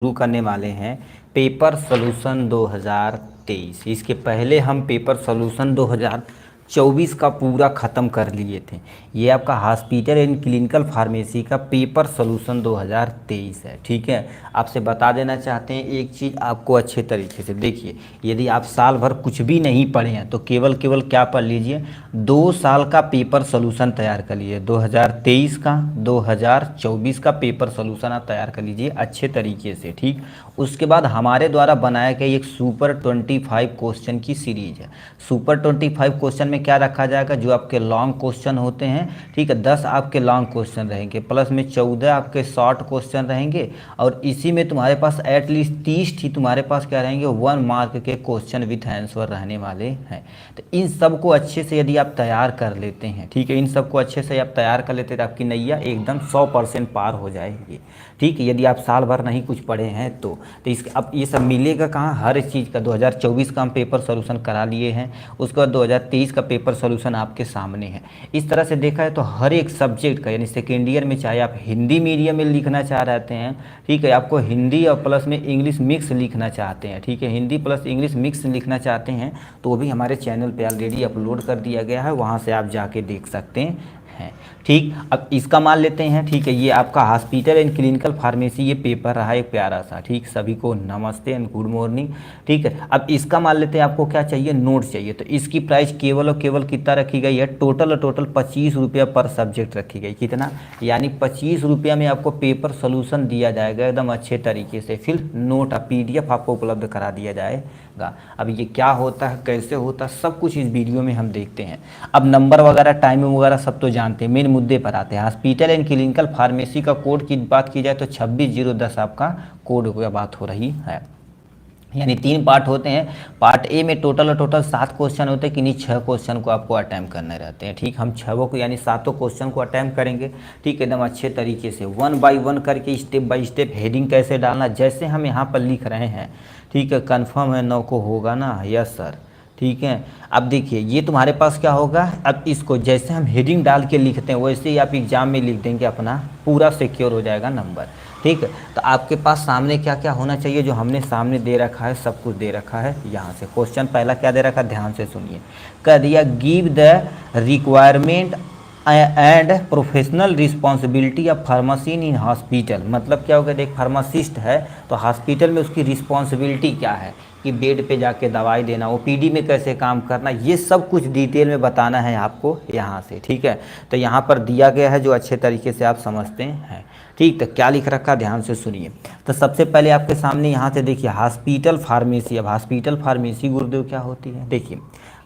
शुरू करने वाले हैं पेपर सॉल्यूशन 2023। इसके पहले हम पेपर सॉल्यूशन 2024 का पूरा ख़त्म कर लिए थे। ये आपका हॉस्पिटल एंड क्लिनिकल फार्मेसी का पेपर सॉल्यूशन 2023 है। ठीक है, आपसे बता देना चाहते हैं एक चीज़ आपको अच्छे तरीके से। देखिए, यदि आप साल भर कुछ भी नहीं पढ़े हैं तो केवल क्या पढ़ लीजिए, 2 साल का पेपर सॉल्यूशन तैयार कर लीजिए। 2023 का 2024 का पेपर सॉल्यूशन आप तैयार कर लीजिए अच्छे तरीके से। ठीक, उसके बाद हमारे द्वारा बनाया गया एक सुपर 25 क्वेश्चन की सीरीज है। सुपर 25 क्वेश्चन में क्या रखा जाएगा, जो आपके लॉन्ग क्वेश्चन होते हैं, ठीक है, 10 आपके लॉन्ग क्वेश्चन रहेंगे, प्लस में 14 आपके शॉर्ट क्वेश्चन रहेंगे, और इसी में तुम्हारे पास एटलीस्ट 30 ही तुम्हारे पास क्या रहेंगे, 1 मार्क के क्वेश्चन विथ आंसर रहने वाले हैं। तो इन सब को अच्छे से यदि आप तैयार कर लेते हैं, ठीक है, इन सब को अच्छे से आप तैयार कर लेते हैं तो आपकी नैया एकदम 100% पार हो जाएगी। ठीक है, यदि आप साल भर नहीं कुछ पढ़े हैं तो इसके अब ये सब मिलेगा कहाँ, हर चीज़ का 2024 का हम पेपर सॉल्यूशन करा लिए हैं, उसके बाद 2023 का पेपर सॉल्यूशन आपके सामने है। इस तरह से देखा है तो हर एक सब्जेक्ट का, यानी सेकेंड ईयर में चाहे आप हिंदी मीडियम में लिखना चाह रहते हैं, ठीक है, आपको हिंदी और प्लस में इंग्लिश मिक्स लिखना चाहते हैं, ठीक है, हिंदी प्लस इंग्लिश मिक्स लिखना चाहते हैं तो वो भी हमारे चैनल पे ऑलरेडी अपलोड कर दिया गया है, वहाँ से आप जाके देख सकते हैं। ठीक, अब इसका मान लेते हैं। ठीक है, ये आपका हॉस्पिटल एंड क्लिनिकल फार्मेसी ये पेपर रहा एक प्यारा सा। ठीक, सभी को नमस्ते एंड गुड मॉर्निंग। ठीक है, अब इसका मान लेते हैं आपको क्या चाहिए, नोट चाहिए। तो इसकी प्राइस केवल और केवल कितना रखी गई है, टोटल 25 रुपया पर सब्जेक्ट रखी गई। कितना, यानी 25 रुपया में आपको पेपर सोल्यूशन दिया जाएगा एकदम अच्छे तरीके से, फिर नोट PDF आपको उपलब्ध करा दिया जाएगा। अब ये क्या होता है, कैसे होता है, सब कुछ इस वीडियो में हम देखते हैं। अब नंबर वगैरह टाइमिंग वगैरह सब तो जानते हैं, मेन मुद्दे पर आते हैं। हॉस्पिटल एंड क्लिनिकल फार्मेसी का कोड की बात की जाए तो 26/010 आपका कोड की बात हो रही है। यानी 3 पार्ट होते हैं। पार्ट ए में टोटल 7 क्वेश्चन होते हैं, किन्हीं 6 क्वेश्चन को आपको अटैम्प्ट करने रहते हैं। ठीक, हम 6 को यानी 7 क्वेश्चन को अटैम्प्ट करेंगे। ठीक, एकदम अच्छे तरीके से 1 बाय 1 करके स्टेप बाय स्टेप हेडिंग कैसे डालना, जैसे हम यहाँ पर लिख रहे हैं। ठीक है, कन्फर्म है 9 को होगा ना, यस सर। ठीक है, अब देखिए ये तुम्हारे पास क्या होगा, अब इसको जैसे हम हेडिंग डाल के लिखते हैं वैसे ही आप एग्जाम में लिख देंगे, अपना पूरा सिक्योर हो जाएगा नंबर। ठीक है, तो आपके पास सामने क्या क्या होना चाहिए, जो हमने सामने दे रखा है सब कुछ दे रखा है। यहाँ से क्वेश्चन पहला क्या दे रखा है, ध्यान से सुनिए। कह दिया give the requirement and professional responsibility of pharmacist in hospital. मतलब क्या होगा, देख फार्मासिस्ट है तो हॉस्पिटल में उसकी रिस्पॉन्सिबिलिटी क्या है, कि बेड पे जाके दवाई देना, OPD में कैसे काम करना, ये सब कुछ डिटेल में बताना है आपको यहाँ से। ठीक है, तो यहाँ पर दिया गया है जो अच्छे तरीके से आप समझते हैं। ठीक, तो क्या लिख रखा, ध्यान से सुनिए। तो सबसे पहले आपके सामने यहाँ से देखिए हॉस्पिटल फार्मेसी। अब हॉस्पिटल फार्मेसी गुरुदेव क्या होती है, देखिए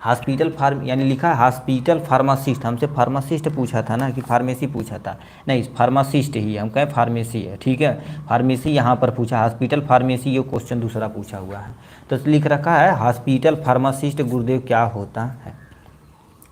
हॉस्पिटल यानी लिखा है हॉस्पिटल फार्मासिस्ट। हमसे फार्मासिस्ट पूछा था ना कि फार्मेसी पूछा था, नहीं फार्मासिस्ट ही हम कहें फार्मेसी है। ठीक है, फार्मेसी यहाँ पर पूछा, हॉस्पिटल फार्मेसी ये क्वेश्चन दूसरा पूछा हुआ है। तो लिख रखा है हॉस्पिटल फार्मासिस्ट गुरुदेव क्या होता है।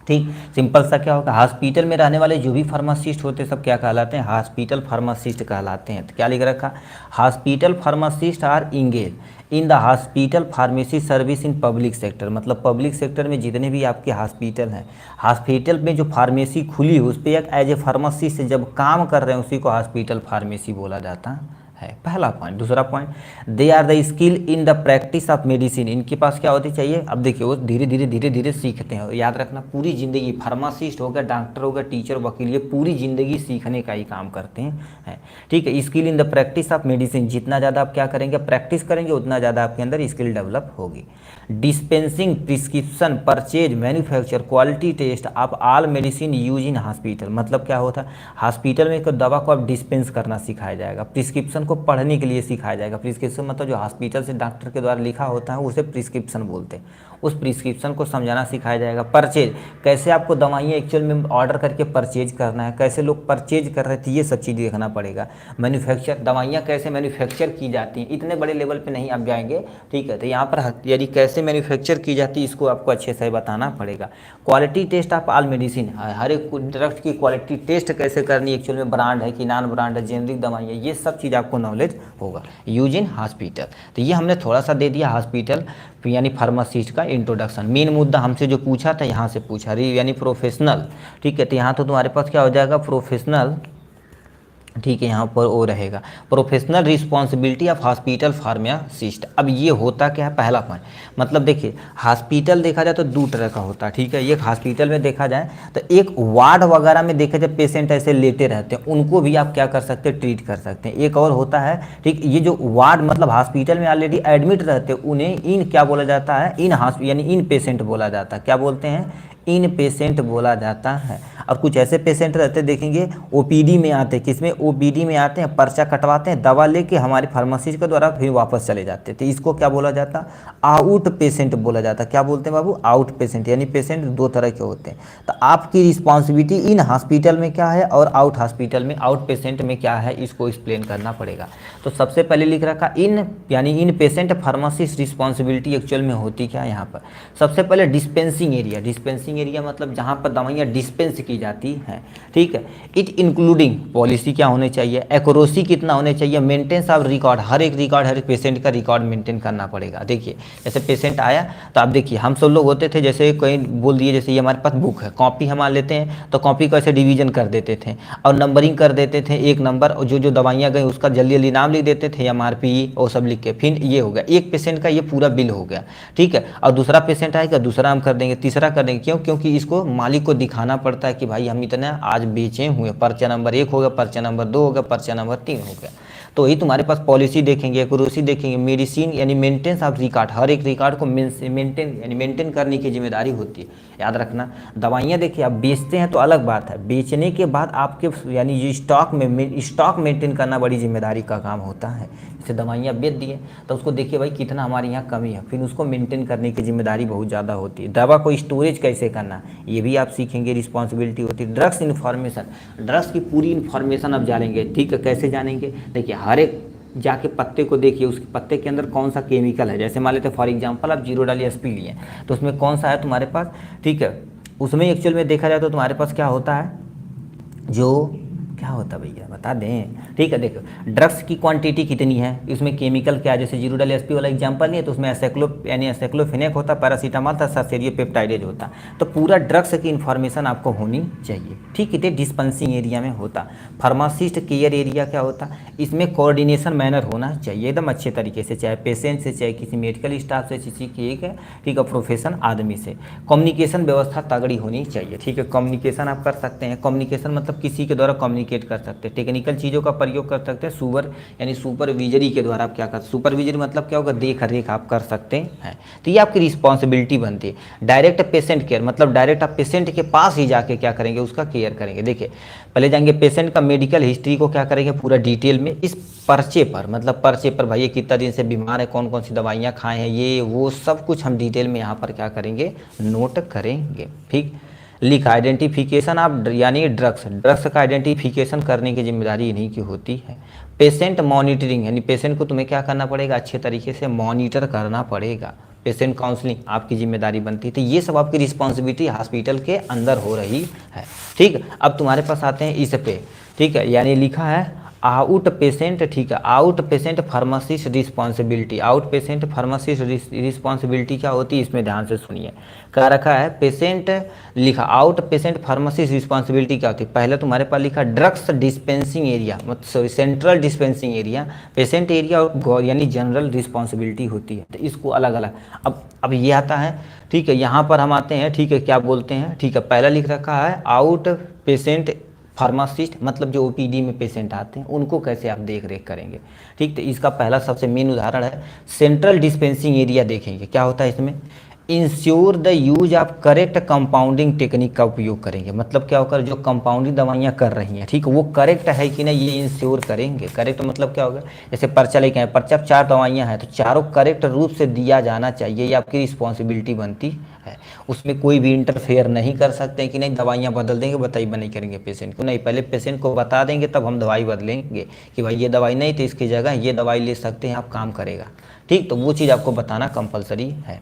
ठीक, सिंपल सा क्या होगा, हॉस्पिटल में रहने वाले जो भी फार्मासिस्ट होते हैं सब क्या कहलाते हैं, हॉस्पिटल फार्मासिस्ट कहलाते हैं। तो क्या लिख रखा, hospital pharmacist are engage in the hospital pharmacy service in public sector. मतलब पब्लिक सेक्टर में जितने भी आपके हॉस्पिटल हैं, हॉस्पिटल में जो फार्मेसी खुली है उस पर एक एज ए फार्मासिस्ट जब काम कर रहे हैं उसी को हॉस्पिटल फार्मेसी बोला जाता है। पहला पॉइंट। दूसरा point, they are the skill in the practice of medicine. इनके पास क्या होती चाहिए, अब देखिए वो धीरे धीरे सीखते हैं। याद रखना पूरी ज़िंदगी, फार्मासिस्ट होगा, डॉक्टर होगा, टीचर, वकील, ये पूरी ज़िंदगी सीखने का ही काम करते हैं। ठीक है, skill in the practice of medicine, जितना ज़्यादा आप क्या करेंगे, प्रैक्टिस करेंगे, उतना ज़्यादा आपके अंदर स्किल डेवलप होगी। Dispensing, prescription, purchase, manufacture, quality test of all medicine use in hospital. मतलब क्या होता है, हॉस्पिटल में एक दवा को आप डिस्पेंस करना सिखाया जाएगा, प्रिस्क्रिप्शन को पढ़ने के लिए सिखाया जाएगा। प्रिस्क्रिप्शन मतलब जो हॉस्पिटल से डॉक्टर के द्वारा लिखा होता है उसे प्रिस्क्रिप्शन बोलते हैं, उस प्रिस्क्रिप्शन को समझाना सिखाया जाएगा। परचेज, कैसे आपको दवाइयाँ एक्चुअल में ऑर्डर करके परचेज करना है, कैसे लोग परचेज कर रहे थे ये सब चीज़ देखना पड़ेगा। मैन्युफैक्चर, दवाइयाँ कैसे मैन्युफैक्चर की जाती हैं, इतने बड़े लेवल पे नहीं आप जाएंगे। ठीक है, तो यहाँ पर यदि कैसे मैन्युफैक्चर की जाती है इसको आपको अच्छे से बताना पड़ेगा। Quality test of all medicine, हर एक ड्रग्स की क्वालिटी टेस्ट कैसे करनी, एक्चुअल में ब्रांड है कि नॉन ब्रांड है, जेनरिक दवाइयाँ, ये सब चीज़ आपको नॉलेज होगा। यूज इन हॉस्पिटल, तो ये हमने थोड़ा सा दे दिया हॉस्पिटल यानी फार्मासिस्ट का इंट्रोडक्शन। मेन मुद्दा हमसे जो पूछा था यहाँ से पूछा यानी प्रोफेशनल। ठीक है, तो यहाँ तो तुम्हारे पास क्या हो जाएगा, प्रोफेशनल ठीक है, यहाँ पर वो रहेगा professional responsibility of hospital pharmacist. अब ये होता क्या है, पहला पॉइंट मतलब देखिए हॉस्पिटल देखा जाए तो दो तरह का होता है। ठीक है, एक हॉस्पिटल में देखा जाए तो एक वार्ड वगैरह में देखा जाए पेशेंट ऐसे लेटे रहते हैं, उनको भी आप क्या कर सकते हैं, ट्रीट कर सकते हैं। एक और होता है, ठीक, ये जो वार्ड मतलब हॉस्पिटल में ऑलरेडी एडमिट रहते हैं उन्हें इन क्या बोला जाता है, इन यानी इन पेशेंट बोला जाता है। क्या बोलते हैं, इन पेशेंट बोला जाता है। और कुछ ऐसे पेशेंट रहते देखेंगे ओपीडी में आते हैं, किसमें, ओपीडी में आते हैं, पर्चा कटवाते हैं, दवा लेके हमारे फार्मासिस्ट के द्वारा फिर वापस चले जाते हैं। तो इसको क्या बोला जाता, आउट पेशेंट बोला जाता। क्या बोलते हैं बाबू, आउट पेशेंट। यानी पेशेंट दो तरह के होते हैं। तो आपकी रिस्पॉन्सिबिलिटी इन हॉस्पिटल में क्या है और आउट हॉस्पिटल में, आउट पेशेंट में क्या है, इसको एक्सप्लेन करना पड़ेगा। तो सबसे पहले लिख रखा इन, यानी इन पेशेंट फार्मासिस्ट रिस्पॉन्सिबिलिटी एक्चुअल में होती क्या है यहाँ पर। सबसे पहले डिस्पेंसिंग एरिया, डिस्पेंसिंग एरिया मतलब जहाँ पर दवाइयाँ डिस्पेंस की जाती हैं। ठीक है, इट इंक्लूडिंग पॉलिसी क्या होने चाहिए, एक्यूरेसी कितना होने चाहिए, मेंटेनेंस ऑफ रिकॉर्ड, हर एक रिकॉर्ड, हर एक पेशेंट का रिकॉर्ड मेंटेन करना पड़ेगा। देखिए जैसे पेशेंट आया तो आप देखिए हम सब लोग होते थे, जैसे कोई बोल दिए, जैसे ये हमारे पास बुक है, कॉपी हम लेते हैं तो कॉपी को ऐसे डिवीजन कर देते थे और नंबरिंग कर देते थे, एक नंबर, और जो जो दवाइयाँ गई उसका जल्दी जल्दी नाम लिख देते थे, MRP और सब लिख के, फिर ये हो गया एक पेशेंट का ये पूरा बिल हो गया। ठीक है, और दूसरा पेशेंट आएगा, दूसरा हम कर देंगे, तीसरा कर देंगे। क्यों, क्योंकि इसको मालिक को दिखाना पड़ता है कि भाई हम इतना आज बेचे हुए, पर्चा नंबर 1 हो गया, पर्चा नंबर 2 हो गया, पर्चा नंबर 3 हो गया। तो वही तुम्हारे पास पॉलिसी देखेंगे, एक्यूरेसी देखेंगे, मेडिसिन यानी मेंटेनेंस ऑफ रिकॉर्ड, हर एक रिकॉर्ड को मेंटेन यानी मेंटेन करने की जिम्मेदारी होती है। याद रखना, दवाइयाँ देखिए आप बेचते हैं तो अलग बात है, बेचने के बाद आपके यानी ये स्टॉक मेंटेन करना बड़ी जिम्मेदारी का काम होता है। जैसे दवाइयाँ बेच दिए तो उसको देखिए भाई कितना हमारे यहाँ कमी है, फिर उसको मेंटेन करने की जिम्मेदारी बहुत ज़्यादा होती है। दवा को स्टोरेज कैसे करना ये भी आप सीखेंगे, रिस्पॉन्सिबिलिटी होती है। ड्रग्स इन्फॉर्मेशन, ड्रग्स की पूरी इन्फॉर्मेशन आप जानेंगे। ठीक है, कैसे जानेंगे, देखिए हर एक जाके पत्ते को देखिए, उस पत्ते के अंदर कौन सा केमिकल है। जैसे मान लेते फॉर एग्जांपल आप जीरोडाल-SP लिए तो उसमें कौन सा है तुम्हारे पास। ठीक है, उसमें एक्चुअल में देखा जाए तो तुम्हारे पास क्या होता है, जो क्या होता है भैया बता दें। ठीक है, देखो ड्रग्स की क्वांटिटी कितनी है, इसमें केमिकल क्या है। जैसे जीरोडाल-SP वाला एग्जांपल नहीं है तो उसमें एसाइक्लोफेनेक होता, पैरासीटामॉल था, सासेरियोपेप्टाइडेज होता। तो पूरा ड्रग्स की इन्फॉर्मेशन आपको होनी चाहिए। ठीक है, डिस्पेंसिंग एरिया में होता। फार्मासिस्ट केयर एरिया क्या होता, इसमें कोऑर्डिनेशन मैनर होना चाहिए एकदम अच्छे तरीके से, चाहे पेशेंट से, चाहे किसी मेडिकल स्टाफ से, किसी की एक है ठीक है प्रोफेशन आदमी से। कम्युनिकेशन व्यवस्था तगड़ी होनी चाहिए। ठीक है, कम्युनिकेशन आप कर सकते हैं, कम्युनिकेशन मतलब किसी के द्वारा कम्युनिकेट कर सकते हैं, टेक्निकल चीज़ों का प्रयोग कर सकते हैं, यानी सुपरविजरी के द्वारा आप क्या कर, सुपरविजरी मतलब क्या होगा, देख रेख आप कर सकते हैं। तो ये आपकी रिस्पॉन्सिबिलिटी बनती है। डायरेक्ट पेशेंट केयर मतलब डायरेक्ट आप पेशेंट के पास ही जाके क्या करेंगे, उसका केयर करेंगे। देखिए पहले जाएंगे पेशेंट का मेडिकल हिस्ट्री को क्या करेंगे पूरा डिटेल में, इस पर्चे पर मतलब पर्चे पर भाई ये कितना दिन से बीमार है, कौन कौन सी दवाइयाँ खाए हैं, ये वो सब कुछ हम डिटेल में यहाँ पर क्या करेंगे, नोट करेंगे। ठीक, लिखा आइडेंटिफिकेशन ऑफ यानी ड्रग्स का आइडेंटिफिकेशन करने की जिम्मेदारी इन्हीं की होती है। पेशेंट मॉनिटरिंग यानी पेशेंट को तुम्हें क्या करना पड़ेगा, अच्छे तरीके से मॉनिटर करना पड़ेगा। पेशेंट काउंसलिंग आपकी जिम्मेदारी बनती है। तो ये सब आपकी रिस्पॉन्सिबिलिटी हॉस्पिटल के अंदर हो रही है। ठीक, अब तुम्हारे पास आते हैं इस पे। ठीक है, यानी लिखा है आउट पेशेंट। ठीक है, out patient pharmacist responsibility, out patient pharmacist responsibility क्या होती है, इसमें ध्यान से सुनिए। क्या रखा है, पेशेंट लिखा आउट पेशेंट फार्मासिस्ट रिस्पॉन्सिबिलिटी क्या होती है। पहले तुम्हारे पास लिखा ड्रग्स डिस्पेंसिंग एरिया मतलब sorry central dispensing area, patient area और यानी जनरल रिस्पॉन्सिबिलिटी होती है। तो इसको अलग अलग अब ये आता है। ठीक है, यहाँ पर हम आते हैं। ठीक है, क्या बोलते हैं। ठीक है, पहला लिख रखा है आउट पेशेंट फार्मासिस्ट मतलब जो ओपीडी में पेशेंट आते हैं उनको कैसे आप देख रेख करेंगे। ठीक, तो इसका पहला सबसे मेन उदाहरण है सेंट्रल डिस्पेंसिंग एरिया। देखेंगे क्या होता है इसमें, ensure the use of correct compounding technique का उपयोग करेंगे। मतलब क्या होगा, जो कंपाउंडिंग दवाइयाँ कर रही हैं ठीक वो करेक्ट है कि नहीं ये इंश्योर करेंगे। करेक्ट मतलब क्या होगा, जैसे पर्चा लेके आए, पर्चा 4 दवाइयाँ हैं तो चारों करेक्ट रूप से दिया जाना चाहिए, ये आपकी रिस्पॉन्सिबिलिटी बनती है। उसमें कोई भी इंटरफेयर नहीं कर सकते कि नहीं दवाइयाँ बदल देंगे, बताइए नहीं करेंगे पेशेंट को, नहीं पहले पेशेंट को बता देंगे तब हम दवाई बदलेंगे कि भाई ये दवाई नहीं तो इसकी जगह ये दवाई ले सकते हैं आप, काम करेगा। ठीक, तो वो चीज़ आपको बताना कंपलसरी है।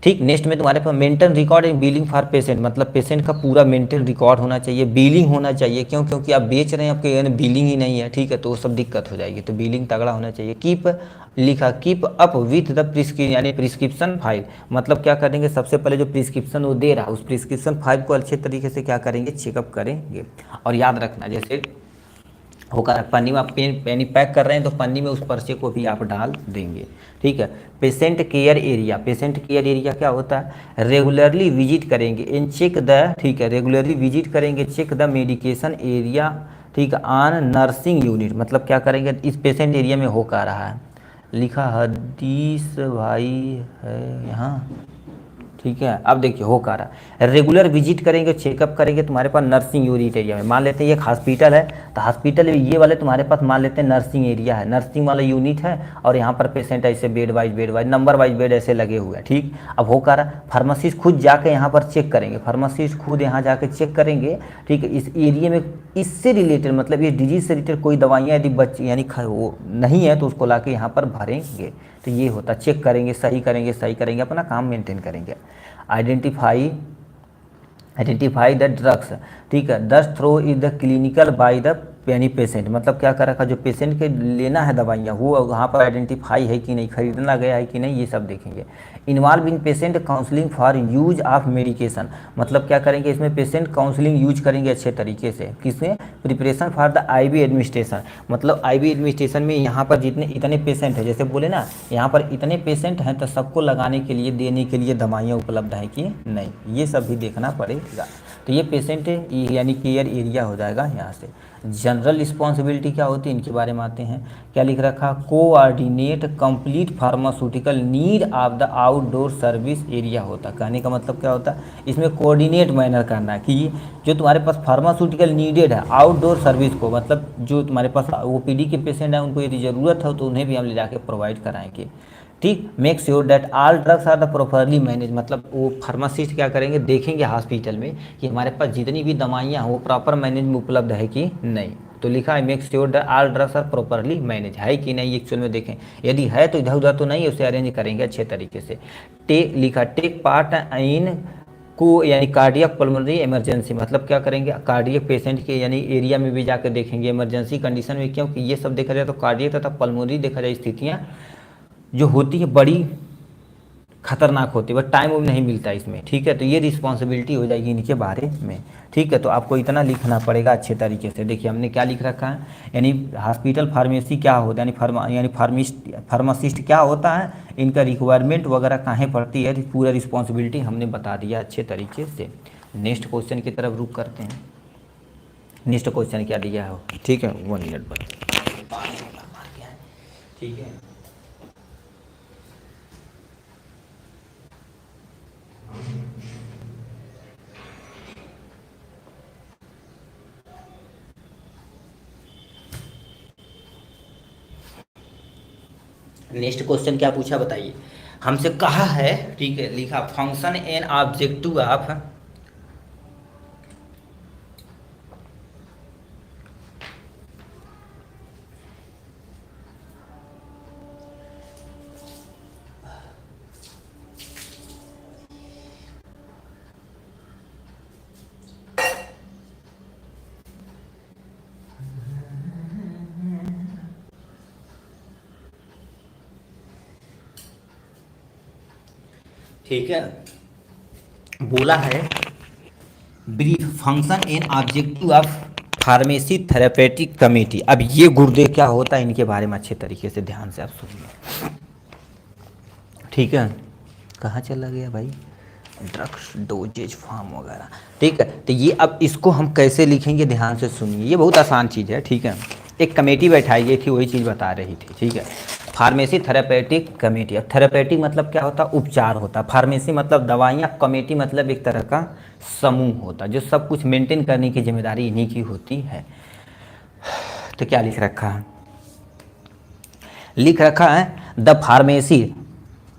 ठीक, नेक्स्ट में तुम्हारे पास maintain record and billing for patient मतलब पेशेंट का पूरा मेंटेन रिकॉर्ड होना चाहिए, बिलिंग होना चाहिए। क्यों, क्योंकि आप बेच रहे हैं आपके यानी बिलिंग ही नहीं है। ठीक है, तो वो सब दिक्कत हो जाएगी, तो बिलिंग तगड़ा होना चाहिए। कीप लिखा कीप अप विथ द यानी प्रिस्क्रिप्शन फाइल मतलब क्या करेंगे, सबसे पहले जो प्रिस्क्रिप्शन वो दे रहा है उस प्रिस्क्रिप्शन फाइल को अच्छे तरीके से क्या करेंगे, चेकअप करेंगे। और याद रखना जैसे होकर पन्नी में आप यानी पैक कर रहे हैं तो पन्नी में उस पर्चे को भी आप डाल देंगे। ठीक है। Patient care area, patient care area क्या होता है, रेगुलरली विजिट करेंगे इन चेक द, ठीक है, रेगुलरली विजिट करेंगे चेक द मेडिकेशन एरिया, ठीक है, ऑन नर्सिंग यूनिट, मतलब क्या करेंगे इस पेशेंट एरिया में हो क्या रहा है, लिखा हदीस भाई है यहाँ, ठीक है। अब देखिए हो क्या रहा है, रेगुलर विजिट करेंगे चेकअप करेंगे तुम्हारे पास नर्सिंग यूनिट एरिया में, मान लेते हैं ये एक हॉस्पिटल है तो हॉस्पिटल में ये वाले तुम्हारे पास मान लेते हैं नर्सिंग एरिया है, नर्सिंग वाला यूनिट है और यहाँ पर पेशेंट ऐसे bed wise number wise bed ऐसे लगे हुए हैं। ठीक, अब हो क्या रहा, फार्मासिस्ट खुद जाके यहाँ पर चेक करेंगे, फार्मासिस्ट खुद यहाँ जाके चेक करेंगे। ठीक है, इस एरिया में इससे रिलेटेड मतलब ये डिजीज से रिलेटेड कोई दवाइयाँ यदि बच यानी वो नहीं है तो उसको ला के यहाँ पर भरेंगे। तो ये होता, चेक करेंगे, सही करेंगे, अपना काम मेंटेन करेंगे। आइडेंटिफाई द ड्रग्स, ठीक है, thus through is the clinical by the यानी पेशेंट, मतलब क्या कर रखा, जो पेशेंट के लेना है दवाइयाँ वो वहाँ पर आइडेंटिफाई है कि नहीं, खरीदना गया है कि नहीं, ये सब देखेंगे। Involve in patient counselling for use of medication, मतलब क्या करेंगे इसमें पेशेंट काउंसलिंग यूज करेंगे अच्छे तरीके से, किसमें, preparation for the IV administration, मतलब आईवी एडमिनिस्ट्रेशन में यहाँ पर जितने इतने पेशेंट हैं, जैसे बोले ना यहाँ पर इतने पेशेंट हैं तो सबको लगाने के लिए देने के लिए दवाइयाँ उपलब्ध हैं कि नहीं, ये सब भी देखना पड़ेगा। तो ये पेशेंट यानी केयर एरिया हो जाएगा यहाँ से। जनरल रिस्पॉन्सिबिलिटी क्या होती है, इनके बारे में आते हैं। क्या लिख रखा, coordinate complete pharmaceutical need of the outdoor service area होता है। कहने का मतलब क्या होता है, इसमें कोऑर्डिनेट मैनर करना है कि जो तुम्हारे पास फार्मास्यूटिकल नीडेड है आउटडोर सर्विस को, मतलब जो तुम्हारे पास ओपीडी के पेशेंट हैं उनको यदि ज़रूरत हो तो उन्हें भी हम ले जाके प्रोवाइड कराएंगे। ठीक, make sure that all drugs are the properly manage, मतलब वो फार्मासिस्ट क्या करेंगे, देखेंगे हॉस्पिटल में कि हमारे पास जितनी भी दवाइयाँ हैं वो प्रॉपर मैनेज में उपलब्ध है कि नहीं। तो लिखा है make sure that all drugs are properly manage, है कि नहीं एक्चुअल में देखें, यदि है तो इधर उधर तो नहीं, उसे अरेंज करेंगे अच्छे तरीके से। लिखा टेक पार्ट इन को यानी कार्डियक पल्मोनरी इमरजेंसी, मतलब क्या करेंगे कार्डियक पेशेंट के यानी एरिया में भी जाकर देखेंगे इमरजेंसी कंडीशन में, क्योंकि ये सब देखा जाए तो कार्डियक तथा पल्मोनरी देखा जाए स्थितियाँ जो होती है बड़ी खतरनाक होती है, बट टाइम उम नहीं मिलता इसमें। ठीक है, तो ये रिस्पॉन्सिबिलिटी हो जाएगी इनके बारे में। ठीक है, तो आपको इतना लिखना पड़ेगा अच्छे तरीके से। देखिए हमने क्या लिख रखा है, यानी हॉस्पिटल फार्मेसी क्या होता है, यानी फार्मासिस्ट क्या होता है, इनका रिक्वायरमेंट वगैरह कहाँ पड़ती है, पूरा रिस्पॉन्सिबिलिटी हमने बता दिया अच्छे तरीके से। नेक्स्ट क्वेश्चन की तरफ रुक करते हैं। नेक्स्ट क्वेश्चन क्या दिया है, ठीक है 1 मिनट पर, ठीक है। नेक्स्ट क्वेश्चन क्या पूछा बताइए, हमसे कहा है, ठीक है, लिखा फंक्शन एंड ऑब्जेक्टिव ऑफ, ठीक है, बोला है brief function and objective of pharmacy therapeutic committee. अब ये गुर्दे क्या होता है इनके बारे में अच्छे तरीके से ध्यान से आप सुनिए। ठीक है, कहाँ चला गया भाई, ड्रग्स डोजेज फॉर्म वगैरह। ठीक है, तो ये अब इसको हम कैसे लिखेंगे ध्यान से सुनिए, ये बहुत आसान चीज़ है। ठीक है, एक कमेटी बैठाई गई थी, वही चीज़ बता रही थी। ठीक है, फार्मेसी थेरेपेटिक कमेटी। अब थेरेपेटिक मतलब क्या होता है, उपचार होता है। फार्मेसी मतलब दवाइयाँ, कमेटी मतलब एक तरह का समूह होता है जो सब कुछ मेंटेन करने की जिम्मेदारी इन्हीं की होती है। तो क्या लिख रखा है, लिख रखा है द फार्मेसी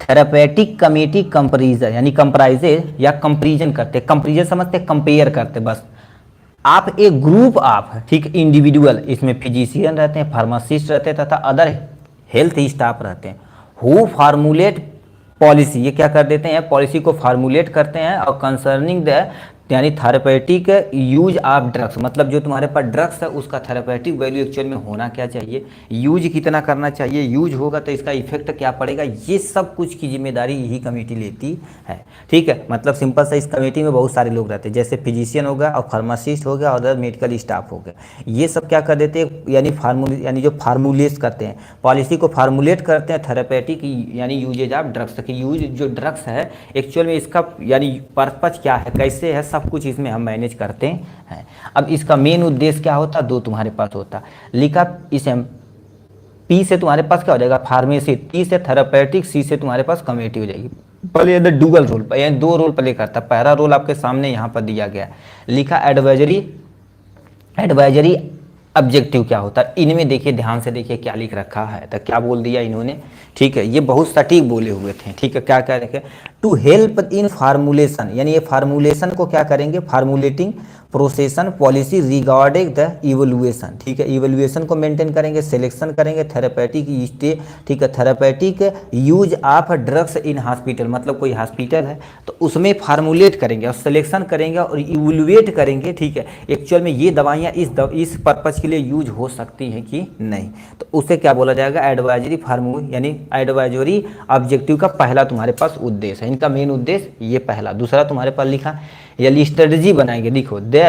थेरेपेटिक कमेटी कंपरीजर, यानी कंप्राइजेज या कंपेरिजन करते, कंपेरिजन समझते, कंपेयर करते बस। आप एक ग्रुप ऑफ, ठीक, इंडिविजुअल, इसमें फिजिशियन रहते हैं, फार्मासिस्ट रहते हैं तथा अदर हेल्थ स्टाफ रहते हैं, हु फार्मूलेट पॉलिसी, ये क्या कर देते हैं, पॉलिसी को फार्मूलेट करते हैं और कंसर्निंग द यानी थेरेपेटिक यूज ऑफ ड्रग्स, मतलब जो तुम्हारे पास ड्रग्स है उसका थेरेपेटिक वैल्यू एक्चुअल में होना क्या चाहिए, यूज कितना करना चाहिए, यूज होगा तो इसका इफेक्ट क्या पड़ेगा, ये सब कुछ की जिम्मेदारी यही कमेटी लेती है। ठीक है, मतलब सिंपल सा, इस कमेटी में बहुत सारे लोग रहते हैं, जैसे फिजिशियन हो गया और फार्मासिस्ट हो गया और अदर मेडिकल स्टाफ हो गया। ये सब क्या कर देते हैं, यानी जो फार्मूलेट करते हैं, पॉलिसी को फार्मूलेट करते हैं थेरेपेटिक यानी यूजेज ऑफ ड्रग्स की, यूज जो ड्रग्स है एक्चुअल में इसका यानी पर्पज क्या है, कैसे है, सब कुछ इसमें हम मैनेज करते हैं। अब इसका मेन उद्देश्य क्या होता, दो तुम्हारे पास होता, लिखा इस पी से तुम्हारे पास क्या हो जाएगा फार्मेसी, टी से थेरेपेटिक, सी से तुम्हारे पास कमेटी हो जाएगी। पहले इधर डुअल रोल, यानी दो रोल प्ले करता है। पहला रोल आपके सामने यहाँ पर दिया गया, लिखा एडवाइजरी ऑब्जेक्टिव क्या होता है। इनमें देखिए, ध्यान से देखिए क्या लिख रखा है, तो क्या बोल दिया इन्होंने, ठीक है, ये बहुत सटीक बोले हुए थे। ठीक है, क्या क्या रखे, टू हेल्प इन फार्मूलेशन, यानी ये फार्मूलेशन को क्या करेंगे, फार्मूलेटिंग प्रोसेसन पॉलिसी रिगार्डिंग द इवोल्यूएशन। ठीक है, इवोल्यूएशन को मेंटेन करेंगे, सिलेक्शन करेंगे, थेरेपेटिक स्टे, ठीक है, therapeutic use of drugs in hospital, मतलब कोई हॉस्पिटल है तो उसमें फार्मूलेट करेंगे और सिलेक्शन करेंगे और इवोल्यूएट करेंगे। ठीक है, एक्चुअल में ये दवाइयाँ इस पर्पज के लिए यूज हो सकती हैं कि नहीं, तो उसे क्या बोला जाएगा, एडवाइजरी फार्मूल, यानी एडवाइजरी ऑब्जेक्टिव का पहला तुम्हारे पास उद्देश्य है, इनका मेन उद्देश्य ये पहला। दूसरा तुम्हारे पास लिखा, ये स्ट्रेटजी बनाएंगे, देखो, they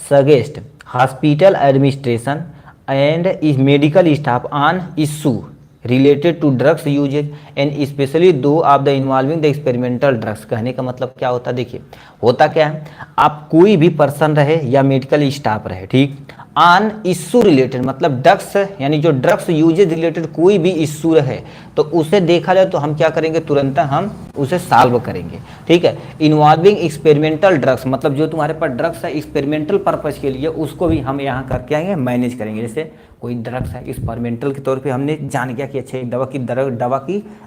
suggest hospital administration and its medical staff on issue related to drugs usages and specially those of the involving the experimental drugs. कहने का मतलब क्या होता है, देखिए होता क्या है, आप कोई भी पर्सन रहे या मेडिकल स्टाफ रहे, ठीक, ऑन इशू रिलेटेड, मतलब ड्रग्स यानी जो ड्रग्स यूजेज रिलेटेड कोई भी इशू रहे तो उसे देखा जाए तो हम क्या करेंगे, तुरंत हम उसे सॉल्व करेंगे। ठीक है, इन्वॉल्विंग एक्सपेरिमेंटल ड्रग्स, मतलब जो तुम्हारे पास ड्रग्स है एक्सपेरिमेंटल पर्पज के लिए, उसको भी हम यहाँ करके आएंगे, मैनेज करेंगे। जैसे कोई ड्रग्स है एक्सपेरिमेंटल के तौर पे हमने जान गया कि अच्छा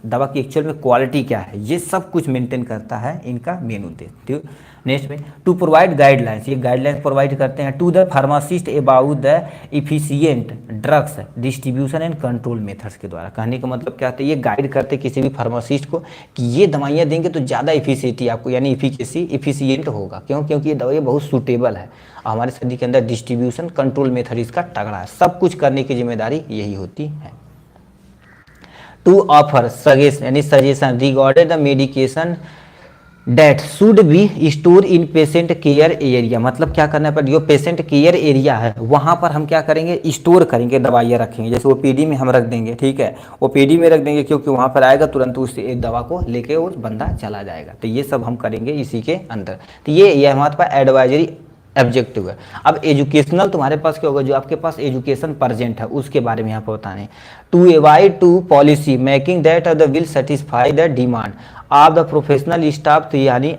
दवा की एक्चुअल में क्वालिटी क्या है, ये सब कुछ मेंटेन करता है इनका मेन उद्देश्य। ठीक, नेक्स्ट में टू प्रोवाइड गाइडलाइंस, ये गाइडलाइंस प्रोवाइड करते हैं to the pharmacist about the efficient drugs distribution and control methods के द्वारा। कहने का मतलब क्या होता है, ये गाइड करते किसी भी फार्मासिस्ट को कि ये दवाइयाँ देंगे तो ज़्यादा इफिशिएंटी आपको, यानी इफिशिएंट होगा, क्योंकि ये दवाई बहुत सूटेबल है, हमारे शरीर के अंदर डिस्ट्रीब्यूशन कंट्रोल मेथड इसका तगड़ा है, सब कुछ करने की जिम्मेदारी यही होती है। टू ऑफर सजेशन, यानी suggestion regarded the medication that should be store in patient care area, मतलब क्या करना पड़ेगा, जो पेशेंट केयर एरिया है वहाँ पर हम क्या करेंगे, स्टोर करेंगे, दवाइयाँ रखेंगे। जैसे ओपीडी में हम रख देंगे, ठीक है, ओपीडी में रख देंगे क्योंकि वहाँ पर आएगा तुरंत उस दवा को लेके वो बंदा चला जाएगा, तो ये सब हम करेंगे इसी के अंदर। तो ये हमारे पास एडवाइजरी ऑब्जेक्टिव है। अब एजुकेशनल तुम्हारे पास क्या होगा, जो आपके पास एजुकेशन प्रेजेंट है उसके बारे में यहाँ पर बताने, to avoid to policy making that the will satisfy the demand of the professional staff, यानी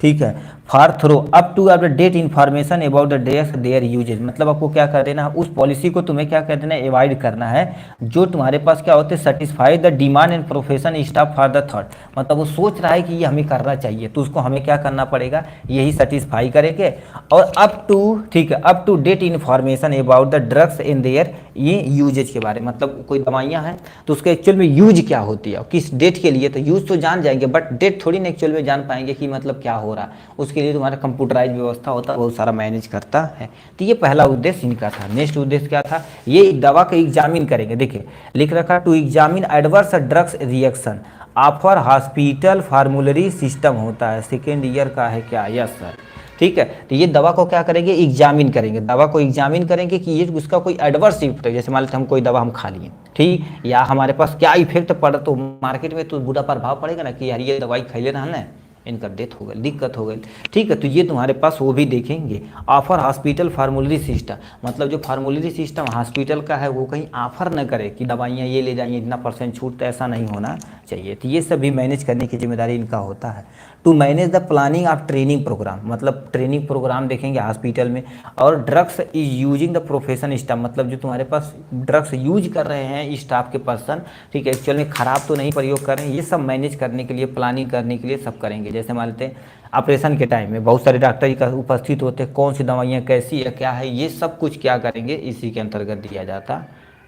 ठीक है, for through up to the date information about the drugs their uses, मतलब आपको क्या कर देना, उस पॉलिसी को तुम्हें क्या कर देना, अवॉइड करना है, जो तुम्हारे पास क्या होते हैं, satisfy the demand and profession staff for the thought, मतलब वो सोच रहा है कि ये हमें करना चाहिए तो उसको हमें क्या करना पड़ेगा, यही सेटिस्फाई करेंगे। और अप टू, ठीक है, up to date information about the drugs in their ये यूजेज के बारे में, मतलब कोई दवाइयाँ हैं तो उसके एक्चुअल में यूज क्या होती है, किस डेट के लिए, तो यूज तो जान जाएंगे बट डेट थोड़ी ना एक्चुअल में जान पाएंगे कि मतलब क्या हो रहा, उसके लिए तुम्हारा कंप्यूटराइज व्यवस्था होता है, बहुत सारा मैनेज करता है। तो ये पहला उद्देश्य इनका था। नेक्स्ट उद्देश्य क्या था, ये दवा का एग्जामिन करेंगे, देखिए लिख रखा to examine adverse drugs reaction offer hospital formulary system होता है, सेकेंड ईयर का है क्या, यस सर, ठीक है। तो ये दवा को क्या करेंगे, एग्जामिन करेंगे, दवा को एग्जामिन करेंगे कि ये उसका कोई एडवर्स इफेक्ट है, जैसे मान लेते हम कोई दवा हम खा लिए, ठीक, या हमारे पास क्या इफेक्ट पड़ा, तो मार्केट में तो बुरा प्रभाव पड़ेगा ना कि यार ये दवाई खा लेना है ना, इनका डेथ हो गई, दिक्कत हो गई, ठीक है। तो ये तुम्हारे पास वो भी देखेंगे। ऑफर हॉस्पिटल फार्मूलरी सिस्टम, मतलब जो फार्मूलरी सिस्टम हॉस्पिटल का है वो कहीं ऑफर न करे कि दवाइयाँ ये ले जाइए इतना % छूट, तो ऐसा नहीं होना चाहिए। तो ये सब भी मैनेज करने की जिम्मेदारी इनका होता है। To manage the planning of training programme, मतलब ट्रेनिंग प्रोग्राम देखेंगे हॉस्पिटल में। और drugs is using the profession staff, मतलब जो तुम्हारे पास ड्रग्स यूज कर रहे हैं स्टाफ के पर्सन, ठीक है, एक्चुअल में ख़राब तो नहीं प्रयोग कर रहे हैं, ये सब मैनेज करने के लिए, प्लानिंग करने के लिए सब करेंगे। जैसे मान लेते हैं ऑपरेशन के टाइम में बहुत सारे डॉक्टर का उपस्थित होते हैं, कौन सी दवाइयाँ कैसी है क्या है, ये सब कुछ क्या करेंगे, इसी के अंतर्गत दिया जाता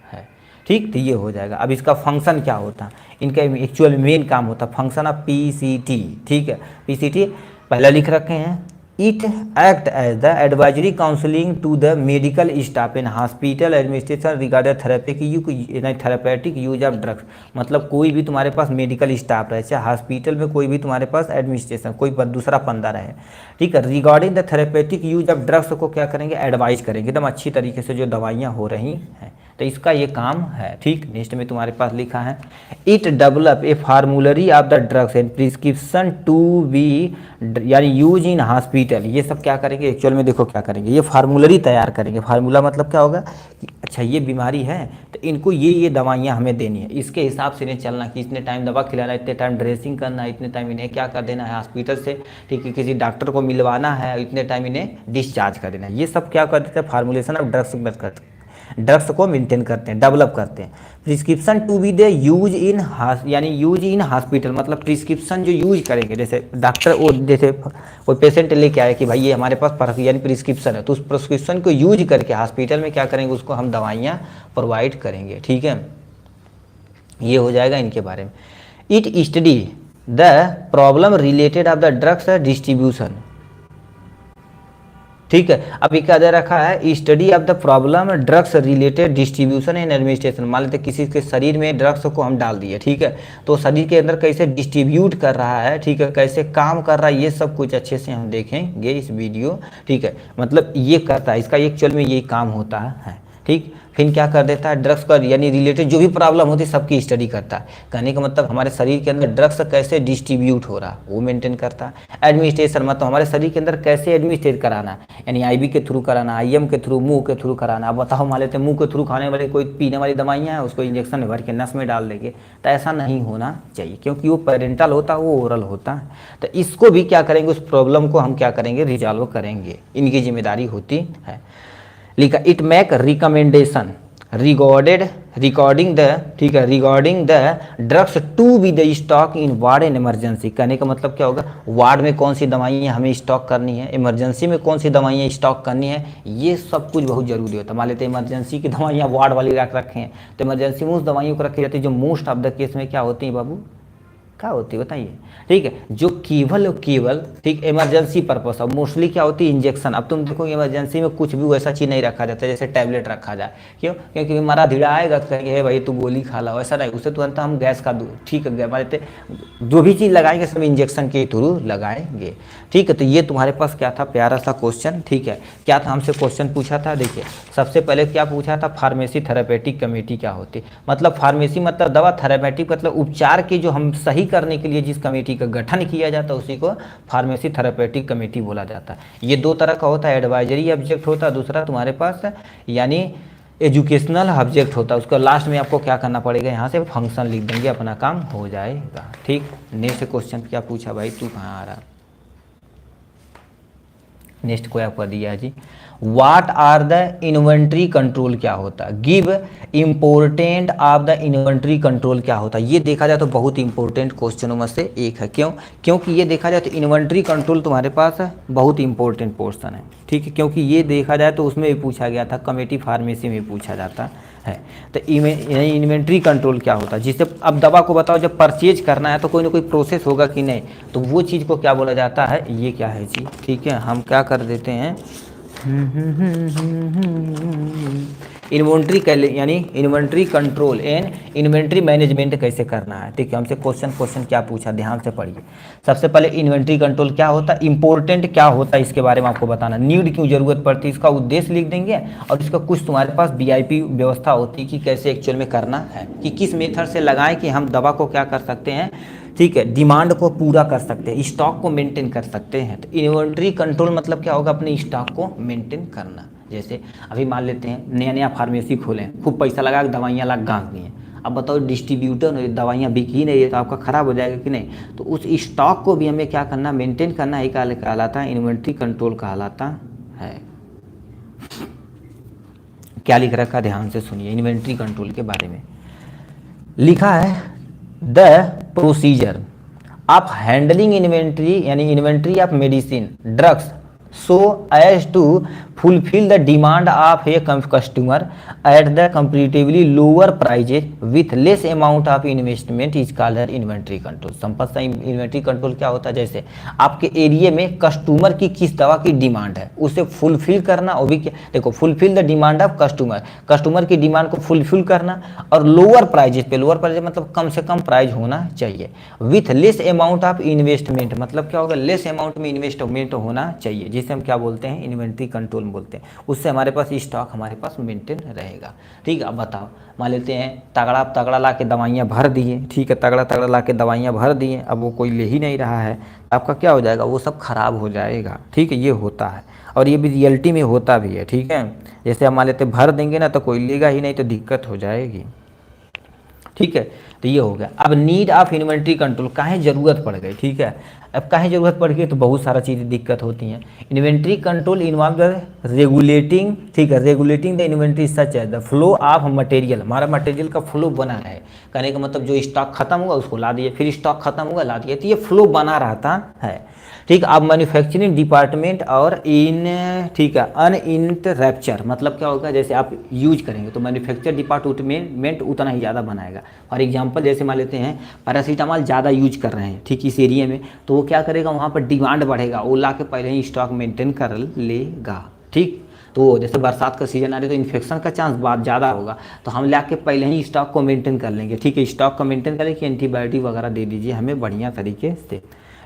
है, ठीक। तो ये हो जाएगा। अब इसका फंक्शन क्या होता है, इनका एक्चुअल मेन काम होता है फंक्शन ऑफ पीसीटी, ठीक है। पीसीटी पहला लिख रखे हैं, it act as the advisory counselling to the medical staff in hospital administration regarding therapeutic use of drugs. मतलब कोई भी तुम्हारे पास मेडिकल स्टाफ रहे, चाहे हॉस्पिटल में कोई भी तुम्हारे पास एडमिनिस्ट्रेशन कोई दूसरा बंदा रहे, ठीक है, regarding the therapeutic use of drugs को क्या करेंगे, एडवाइज करेंगे एकदम अच्छी तरीके से जो दवाइयाँ हो रही हैं, तो इसका ये काम है। ठीक, नेक्स्ट में तुम्हारे पास लिखा है it develop a formulary of the drugs and prescription to be यानी यूज इन हॉस्पिटल। ये सब क्या करेंगे एक्चुअल में, देखो क्या करेंगे, ये फार्मूलरी तैयार करेंगे। फार्मूला मतलब क्या होगा कि अच्छा ये बीमारी है तो इनको ये दवाइयाँ हमें देनी है, इसके हिसाब से इन्हें चलना कि इतने टाइम दवा खिलाना, इतने टाइम ड्रेसिंग करना है, इतने टाइम इन्हें क्या कर देना है हॉस्पिटल से, ठीक है, किसी डॉक्टर को मिलवाना है, इतने टाइम इन्हें डिस्चार्ज कर देना है। ये सब क्या कर देते हैं, फार्मूलेशन ऑफ ड्रग्स को मेंटेन करते हैं, डेवलप करते हैं। Prescription to be they use in यानी यूज इन हॉस्पिटल, मतलब प्रिस्क्रिप्शन जो यूज करेंगे, जैसे डॉक्टर वो जैसे कोई पेशेंट लेके आए कि भाई ये हमारे पास यानी प्रिस्क्रिप्शन है, तो उस प्रिस्क्रिप्शन को यूज करके हॉस्पिटल में क्या करेंगे, उसको हम दवाइयाँ प्रोवाइड करेंगे। ठीक है, ये हो जाएगा इनके बारे में। It study the problem related of the drugs distribution. ठीक है, अभी क्या दे रखा है, study of the problem drugs related distribution and administration. मान लेते किसी के शरीर में ड्रग्स को हम डाल दिए, ठीक है, तो शरीर के अंदर कैसे डिस्ट्रीब्यूट कर रहा है, ठीक है, कैसे काम कर रहा है, ये सब कुछ अच्छे से हम देखेंगे इस वीडियो। ठीक है, मतलब ये करता है, इसका एक्चुअल में यही काम होता है। ठीक, फिर क्या कर देता है, ड्रग्स का यानी रिलेटेड जो भी प्रॉब्लम होती है सबकी स्टडी करता है। कहने का मतलब हमारे शरीर के अंदर ड्रग्स कैसे डिस्ट्रीब्यूट हो रहा है वो मेंटेन करता है। एडमिनिस्ट्रेशन मतलब हमारे शरीर के अंदर कैसे एडमिनिस्ट्रेट कराना, यानी आईवी के थ्रू कराना, आईएम के थ्रू, मुंह के थ्रू कराना। अब बताओ मान लेते मुंह के थ्रू खाने वाले कोई पीने वाली दवाइयाँ हैं, उसको इंजेक्शन में भर के नस में डाल देंगे, तो ऐसा नहीं होना चाहिए क्योंकि वो पेरेंटल होता है, वो ओरल होता है। तो इसको भी क्या करेंगे, उस प्रॉब्लम को हम क्या करेंगे, रिजॉल्व करेंगे, इनकी जिम्मेदारी होती है। लिखा it make recommendation recording the, ठीक है, regarding the drugs to be the stock in ward and emergency. कहने का मतलब क्या होगा, वार्ड में कौन सी दवाइयाँ हमें स्टॉक करनी है, इमरजेंसी में कौन सी दवाइयाँ स्टॉक करनी है, ये सब कुछ बहुत जरूरी होता है। मान लेते हैं इमरजेंसी की दवाइयाँ वार्ड वाली रख रखे हैं, तो इमरजेंसी में उस दवाइयों को रखी जाती है जो मोस्ट ऑफ द केस में क्या होती है बाबू, क्या होती है बताइए। ठीक है, जो केवल ठीक इमरजेंसी पर्पस, अब मोस्टली क्या होती है इंजेक्शन। अब तुम देखो इमरजेंसी में कुछ भी वैसा चीज़ नहीं रखा जाता जैसे टैबलेट रखा जाए, क्यों, क्योंकि हमारा धीरा आएगा तो कहेंगे भाई तू गोली खा ला, वैसा नहीं, उससे तुरंत हम गैस का ठीक है हमारे जो भी चीज़ लगाएंगे सब इंजेक्शन के थ्रू लगाएंगे। ठीक है, तो ये तुम्हारे पास क्या था, प्यारा सा क्वेश्चन। ठीक है, क्या था, हमसे क्वेश्चन पूछा था, देखिए सबसे पहले क्या पूछा था, फार्मेसी थेरेपेटिक कमेटी क्या होती, मतलब फार्मेसी मतलब दवा, थेरेपेटिक मतलब उपचार की जो हम सही करने के लिए जिस कमेटी का गठन किया जाता है उसी को फार्मेसी थेरेपेटिक कमेटी बोला जाता है। ये दो तरह का होता है, एडवाइजरी ऑब्जेक्ट होता है, दूसरा तुम्हारे पास यानी एजुकेशनल ऑब्जेक्ट होता है। उसका लास्ट में आपको क्या करना पड़ेगा, यहाँ से फंक्शन लिख देंगे, अपना काम हो जाएगा। ठीक, नेक्स्ट क्वेश्चन क्या पूछा भाई, तू कहाँ आ रहा, नेक्स्ट को आपको दिया है जी, what are the inventory control क्या होता है, give important of the inventory control क्या होता है। ये देखा जाए तो बहुत इंपॉर्टेंट क्वेश्चनों में से एक है, क्यों, क्योंकि ये देखा जाए तो इन्वेंट्री कंट्रोल तुम्हारे पास बहुत इंपॉर्टेंट पोर्शन है। ठीक है, क्योंकि ये देखा जाए तो उसमें भी पूछा गया था, कमेटी फार्मेसी में पूछा जाता है। तो इन्वेंट्री कंट्रोल क्या होता है, जिससे अब दवा को बताओ जब परचेज करना है तो कोई ना कोई प्रोसेस होगा कि नहीं, तो वो चीज़ को क्या बोला जाता है, ये क्या है जी। ठीक है, हम क्या कर देते हैं, इन्वेंट्री यानी inventory control and inventory management कैसे करना है। ठीक है, हमसे क्वेश्चन क्या पूछा, ध्यान से पढ़िए। सबसे पहले इन्वेंट्री कंट्रोल क्या होता है, इंपॉर्टेंट क्या होता है, इसके बारे में आपको बताना, नीड क्यों जरूरत पड़ती है, इसका उद्देश्य लिख देंगे, और इसका कुछ तुम्हारे पास VIP व्यवस्था होती है कि कैसे एक्चुअल में करना है, कि किस मेथड से लगाएं कि हम दवा को क्या कर सकते हैं, ठीक है, डिमांड को पूरा कर सकते हैं, स्टॉक को मेंटेन कर सकते हैं। तो इन्वेंट्री कंट्रोल मतलब क्या होगा, अपने स्टॉक को मेंटेन करना। जैसे अभी मान लेते हैं नया फार्मेसी खोलें, खूब पैसा लगा के दवाइयाँ ला गाँव दी हैं, अब बताओ डिस्ट्रीब्यूटर दवाइयाँ बिक ही नहीं है तो आपका ख़राब हो जाएगा कि नहीं, तो उस स्टॉक को भी हमें क्या करना, मेंटेन करना ही कहलाता है, इन्वेंट्री कंट्रोल कहलाता है। क्या लिख रखा, ध्यान से सुनिए, इन्वेंट्री कंट्रोल के बारे में लिखा है, the procedure of handling inventory यानी inventory of medicine drugs so as to fulfil the demand of a customer at the comparatively lower prices with less amount of investment is called inventory control. Simple सा inventory control क्या होता है, जैसे आपके area में customer की किस दवा की डिमांड है उसे फुलफिल करना, वो भी क्या, देखो fulfil the demand of customer, customer की डिमांड को फुलफिल करना, और लोअर प्राइजेज पे, लोअर प्राइजेज मतलब कम से कम प्राइस होना चाहिए, with less amount of investment, मतलब क्या होगा, लेस अमाउंट में इन्वेस्टमेंट होना चाहिए, जिसे हम क्या बोलते हैं, इन्वेंट्री कंट्रोल बोलते हैं। उससे हमारे पास स्टॉक हमारे पास मेंटेन रहेगा। ठीक है, अब बताओ, मान लेते हैं तगड़ा तगड़ा ला के दवाइयाँ भर दिए, ठीक है, तगड़ा तगड़ा ला के दवाइयाँ भर दिए, अब वो कोई ले ही नहीं रहा है, आपका क्या हो जाएगा, वो सब खराब हो जाएगा। ठीक है, ये होता है और ये भी रियलिटी में होता भी है। ठीक है, जैसे हम मान लेते भर देंगे ना तो कोई लेगा ही नहीं, तो दिक्कत हो जाएगी। ठीक है, तो ये हो गया। अब नीड ऑफ इन्वेंट्री कंट्रोल, काहे ज़रूरत पड़ गई। ठीक है, अब काहे ज़रूरत पड़ गई, तो बहुत सारा चीज़ें दिक्कत होती हैं। इन्वेंट्री कंट्रोल इन्वॉल्व रेगुलेटिंग, ठीक है, रेगुलेटिंग द इन्वेंट्री सच है द फ्लो ऑफ मटेरियल, हमारा मटेरियल का फ्लो बना है, कहने का मतलब जो स्टॉक खत्म होगा उसको ला दिए, फिर स्टॉक खत्म होगा ला दिए, तो ये फ्लो बना रहता है। ठीक, अब मैन्युफैक्चरिंग डिपार्टमेंट और इन, ठीक है, अनइंटरप्चर, मतलब क्या होगा, जैसे आप यूज करेंगे तो मैन्युफैक्चर डिपार्टमेंट उतना ही ज़्यादा बनाएगा। फॉर एग्जांपल जैसे मान लेते हैं पैरासीटामॉल ज़्यादा यूज कर रहे हैं, ठीक, इस एरिया में, तो वो क्या करेगा, वहाँ पर डिमांड बढ़ेगा, वो ला के पहले ही स्टॉक मेंटेन कर लेगा। ठीक, तो जैसे बरसात का सीजन आ रहा है तो इन्फेक्शन का चांस बहुत ज़्यादा होगा, तो हम ला के पहले ही स्टॉक को मेंटेन कर लेंगे। ठीक है, स्टॉक को मेंटेन करें कि एंटीबायोटिक वगैरह दे दीजिए हमें बढ़िया तरीके से।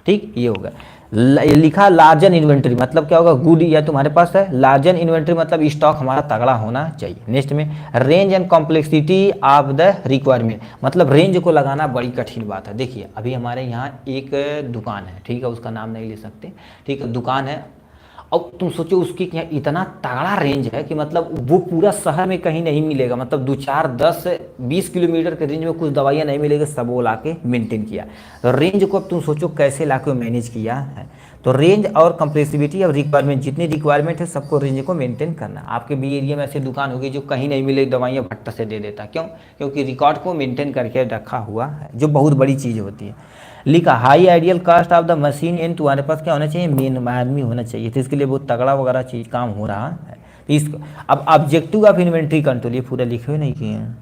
ठीक, ये होगा। लिखा लार्जन इन्वेंट्री, मतलब क्या होगा, गुड, या तुम्हारे पास है लार्जन इन्वेंट्री, मतलब स्टॉक हमारा तगड़ा होना चाहिए। नेक्स्ट में range and complexity of the requirement, मतलब रेंज को लगाना बड़ी कठिन बात है। देखिए अभी हमारे यहाँ एक दुकान है, ठीक है, उसका नाम नहीं ले सकते, ठीक है, दुकान है, अब तुम सोचो उसकी क्या इतना तगड़ा रेंज है कि मतलब वो पूरा शहर में कहीं नहीं मिलेगा, मतलब 2 4 10 20 किलोमीटर के रेंज में कुछ दवाइयाँ नहीं मिलेगी, सब वो ला के मेनटेन किया। तो रेंज को अब तुम सोचो कैसे ला के मैनेज किया है। तो रेंज और कंप्लेक्सिटी और रिक्वायरमेंट, जितनी रिक्वायरमेंट है सबको रेंज को मेंटेन करना। आपके भी एरिया में ऐसी दुकान होगी जो कहीं नहीं मिलेगी, दवाइयाँ भट्ट से दे देता, क्यों, क्योंकि रिकॉर्ड को मेंटेन करके रखा हुआ है, जो बहुत बड़ी चीज़ होती है। लिखा high ideal cost of the machine and, तुम्हारे पास क्या होना चाहिए, मेन आदमी होना चाहिए, तो इसके लिए बहुत तगड़ा वगैरह चीज़ काम हो रहा है। तो इसको अब ऑब्जेक्टिव ऑफ इन्वेंट्री कंट्रोल ये पूरा लिखे हुए नहीं किए हैं,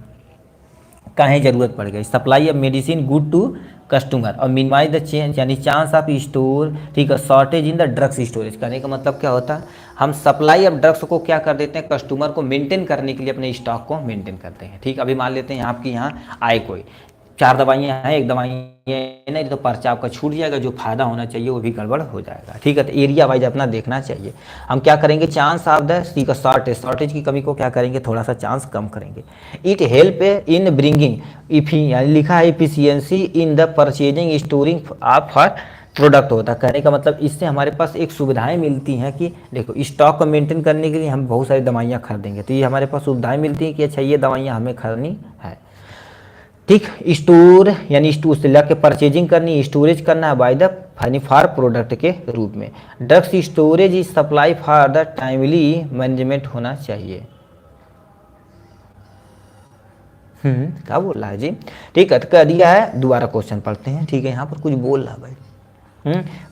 काहे जरूरत पड़ गई, supply of medicine good to customer और मिनिमाइज द चेंज यानी चांस ऑफ स्टोर, ठीक है, shortage in the drugs storage, करने का मतलब क्या होता है, हम सप्लाई ऑफ ड्रग्स को क्या कर देते हैं, कस्टमर को मेंटेन करने के लिए अपने स्टॉक को मेंटेन करते हैं। ठीक, अभी मान लेते हैं आपके यहाँ आए कोई 4 दवाइयाँ हैं, एक दवाई नहीं तो पर्चा आपका छूट जाएगा, जो फायदा होना चाहिए वो भी गड़बड़ हो जाएगा। ठीक है, तो एरिया वाइज अपना देखना चाहिए। हम क्या करेंगे, चांस ऑफ द शॉर्टेज की कमी को क्या करेंगे, थोड़ा सा चांस कम करेंगे। इट हेल्प इन ब्रिंगिंग लिखा है efficiency in the purchasing storing of for product होता है, कहने का मतलब इससे हमारे पास एक सुविधाएं मिलती हैं कि देखो स्टॉक को मेंटेन करने के लिए हम बहुत सारी दवाइयाँ खरीदेंगे, तो ये हमारे पास सुविधाएं मिलती हैं कि अच्छा ये दवाइयाँ हमें खरीदनी है। ठीक, स्टोर यानी स्टोर से लेकर परचेजिंग करनी, स्टोरेज करना है बाय द फॉर प्रोडक्ट के रूप में। Drugs storage is supply for the timely management होना चाहिए। क्या बोल रहा है जी, ठीक है, तो कह दिया है, दोबारा क्वेश्चन पढ़ते हैं। ठीक है, यहाँ पर कुछ बोल रहा है भाई,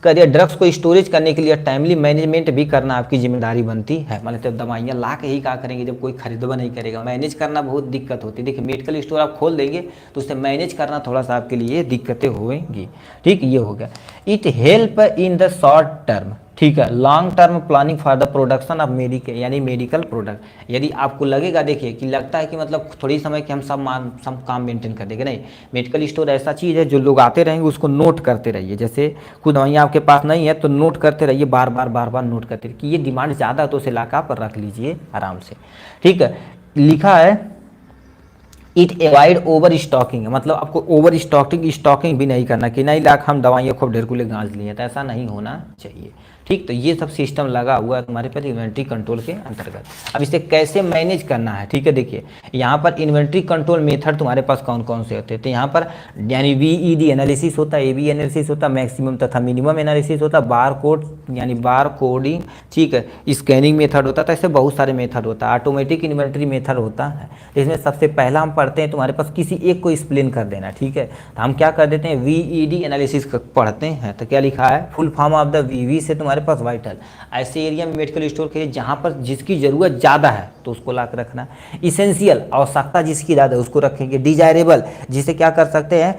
कह दिया ड्रग्स को स्टोरेज करने के लिए टाइमली मैनेजमेंट भी करना आपकी जिम्मेदारी बनती है। मान लेते दवाइयाँ ला के ही क्या करेंगे, जब कोई खरीदवा नहीं करेगा, मैनेज करना बहुत दिक्कत होती है। देखिए मेडिकल स्टोर आप खोल देंगे तो उससे मैनेज करना थोड़ा सा आपके लिए दिक्कतें होंगी। ठीक, ये हो गया। It help in the short term, ठीक है, long term planning for the production of यानी मेडिकल प्रोडक्ट। यदि आपको लगेगा, देखिए कि लगता है कि मतलब थोड़ी समय के हम सब काम मेंटेन कर देंगे, नहीं, मेडिकल स्टोर ऐसा चीज़ है जो लोग आते रहेंगे उसको नोट करते रहिए। जैसे खुद दवाइयाँ आपके पास नहीं है तो नोट करते रहिए, बार बार नोट करते रहिए कि ये डिमांड ज़्यादा है तो उसे ला पर रख लीजिए आराम से। ठीक है, लिखा है इट अवॉइड ओवर स्टॉकिंग, मतलब आपको ओवर स्टॉकिंग भी नहीं करना कि नहीं लाख हम दवाइयाँ खूब ढेर कुले गांज लिए, तो ऐसा नहीं होना चाहिए। ठीक, तो ये सब सिस्टम लगा हुआ है तुम्हारे पास इन्वेंट्री कंट्रोल के अंतर्गत। अब इसे कैसे मैनेज करना है, ठीक है, देखिए यहाँ पर इन्वेंट्री कंट्रोल मेथड तुम्हारे पास कौन कौन से होते हैं, तो यहाँ पर यानी VED एनालिसिस होता है, AB एनालिसिस होता है, मैक्सिमम तथा मिनिमम एनालिसिस होता है, बार कोड यानी बार कोडिंग, ठीक है, स्कैनिंग मेथड होता है, तो ऐसे बहुत सारे मेथड होता है। ऑटोमेटिक इन्वेंट्री मेथड होता है, इसमें सबसे पहला हम पढ़ते हैं, तुम्हारे पास किसी एक को एक्सप्लेन कर देना। ठीक है, तो हम क्या कर देते हैं, VED एनालिसिस पढ़ते हैं, तो क्या लिखा है, full form of the VV से तुम्हारे तुम्हारे पास वाइटल, ऐसे एरिया में मेडिकल स्टोर के जहाँ पर जिसकी ज़रूरत ज़्यादा है तो उसको ला कर रखना। इसेंशियल, आवश्यकता जिसकी ज़्यादा है उसको रखेंगे। डिजायरेबल, जिसे क्या कर सकते हैं,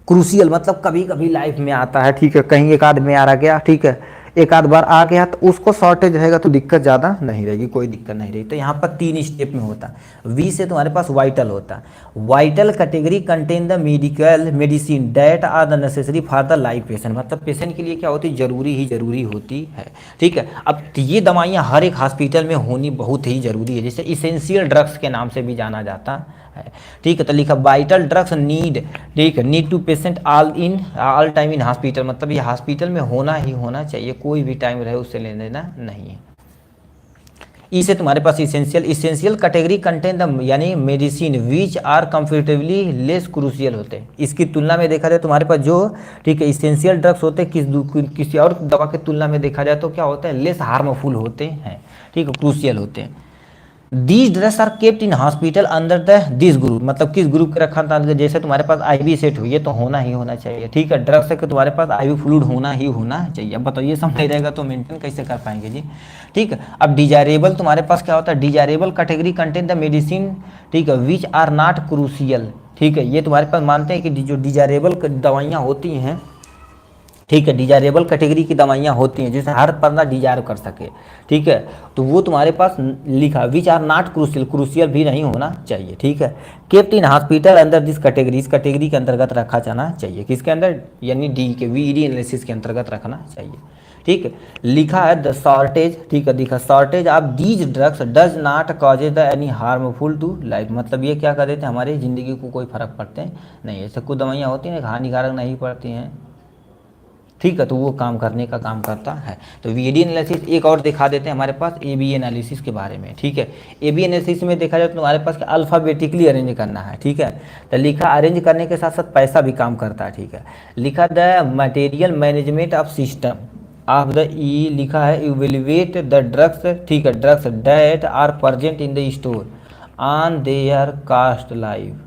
क्रूशियल, मतलब कभी कभी लाइफ में आता है, ठीक है, कहीं एक आध में आ गया, ठीक है, एक आध बार आ गया तो उसको शॉर्टेज रहेगा तो दिक्कत ज़्यादा नहीं रहेगी, कोई दिक्कत नहीं रहेगी। तो यहाँ पर 3 स्टेप में होता है। वी से तुम्हारे पास वाइटल होता है। Vital category contain the medical medicine that are the necessary for the life patient, मतलब पेशेंट के लिए क्या होती है, जरूरी ही जरूरी होती है, ठीक है। अब ये दवाइयाँ हर एक हॉस्पिटल में होनी बहुत ही जरूरी है, जैसे इसेंशियल ड्रग्स के नाम से भी जाना जाता है, ठीक है। तो लिखा वाइटल ड्रग्स नीड, ठीक है, need to patient all time in hospital, मतलब ये हॉस्पिटल में होना ही होना चाहिए, कोई भी टाइम रहे उससे लेना देना नहीं है। इसे तुम्हारे पास इसेंशियल कैटेगरी कंटेन द यानी medicine which are comfortably less crucial होते हैं। इसकी तुलना में देखा जाए तुम्हारे पास जो, ठीक है, इसेंशियल ड्रग्स होते हैं किसी और दवा की तुलना में देखा जाए तो क्या होता है, लेस हार्मफुल होते हैं, ठीक है, क्रूशियल होते हैं। These drugs are kept in hospital under the this group, मतलब किस ग्रुप के रखा था, जैसे तुम्हारे पास आईवी सेट हुई है तो होना ही होना चाहिए, ठीक है। ड्रग्स है कि तुम्हारे पास आईवी फ्लूइड होना ही होना चाहिए। अब बताओ ये सब नहीं रहेगा तो मेंटेन कैसे कर पाएंगे जी, ठीक है। अब डिजायरेबल तुम्हारे पास क्या होता है, desirable category contain the medicine, ठीक है, विच आर नॉट क्रूशियल, ठीक है। ये तुम्हारे पास मानते हैं कि जो डिजायरेबल दवाइयाँ होती हैं, ठीक है, डिजायरेबल कैटेगरी की दवाइयाँ होती हैं जिसे हर बंदा डिजायर कर सके, ठीक है, तो वो तुम्हारे पास लिखा which are not crucial, crucial भी नहीं होना चाहिए, ठीक है। Kept in hospital under this category, इस कैटेगरी के अंतर्गत रखा जाना चाहिए, किसके अंदर, यानी डी के वीडी एनालिसिस के अंतर्गत रखना चाहिए, ठीक है। लिखा है द शॉर्टेज, ठीक है, दिखा shortage of these drugs does not causes the any harmful to life, मतलब ये क्या कर देते हैं, हमारी ज़िंदगी को कोई फर्क पड़ते नहीं, ऐसे कुछ दवाइयाँ होती हैं हानिकारक नहीं पड़ती हैं, ठीक है, तो वो काम करने का काम करता है। तो वीडी एनालिसिस एक और दिखा देते हैं हमारे पास एबी एनालिसिस के बारे में, ठीक है। एबी एनालिसिस में देखा जाए तो तुम्हारे पास अल्फ़ाबेटिकली अरेंज करना है, ठीक है। तो लिखा अरेंज करने के साथ साथ पैसा भी काम करता है, ठीक है। लिखा the material management of system of the E, लिखा है इवेल्युएट द ड्रग्स, ठीक है, drugs that are present in the store on their cost life,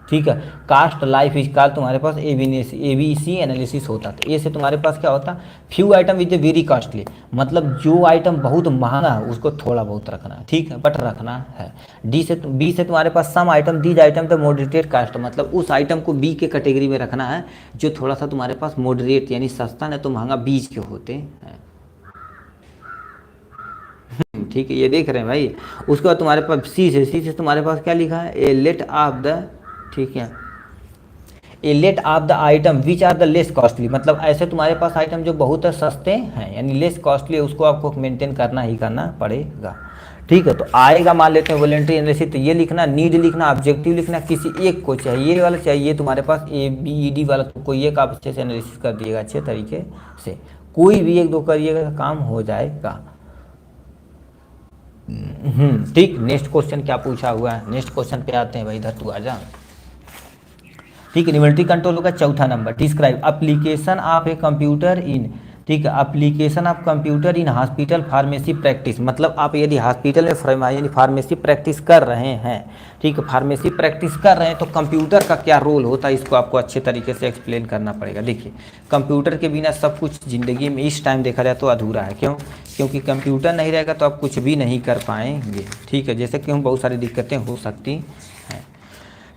ठीक है। कास्ट लाइफ इज कॉल्ड तुम्हारे पास एबीसी एनालिसिस होता है। ए से तुम्हारे पास क्या होता है, few item is very costly, मतलब जो आइटम बहुत महंगा है उसको थोड़ा बहुत रखना है, ठीक है, बट रखना है। बी से तुम्हारे पास some item, these item the moderated cost, मतलब उस आइटम को बी के कैटेगरी में रखना है जो थोड़ा सा तुम्हारे पास मॉडरेट यानी सस्ता नहीं तो महंगा बीच के होते हैं, ठीक है, ये देख रहे हैं भाई। उसके बाद तुम्हारे पास सी से तुम्हारे पास क्या लिखा है, ए लेट ऑफ द, ठीक है, a lot of the item which are the less costly, मतलब ऐसे तुम्हारे पास आइटम जो बहुत सस्ते हैं यानी लेस कॉस्टली, उसको आपको मेंटेन करना ही करना पड़ेगा, ठीक है। तो आएगा मान लेते हैं वॉलंटरी एनालिसिस, तो ये लिखना, नीड लिखना, ऑब्जेक्टिव लिखना, किसी एक को चाहिए वाला चाहिए तुम्हारे पास ए बी ई डी वाला, तो कोई एक आप अच्छे से एनालिसिस कर दिएगा अच्छे तरीके से, कोई भी एक दो करिएगा काम हो जाएगा, ठीक। नेक्स्ट क्वेश्चन क्या पूछा हुआ है, नेक्स्ट क्वेश्चन पे आते हैं भाई, इधर तू आजा, ठीक है। इन्वेंट्री कंट्रोल होगा चौथा number. Describe application of a computer इन, ठीक है, application of computer in hospital pharmacy practice, मतलब आप यदि हॉस्पिटल में यानी फार्मेसी प्रैक्टिस कर रहे हैं, ठीक है, फार्मेसी प्रैक्टिस कर रहे हैं तो कंप्यूटर का क्या रोल होता है इसको आपको अच्छे तरीके से एक्सप्लेन करना पड़ेगा। देखिए, कंप्यूटर के बिना सब कुछ ज़िंदगी में इस टाइम देखा जाए तो अधूरा है, क्यों, क्योंकि कंप्यूटर नहीं रहेगा तो आप कुछ भी नहीं कर पाएंगे, ठीक है, जैसे कि बहुत सारी दिक्कतें हो सकती हैं,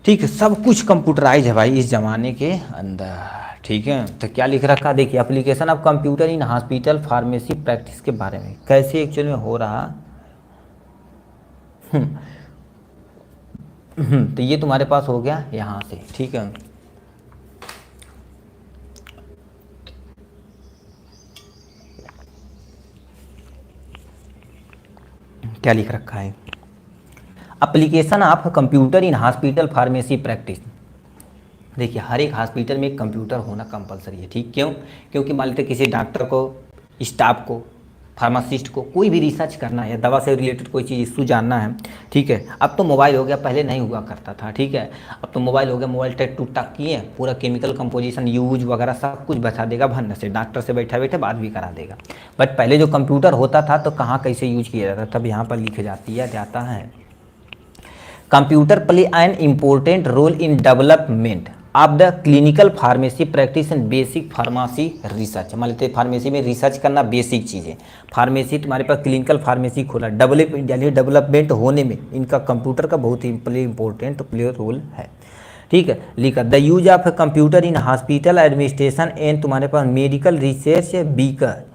ठीक है। सब कुछ कंप्यूटराइज है भाई इस ज़माने के अंदर, ठीक है। तो क्या लिख रखा, देखिए, application of computer in hospital pharmacy practice के बारे में कैसे एक्चुअल में हो रहा, तो ये तुम्हारे पास हो गया यहाँ से, ठीक है। क्या लिख रखा है, application of computer in hospital pharmacy practice. देखिए, हर एक हॉस्पिटल में एक कंप्यूटर होना कंपलसरी है, ठीक, क्यों, क्योंकि मान लेते किसी डॉक्टर को, स्टाफ को, फार्मासिस्ट को कोई भी रिसर्च करना है, दवा से रिलेटेड कोई चीज़ इशू जानना है, ठीक है। अब तो मोबाइल हो गया, पहले नहीं हुआ करता था, ठीक है, अब तो मोबाइल हो गया, मोबाइल टेक टू टक किए, पूरा केमिकल कंपोजिशन यूज वगैरह सब कुछ बता देगा भन्न से, डॉक्टर से बैठा बैठे बात भी करा देगा। बट पहले जो कंप्यूटर होता था तो कहाँ कैसे यूज किया जाता, तब यहाँ पर लिखे जाता है, computer play an important role in development of the clinical pharmacy practice and basic pharmacy research. मान लेते हैं फार्मेसी में रिसर्च करना बेसिक चीज़ें, फार्मेसी तुम्हारे पास क्लिनिकल फार्मेसी खोला, डेवलपमेंट होने में इनका कंप्यूटर का बहुत ही इंपॉर्टेंट प्ले रोल है। ठीक है, लिखा the use of computer in hospital administration and तुम्हारे पास medical research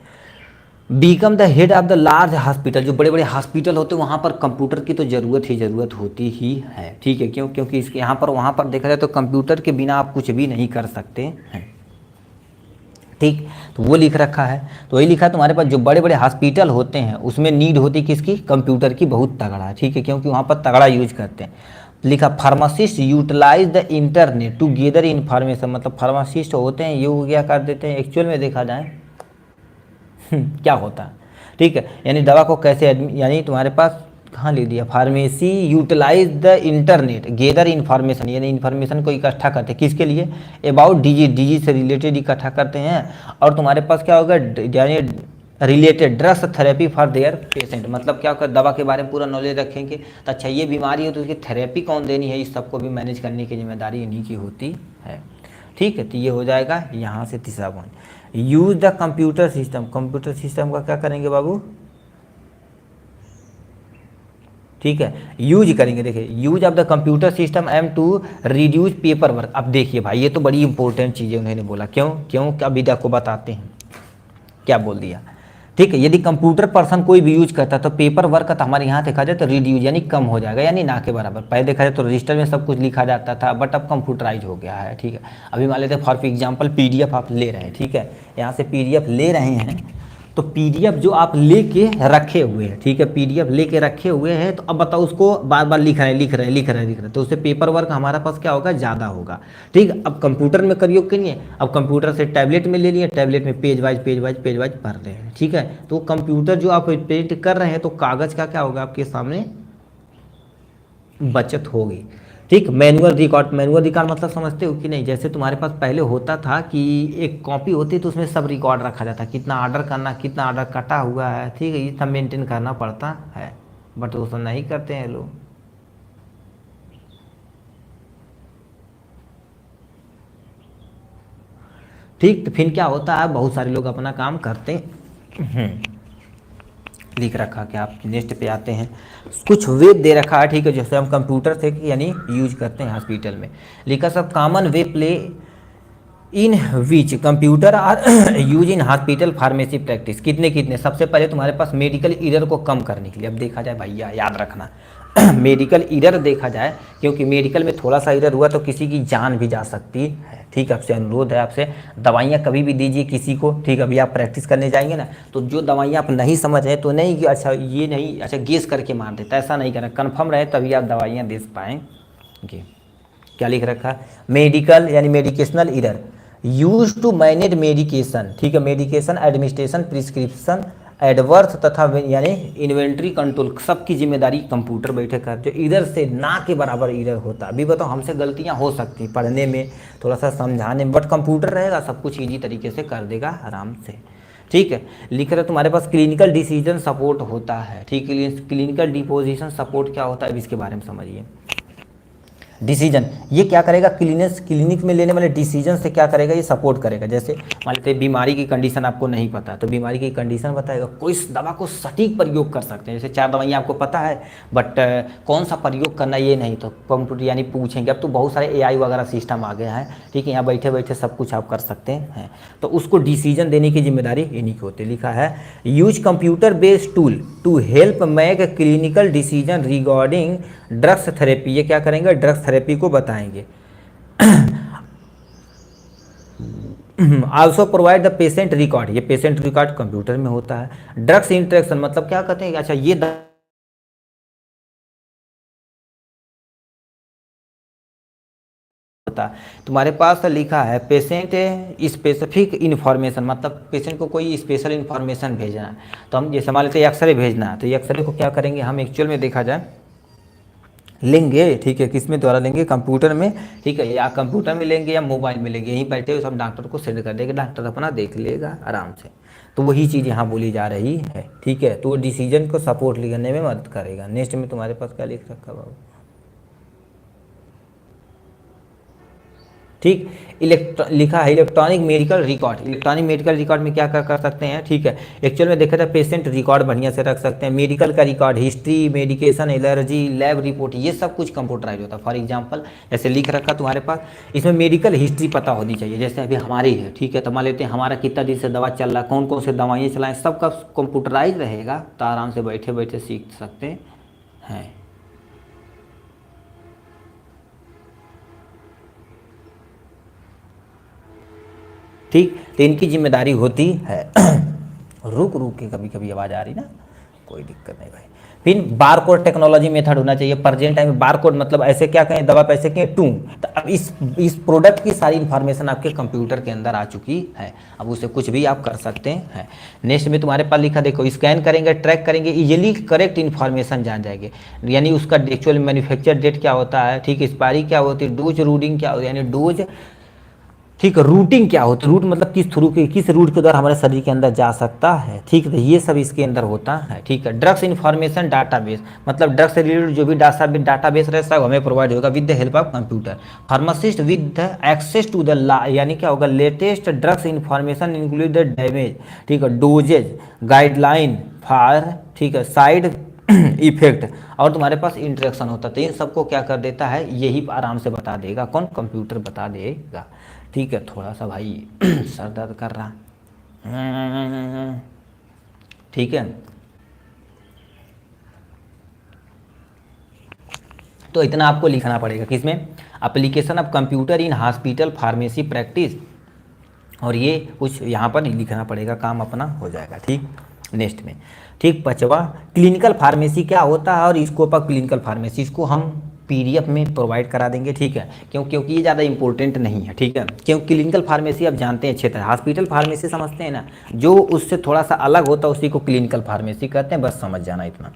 become the head of the large hospital. जो बड़े बड़े हॉस्पिटल होते हैं वहाँ पर कंप्यूटर की तो ज़रूरत होती ही है। ठीक है, क्यों? क्योंकि इसके यहाँ पर वहाँ पर देखा जाए तो कंप्यूटर के बिना आप कुछ भी नहीं कर सकते हैं। ठीक, तो वो लिख रखा है। तो वही लिखा है तुम्हारे पास जो बड़े बड़े हॉस्पिटल होते हैं उसमें नीड होती किसकी? कंप्यूटर की बहुत तगड़ा। ठीक है, क्योंकि वहाँ पर तगड़ा यूज करते हैं। लिखा pharmacist utilise the internet to gather information. मतलब फार्मासिस्ट होते हैं ये क्या कर देते हैं एक्चुअल में देखा जाए क्या होता है। ठीक है, यानी दवा को कैसे यानी तुम्हारे पास कहाँ ले दिया, pharmacy utilise the internet gather information, यानी इन्फॉर्मेशन को इकट्ठा करते हैं किसके लिए? अबाउट डिजीज से रिलेटेड इकट्ठा करते हैं। और तुम्हारे पास क्या होगा, यानी related drugs therapy for their patient. मतलब क्या होगा, दवा के बारे में पूरा नॉलेज रखेंगे तो अच्छा ये बीमारी हो तो उसकी थेरेपी कौन देनी है, इस सबको भी मैनेज करने की जिम्मेदारी इन्हीं की होती है। ठीक है, तो ये हो जाएगा यहाँ से तीसरा point. Use the computer system. Computer system का क्या करेंगे बाबू? ठीक है, यूज करेंगे। देखिए use of the computer system aim to reduce paperwork. अब देखिए भाई ये तो बड़ी इंपॉर्टेंट चीज़ है, उन्होंने बोला क्यों क्यों अभी आपको बताते हैं क्या बोल दिया। ठीक है, यदि कंप्यूटर पर्सन कोई भी यूज करता है तो पेपर वर्क का हमारे यहाँ देखा जाए तो रिड्यूस यानी कम हो जाएगा, यानी ना के बराबर। पहले देखा जाए तो रजिस्टर में सब कुछ लिखा जाता था, बट अब कंप्यूटराइज हो गया है। ठीक है, अभी मान लेते हैं फॉर एग्जाम्पल पीडीएफ आप ले रहे हैं। ठीक है, यहाँ से पीडीएफ ले रहे हैं तो पीडीएफ जो आप लेके रखे हुए हैं, ठीक है, पीडीएफ लेके रखे हुए हैं तो अब बताओ उसको बार बार लिख रहे हैं तो उससे पेपर वर्क हमारा पास क्या होगा, ज़्यादा होगा। ठीक, अब कंप्यूटर में करिए कि नहीं, अब कंप्यूटर से टैबलेट में ले लिए, टैबलेट में पेज वाइज पढ़ रहे हैं। ठीक है, तो कंप्यूटर जो आप प्रिंट कर रहे हैं तो कागज़ का क्या होगा आपके सामने बचत होगी। ठीक, मैनुअल रिकॉर्ड मतलब समझते हो कि नहीं? जैसे तुम्हारे पास पहले होता था कि एक कॉपी होती तो उसमें सब रिकॉर्ड रखा जाता, कितना ऑर्डर करना, कितना ऑर्डर कटा हुआ है। ठीक है, ये सब मेंटेन करना पड़ता है, बट वो सब नहीं करते हैं लोग। ठीक, तो फिर क्या होता है, बहुत सारे लोग अपना काम करते हैं। लिख रखा क्या, आप नेक्स्ट पे आते हैं। कुछ वे दे रखा है, ठीक है, जैसे हम कंप्यूटर से यानी यूज करते हैं हॉस्पिटल में। लिखा सब common way play in which computer are use in hospital pharmacy practice. कितने सबसे पहले तुम्हारे पास मेडिकल एरर को कम करने के लिए। अब देखा जाए भैया याद रखना मेडिकल एरर देखा जाए, क्योंकि मेडिकल में थोड़ा सा एरर हुआ तो किसी की जान भी जा सकती है। ठीक, आपसे अनुरोध है, आपसे दवाइयाँ कभी भी दीजिए किसी को। ठीक, अभी आप प्रैक्टिस करने जाएंगे ना तो जो दवाइयाँ आप नहीं समझ रहे तो नहीं कि अच्छा ये नहीं, अच्छा गेस करके मार देता, ऐसा नहीं करना, कन्फर्म रहे तभी आप दवाइयाँ दे पाएंगे। क्या लिख रखा है, मेडिकल यानी medicational error use to manage medication. ठीक है, मेडिकेशन एडमिनिस्ट्रेशन, प्रिस्क्रिप्शन, एडवर्स तथा यानी इन्वेंट्री कंट्रोल, सबकी जिम्मेदारी कंप्यूटर बैठे कर। जो इधर से ना के बराबर इधर होता। अभी बताओ हमसे गलतियां हो सकती पढ़ने में, थोड़ा सा समझाने में, बट कंप्यूटर रहेगा सब कुछ ईजी तरीके से कर देगा आराम से। ठीक है, लिख रहे तुम्हारे पास क्लिनिकल डिसीजन सपोर्ट होता है। ठीक है, क्लिनिकल डिपोजिशन सपोर्ट क्या होता है अब इसके बारे में समझिए। डिसीजन ये क्या करेगा, क्लिनिक में लेने वाले डिसीजन से क्या करेगा, ये सपोर्ट करेगा। जैसे मान लेते हैं बीमारी की कंडीशन आपको नहीं पता तो बीमारी की कंडीशन बताएगा, कोई दवा को सटीक प्रयोग कर सकते हैं। जैसे 4 दवाइयाँ आपको पता है बट कौन सा प्रयोग करना ये नहीं, तो कंप्यूटर यानी पूछेंगे। अब तो बहुत सारे एआई वगैरह सिस्टम आ गए हैं। ठीक है, यहाँ बैठे बैठे सब कुछ आप कर सकते हैं, तो उसको डिसीजन देने की जिम्मेदारी इन्हीं की होती है। लिखा है use computer based tool to help make clinical decision regarding drugs therapy. ये क्या करेंगे, ड्रग्स थेरेपी को बताएंगे। Also provide the patient record, ये पेशेंट रिकॉर्ड कंप्यूटर में होता है। ड्रग्स इंटरेक्शन मतलब क्या कहते हैं, अच्छा ये होता तुम्हारे पास लिखा है पेशेंट स्पेसिफिक इन्फॉर्मेशन, मतलब पेशेंट को कोई स्पेशल इन्फॉर्मेशन भेजना है। तो हम जैसे मान लेते हैं एक्सरे भेजना है, तो ये एक्सरे को क्या करेंगे हम एक्चुअल में देखा जाए लेंगे। ठीक है, किस में द्वारा लेंगे, कंप्यूटर में। ठीक है, या कंप्यूटर में लेंगे या मोबाइल में लेंगे, यहीं बैठे हुए सब डॉक्टर को सेंड कर देंगे, डॉक्टर अपना देख लेगा आराम से। तो वही चीज़ यहाँ बोली जा रही है। ठीक है, तो डिसीजन को सपोर्ट करने में मदद करेगा। नेक्स्ट में तुम्हारे पास क्या लिख रखा बाबू। ठीक। लिखा है electronic medical record. Electronic medical record में क्या कर सकते हैं, ठीक है, एक्चुअल में देखा था पेशेंट रिकॉर्ड बढ़िया से रख सकते हैं, मेडिकल का record, history, medication, allergy, lab report, ये सब कुछ कंप्यूटराइज होता है। फॉर एग्जांपल जैसे लिख रखा तुम्हारे पास, इसमें मेडिकल हिस्ट्री पता होनी चाहिए, जैसे अभी हमारी है, ठीक है, तो मान लेते हैं हमारा कितना दिन से दवा चल रहा है, कौन कौन से दवाइयाँ चलाएँ, सबका कंप्यूटराइज रहेगा तो आराम से बैठे बैठे सीख सकते हैं। ठीक, तो इनकी जिम्मेदारी होती है रुक रुक के कभी कभी आवाज़ आ रही ना, कोई दिक्कत नहीं भाई। फिर बार कोड टेक्नोलॉजी मेथड होना चाहिए। प्रेजेंट टाइम में बार कोड मतलब ऐसे क्या कहें, दवा पैसे कहें टू, तो अब इस प्रोडक्ट की सारी इन्फॉर्मेशन आपके कंप्यूटर के अंदर आ चुकी है, अब उसे कुछ भी आप कर सकते हैं। नेक्स्ट में तुम्हारे पास लिखा देखो, स्कैन करेंगे, ट्रैक करेंगे, इजीली करेक्ट इन्फॉर्मेशन जान जाएंगे, यानी उसका एक्चुअल मैन्युफैक्चर डेट क्या होता है, ठीक, एक्सपायरी क्या होती है, डोज रूटिंग क्या होती है, यानी डोज, ठीक है, रूटिंग क्या होता है, रूट मतलब किस रूट के द्वारा हमारे शरीर के अंदर जा सकता है, ठीक है, ये सब इसके अंदर होता है। ठीक है, ड्रग्स इन्फॉर्मेशन डाटाबेस मतलब ड्रग्स से रिलेटेड जो भी डाटाबेस रहता है हमें प्रोवाइड होगा with the help of computer. Pharmacist with the access to the यानी क्या होगा, latest drugs information include the damage, ठीक है, डोजेज, गाइडलाइन फॉर, ठीक है, साइड इफेक्ट, और तुम्हारे पास इंटरेक्शन होता है, तो इन सबको क्या कर देता है, यही आराम से बता देगा, कौन, कंप्यूटर बता देगा। ठीक है, थोड़ा सा भाई सर दर्द कर रहा, ठीक है, तो इतना आपको लिखना पड़ेगा किसमें, application of computer in hospital pharmacy practice, और ये कुछ यहाँ पर नहीं लिखना पड़ेगा, काम अपना हो जाएगा। ठीक, नेक्स्ट में, ठीक, 5वां क्लिनिकल फार्मेसी क्या होता है और स्कोप ऑफ क्लिनिकल फार्मेसी, इसको हम पीडीएफ में प्रोवाइड करा देंगे, ठीक है, क्योंकि ये ज़्यादा इंपॉर्टेंट नहीं है, ठीक है, क्योंकि क्लिनिकल फार्मेसी आप जानते हैं अच्छे तरह, हॉस्पिटल फार्मेसी समझते हैं ना, जो उससे थोड़ा सा अलग होता है उसी को क्लिनिकल फार्मेसी कहते हैं, बस समझ जाना इतना।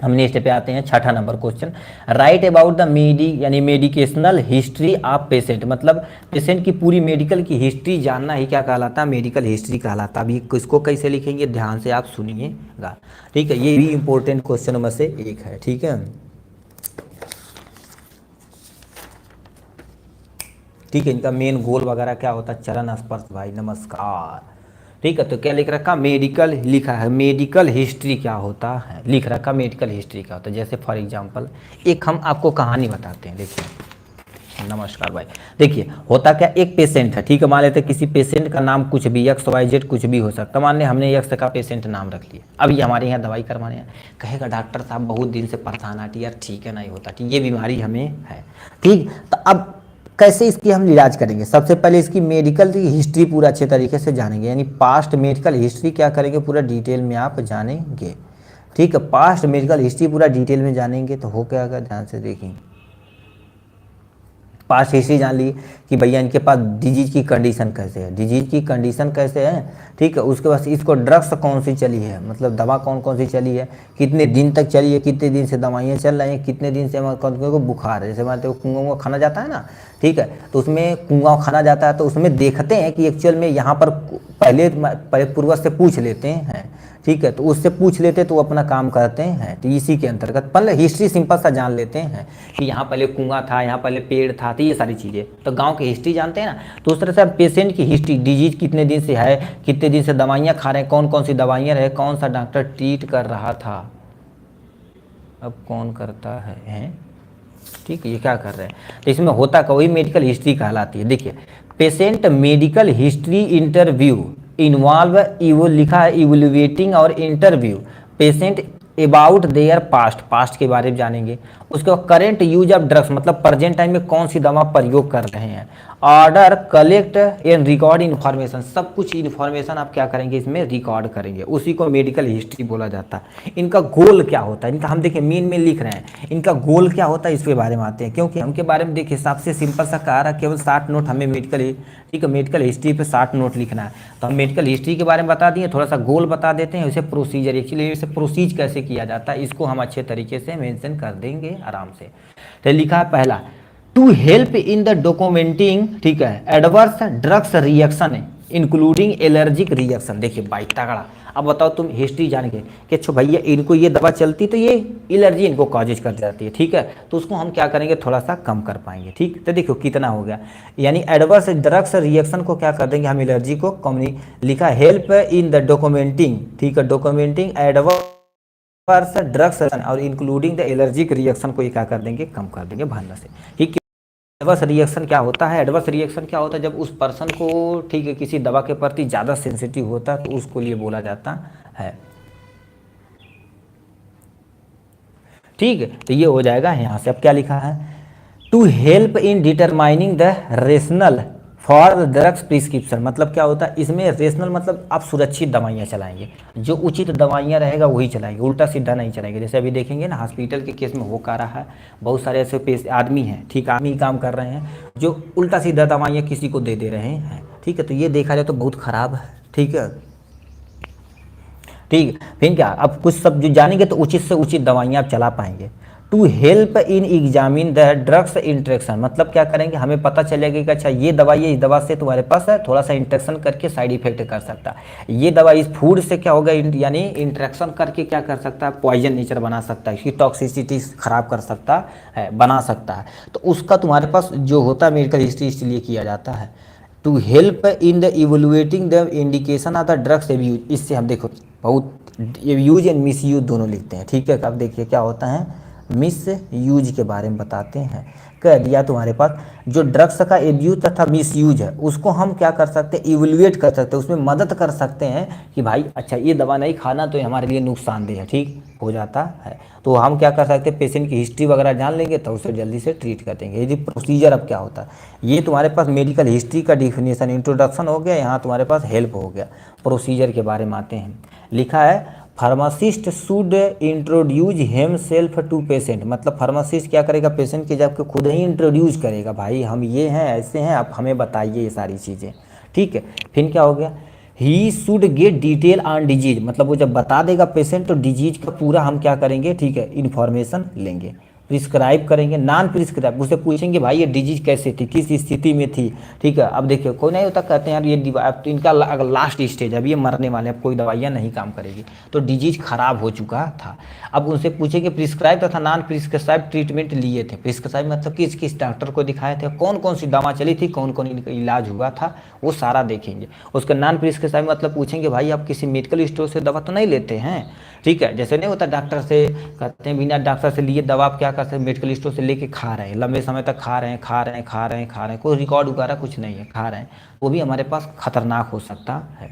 हम नेक्स्ट पे आते हैं, 6ठा नंबर क्वेश्चन, राइट अबाउट द यानी मेडिकेशनल हिस्ट्री ऑफ पेशेंट, मतलब पेशेंट की पूरी मेडिकल की हिस्ट्री जानना ही क्या कहलाता है, मेडिकल हिस्ट्री कहलाता है। अभी इसको कैसे लिखेंगे ध्यान से आप सुनिएगा, ठीक है, ये भी इंपॉर्टेंट क्वेश्चन में से एक है। ठीक है, ठीक है, इनका मेन गोल वगैरह क्या होता है, चरण स्पर्श भाई, नमस्कार। ठीक है, तो क्या लिख रखा, मेडिकल लिखा है, मेडिकल हिस्ट्री क्या होता है, लिख रखा मेडिकल हिस्ट्री क्या होता है। जैसे फॉर एग्जांपल एक हम आपको कहानी बताते हैं, देखिए, नमस्कार भाई, देखिए होता क्या, एक पेशेंट है, ठीक है, मान लेते हैं किसी पेशेंट का नाम कुछ भी XYZ कुछ भी हो सकता है, मान लें हमने X का पेशेंट नाम रख लिया, अब ये हमारे यहाँ दवाई करवाने हैं, कहेगा डॉक्टर साहब बहुत दिन से परेशान आती यार, ठीक है नहीं होता, ठीक, ये बीमारी हमें है, ठीक, तो अब कैसे इसकी हम इलाज करेंगे, सबसे पहले इसकी मेडिकल हिस्ट्री पूरा अच्छे तरीके से जानेंगे, यानी पास्ट मेडिकल हिस्ट्री क्या करेंगे, पूरा डिटेल में आप जानेंगे। ठीक है, पास्ट मेडिकल हिस्ट्री पूरा डिटेल में जानेंगे तो हो क्या, अगर ध्यान से देखेंगे, पास्ट हिस्ट्री जान ली कि भैया इनके पास डिजीज की कंडीशन कैसे है, डिजीज की कंडीशन कैसे है, ठीक है, उसके बाद इसको ड्रग्स कौन सी चली है, मतलब दवा कौन कौन सी चली है, कितने दिन तक चली है, कितने दिन से दवाइयाँ चल रही हैं, कितने दिन से को बुखार है, जैसे मान लो कुआं खाना जाता है ना, ठीक है, तो उसमें कुआं खाना जाता है तो उसमें देखते हैं कि एक्चुअल में यहाँ पर पहले पूर्वज से पूछ लेते हैं, ठीक है, तो उससे पूछ लेते तो वो अपना काम करते हैं, तो इसी के अंतर्गत पहले हिस्ट्री सिंपल सा जान लेते हैं कि यहाँ पहले कुआं था, यहाँ पहले पेड़ था, तो ये सारी चीज़ें, तो गांव की हिस्ट्री जानते हैं ना, तो उस तरह से पेशेंट की हिस्ट्री, डिजीज कितने दिन से है, कितने दिन से दवाइयाँ खा रहे हैं, कौन कौन सी दवाइयाँ रहे, कौन सा डॉक्टर ट्रीट कर रहा था, अब कौन करता है, ठीक है, ये क्या कर रहे हैं, तो इसमें होता का वही मेडिकल हिस्ट्री कहलाती है। देखिए, patient medical history interview involve, वो लिखा है इवोल्यूएटिंग और interview patient about their past के बारे में जानेंगे, उसके बाद करेंट यूज ऑफ ड्रग्स मतलब प्रेजेंट टाइम में कौन सी दवा प्रयोग कर रहे हैं, order, collect and record information, सब कुछ इन्फॉर्मेशन आप क्या करेंगे इसमें रिकॉर्ड करेंगे, उसी को मेडिकल हिस्ट्री बोला जाता है। इनका गोल क्या होता है, इनका हम देखिए मेन में लिख रहे हैं, इनका गोल क्या होता है इसके बारे में आते हैं, क्योंकि उनके बारे में देखिए सबसे सिंपल सा कह रहा है, केवल 60 नोट हमें मेडिकल, ठीक है, मेडिकल हिस्ट्री पे 60 नोट लिखना है, तो हम मेडिकल हिस्ट्री के बारे में बता दिए, थोड़ा सा गोल बता देते हैं, उसे प्रोसीजर, एक्चुअली इसे प्रोसीज कैसे किया जाता है इसको हम अच्छे तरीके से मेंशन कर देंगे आराम से। तो लिखा है पहला, to help in the documenting, ठीक है, adverse drugs reaction including allergic reaction. देखिए भाई तगड़ा, अब बताओ तुम हिस्ट्री जान के कि अच्छा भैया इनको ये दवा चलती तो ये एलर्जी इनको कॉजेज कर जाती है, ठीक है, तो उसको हम क्या करेंगे, थोड़ा सा कम कर पाएंगे। ठीक, तो देखो कितना हो गया, यानी एडवर्स ड्रग्स रिएक्शन को क्या कर देंगे हम, एलर्जी को कम। लिखा हेल्प इन द डॉक्यूमेंटिंग, ठीक है, डॉक्यूमेंटिंग एडवर्स ड्रग्स और इंक्लूडिंग द एलर्जिक रिएक्शन को ये क्या कर देंगे, कम कर देंगे भावना से। ठीक, एडवर्स रिएक्शन क्या होता है, एडवर्स रिएक्शन क्या होता है, जब उस पर्सन को, ठीक है, किसी दवा के प्रति ज़्यादा सेंसिटिव होता है तो उसको लिए बोला जाता है। ठीक है, तो ये हो जाएगा। यहाँ से अब क्या लिखा है, to help in determining the rational for drugs prescription, मतलब क्या होता है इसमें, रेशनल मतलब आप सुरक्षित दवाइयाँ चलाएंगे, जो उचित दवाइयाँ रहेगा वही चलाएंगे, उल्टा सीधा नहीं चलाएंगे। जैसे अभी देखेंगे ना हॉस्पिटल के केस में हो का रहा है, बहुत सारे ऐसे आदमी हैं, ठीक, आदमी काम कर रहे हैं जो उल्टा सीधा दवाइयाँ किसी को दे रहे हैं। ठीक है, तो ये देखा जाए तो बहुत ख़राब है। ठीक है, ठीक, फिर क्या, अब कुछ सब जो जानेंगे तो उचित से उचित दवाइयाँ आप चला पाएंगे। To help in examine the drugs interaction, मतलब क्या करेंगे, हमें पता चलेगा कि अच्छा ये दवाई है, इस दवा से तुम्हारे पास है थोड़ा सा इंट्रैक्शन करके साइड इफेक्ट कर सकता है, ये दवा इस फूड से क्या होगा, यानी इंट्रैक्शन करके क्या कर सकता है, पॉइजन नेचर बना सकता है, इसकी टॉक्सिसिटी खराब कर सकता है, बना सकता है, तो उसका तुम्हारे पास जो होता है मेडिकल हिस्ट्री इसलिए किया जाता है। To help in the evaluating the indication of the drugs abuse, इससे हम देखो बहुत यूज एंड मिस यूज दोनों लिखते हैं। ठीक है, अब देखिए क्या होता है, मिस यूज के बारे में बताते हैं। कह दिया तुम्हारे पास जो ड्रग्स का एब्यूज तथा मिस यूज है उसको हम क्या कर सकते हैं, इवोल्यूएट कर सकते हैं, उसमें मदद कर सकते हैं कि भाई अच्छा ये दवा नहीं खाना तो ये हमारे लिए नुकसानदेह है, ठीक हो जाता है। तो हम क्या कर सकते हैं, पेशेंट की हिस्ट्री वगैरह जान लेंगे तो उसे जल्दी से ट्रीट कर देंगे। ये प्रोसीजर अब क्या होता है, ये तुम्हारे पास मेडिकल हिस्ट्री का डिफिनेशन इंट्रोडक्शन हो गया, यहाँ तुम्हारे पास हेल्प हो गया। प्रोसीजर के बारे में आते हैं, लिखा है pharmacist should introduce himself to patient, मतलब फार्मासिस्ट क्या करेगा, पेशेंट के जब खुद ही इंट्रोड्यूस करेगा, भाई हम ये हैं ऐसे हैं आप हमें बताइए ये सारी चीज़ें। ठीक है, फिर क्या हो गया, he should get detail on disease, मतलब वो जब बता देगा पेशेंट तो डिजीज का पूरा हम क्या करेंगे, ठीक है, इन्फॉर्मेशन लेंगे। प्रिस्क्राइब करेंगे, नॉन प्रिस्क्राइब उससे पूछेंगे भाई ये डिजीज कैसे थी, किस स्थिति में थी। ठीक है, अब देखिए कोई नहीं होता कहते हैं यार ये अब तो इनका अगर लास्ट स्टेज अब ये मरने वाले, अब कोई दवाइयाँ नहीं काम करेगी, तो डिजीज खराब हो चुका था। अब उनसे पूछेंगे प्रिस्क्राइब तथा नॉन प्रिस्क्राइब ट्रीटमेंट लिए थे, प्रिस्क्राइब मतलब किस किस डॉक्टर को दिखाए थे, कौन कौन सी दवा चली थी, कौन कौन इनका इलाज हुआ था, वो सारा देखेंगे। उसका नॉन प्रिस्क्राइब मतलब पूछेंगे भाई आप किसी मेडिकल स्टोर से दवा तो नहीं लेते हैं। ठीक है, जैसे नहीं होता डॉक्टर से कहते हैं बिना डॉक्टर से लिए दवा आप क्या करते हैं, मेडिकल स्टोर से लेके खा रहे हैं, लंबे समय तक खा रहे हैं, कोई रिकॉर्ड वगैरह कुछ नहीं है, खा रहे हैं, वो भी हमारे पास खतरनाक हो सकता है।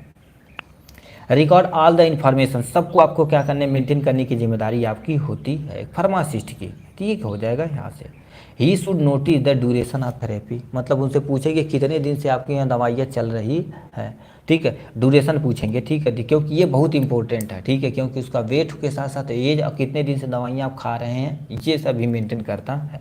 रिकॉर्ड ऑल द इन्फॉर्मेशन, सबको आपको क्या करने, मेंटेन करने की जिम्मेदारी आपकी होती है फार्मासिस्ट की। ठीक हो जाएगा यहाँ से। He should notice the duration of therapy, मतलब उनसे पूछेंगे कितने दिन से आपके यहाँ दवाइयाँ चल रही है। ठीक है, ड्यूरेशन पूछेंगे। ठीक है, क्योंकि ये बहुत इंपॉर्टेंट है। ठीक है, क्योंकि उसका वेट के साथ साथ एज और कितने दिन से दवाइयाँ आप खा रहे हैं ये सब भी मेंटेन करता है।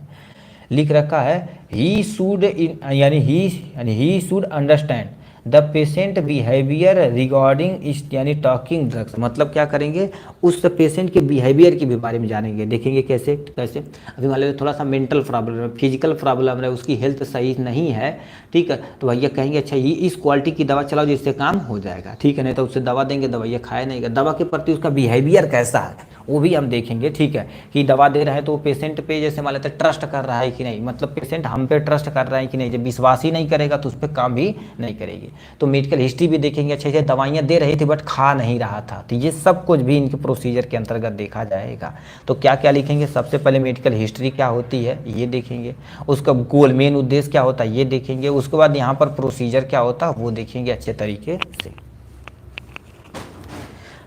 लिख रखा है ही शुड यानी he should understand the patient behaviour regarding यानी टॉकिंग ड्रग्स, मतलब क्या करेंगे उस पेशेंट के बिहेवियर के भी बारे में जानेंगे, देखेंगे कैसे कैसे। अभी मान लीजिए थोड़ा सा मेंटल प्रॉब्लम है, फिजिकल प्रॉब्लम है, उसकी हेल्थ सही नहीं है। ठीक है, तो भैया कहेंगे अच्छा ये इस क्वालिटी की दवा चलाओ जिससे काम हो जाएगा। ठीक है, नहीं तो उससे दवा देंगे, दवाइया खाए नहीं, दवा के प्रति उसका बिहेवियर कैसा है वो भी हम देखेंगे। ठीक है, कि दवा दे रहे हैं तो पेशेंट पे जैसे मान लेते हैं ट्रस्ट कर रहा है कि नहीं, मतलब पेशेंट हम पे ट्रस्ट कर रहा है कि नहीं, जब विश्वास ही नहीं करेगा तो उस पर काम भी नहीं करेगी। तो मेडिकल हिस्ट्री भी देखेंगे, अच्छे से दवाइयाँ दे रही थी बट खा नहीं रहा था, तो ये सब कुछ भी इनके प्रोसीजर के अंतर्गत देखा जाएगा। तो क्या क्या लिखेंगे, सबसे पहले मेडिकल हिस्ट्री क्या होती है ये देखेंगे, उसका गोल मेन उद्देश्य क्या होता है ये देखेंगे, उसके बाद यहाँ पर प्रोसीजर क्या होता है वो देखेंगे अच्छे तरीके से।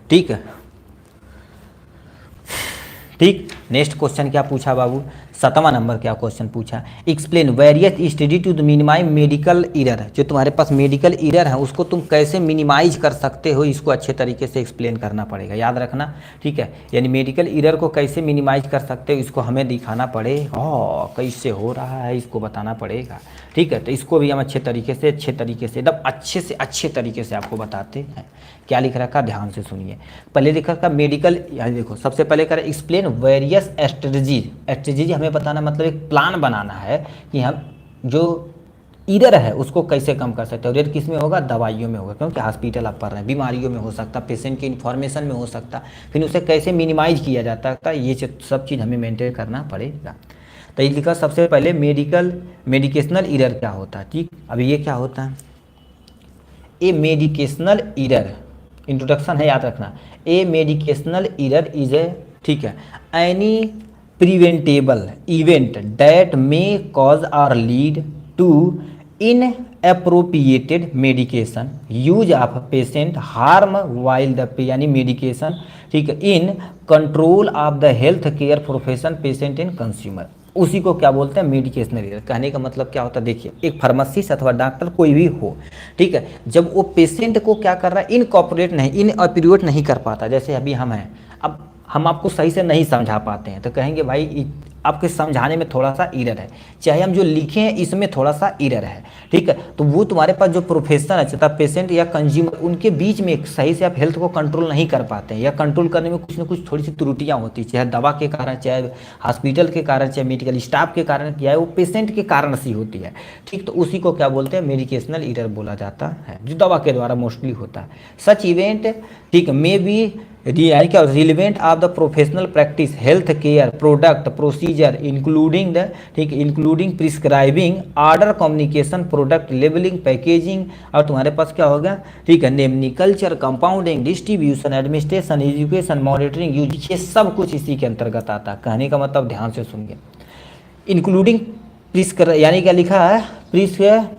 ठीक है, ठीक। नेक्स्ट क्वेश्चन क्या पूछा बाबू, 7वां नंबर क्या क्वेश्चन पूछा, explain various study to minimise medical error, जो तुम्हारे पास मेडिकल एरर है उसको तुम कैसे मिनिमाइज कर सकते हो, इसको अच्छे तरीके से एक्सप्लेन करना पड़ेगा, याद रखना। ठीक है, यानी मेडिकल एरर को कैसे मिनिमाइज कर सकते हो इसको हमें दिखाना पड़ेगा, कैसे हो रहा है इसको बताना पड़ेगा। ठीक है, तो इसको भी हम अच्छे तरीके से एकदम अच्छे तरीके से आपको बताते हैं। क्या लिख रखा ध्यान से सुनिए, पहले लिख रखा मेडिकल, यहाँ देखो सबसे पहले करें एक्सप्लेन वेरियस स्ट्रेटजीज हमें बताना, मतलब एक प्लान बनाना है कि हम जो ईरर है उसको कैसे कम कर सकते हैं। और ईरर किस में होगा, दवाइयों में होगा, क्योंकि हॉस्पिटल आप पढ़ रहे हैं, बीमारियों में हो सकता, पेशेंट की इन्फॉर्मेशन में हो सकता, फिर उसे कैसे मिनिमाइज किया जाता है, ये सब चीज़ हमें मेंटेन करना पड़ेगा। तो ये लिखा सबसे पहले मेडिकेशनल ईरर क्या होता है। ठीक, अभी ये क्या होता है, ए मेडिकेशनल ईरर, इंट्रोडक्शन है याद रखना। ए मेडिकेशनल ईरर इज ए, ठीक है, any preventable event that may cause or lead to in appropriated medication use of patient harm while the यानी मेडिकेशन, ठीक है, in control of the health care profession patient and consumer, उसी को क्या बोलते हैं, मेडिकेशनल ईरर। कहने का मतलब क्या होता है, देखिए एक फार्मासिस्ट अथवा डॉक्टर कोई भी हो, ठीक है, जब वो पेशेंट को क्या कर रहा है, इनऑपरेट नहीं कर पाता, जैसे अभी हम हैं, अब हम आपको सही से नहीं समझा पाते हैं तो कहेंगे भाई आपके समझाने में थोड़ा सा ईरर है, चाहे हम जो लिखे हैं इसमें थोड़ा सा ईरर है, ठीक है, तो वो तुम्हारे पास जो प्रोफेशन है, चाहे पेशेंट या कंज्यूमर, उनके बीच में सही से आप हेल्थ को कंट्रोल नहीं कर पाते हैं, या कंट्रोल करने में कुछ ना कुछ थोड़ी सी त्रुटियां होती हैं, चाहे दवा के कारण, चाहे हॉस्पिटल के कारण, चाहे मेडिकल स्टाफ के कारण, चाहे वो पेशेंट के कारण से होती है, ठीक, तो उसी को क्या बोलते हैं, मेडिकेशनल ईरर बोला जाता है, जो दवा के द्वारा मोस्टली होता है। सच इवेंट, ठीक, मे बी यानी क्या, relevant of the professional practice health care product procedure including the, ठीक, including prescribing order communication product labelling packaging, और तुम्हारे पास क्या होगा, ठीक है, namely culture compounding distribution administration education monitoring use, ये सब कुछ इसी के अंतर्गत आता है। कहने का मतलब ध्यान से सुनिए, इंक्लूडिंग यानी क्या लिखा है, प्रिस्क्राइबिंग,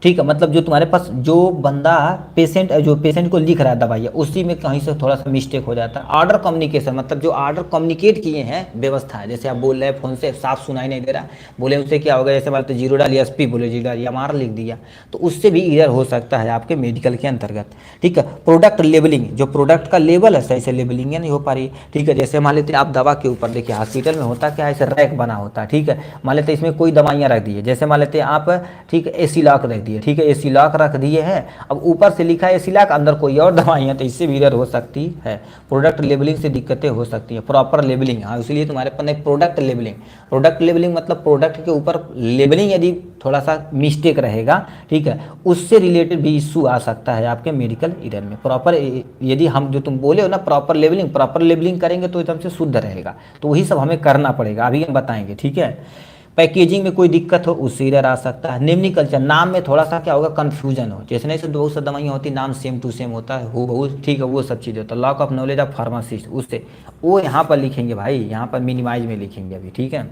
ठीक है, मतलब जो तुम्हारे पास जो बंदा जो पेशेंट को लिख रहा है दवाइयाँ, उसी में कहीं से थोड़ा सा मिस्टेक हो जाता है। ऑर्डर कम्युनिकेशन मतलब जो ऑर्डर कम्युनिकेट किए हैं व्यवस्था है, जैसे आप बोल रहे हैं फोन से साफ सुनाई नहीं दे रहा, बोले उससे क्या होगा, जैसे बात तो जीरो डालिए SP बोले जीरो डालिए, MR लिख दिया, तो उससे भी ईरर हो सकता है आपके मेडिकल के अंतर्गत, ठीक है। प्रोडक्ट लेबलिंग, जो प्रोडक्ट का लेबल है सही से लेबलिंग नहीं हो पा रही, ठीक है, जैसे मान लेते हैं आप दवा के ऊपर, देखिए हॉस्पिटल में होता क्या है, ऐसे रैक बना होता है, ठीक है, मान लेते हैं इसमें कोई दवाइयाँ रख दी है, जैसे मान लेते हैं आप, ठीक है, AC लॉक रख दिए, ठीक है, AC लॉक रख दिए हैं, अब ऊपर से लिखा है AC लॉक, अंदर कोई और दवाइयाँ, तो इससे भी ईरर हो सकती है। प्रोडक्ट लेबलिंग से दिक्कतें हो सकती हैं। प्रॉपर लेबलिंग, हाँ, इसलिए तुम्हारे पास नहीं प्रोडक्ट लेबलिंग मतलब प्रोडक्ट के ऊपर लेबलिंग यदि थोड़ा सा मिस्टेक रहेगा, ठीक है, उससे रिलेटेड भी इशू आ सकता है आपके मेडिकल ईरर में। प्रॉपर यदि हम जो तुम बोले हो ना प्रॉपर लेबलिंग करेंगे तो एकदम से शुद्ध रहेगा, तो वही सब हमें करना पड़ेगा, अभी हम बताएंगे, ठीक है। पैकेजिंग में कोई दिक्कत हो उससे ईरर आ सकता है। नेमनी कल्चर, नाम में थोड़ा सा क्या होगा, कन्फ्यूजन हो, जैसे नहीं से बहुत सा दवाइयाँ होती नाम सेम टू सेम होता है, हो बहुत, ठीक है, वो सब चीज़ होता है। Lock of knowledge of pharmacist, उससे वो यहाँ पर लिखेंगे भाई, यहाँ पर मिनिमाइज में लिखेंगे अभी, ठीक है,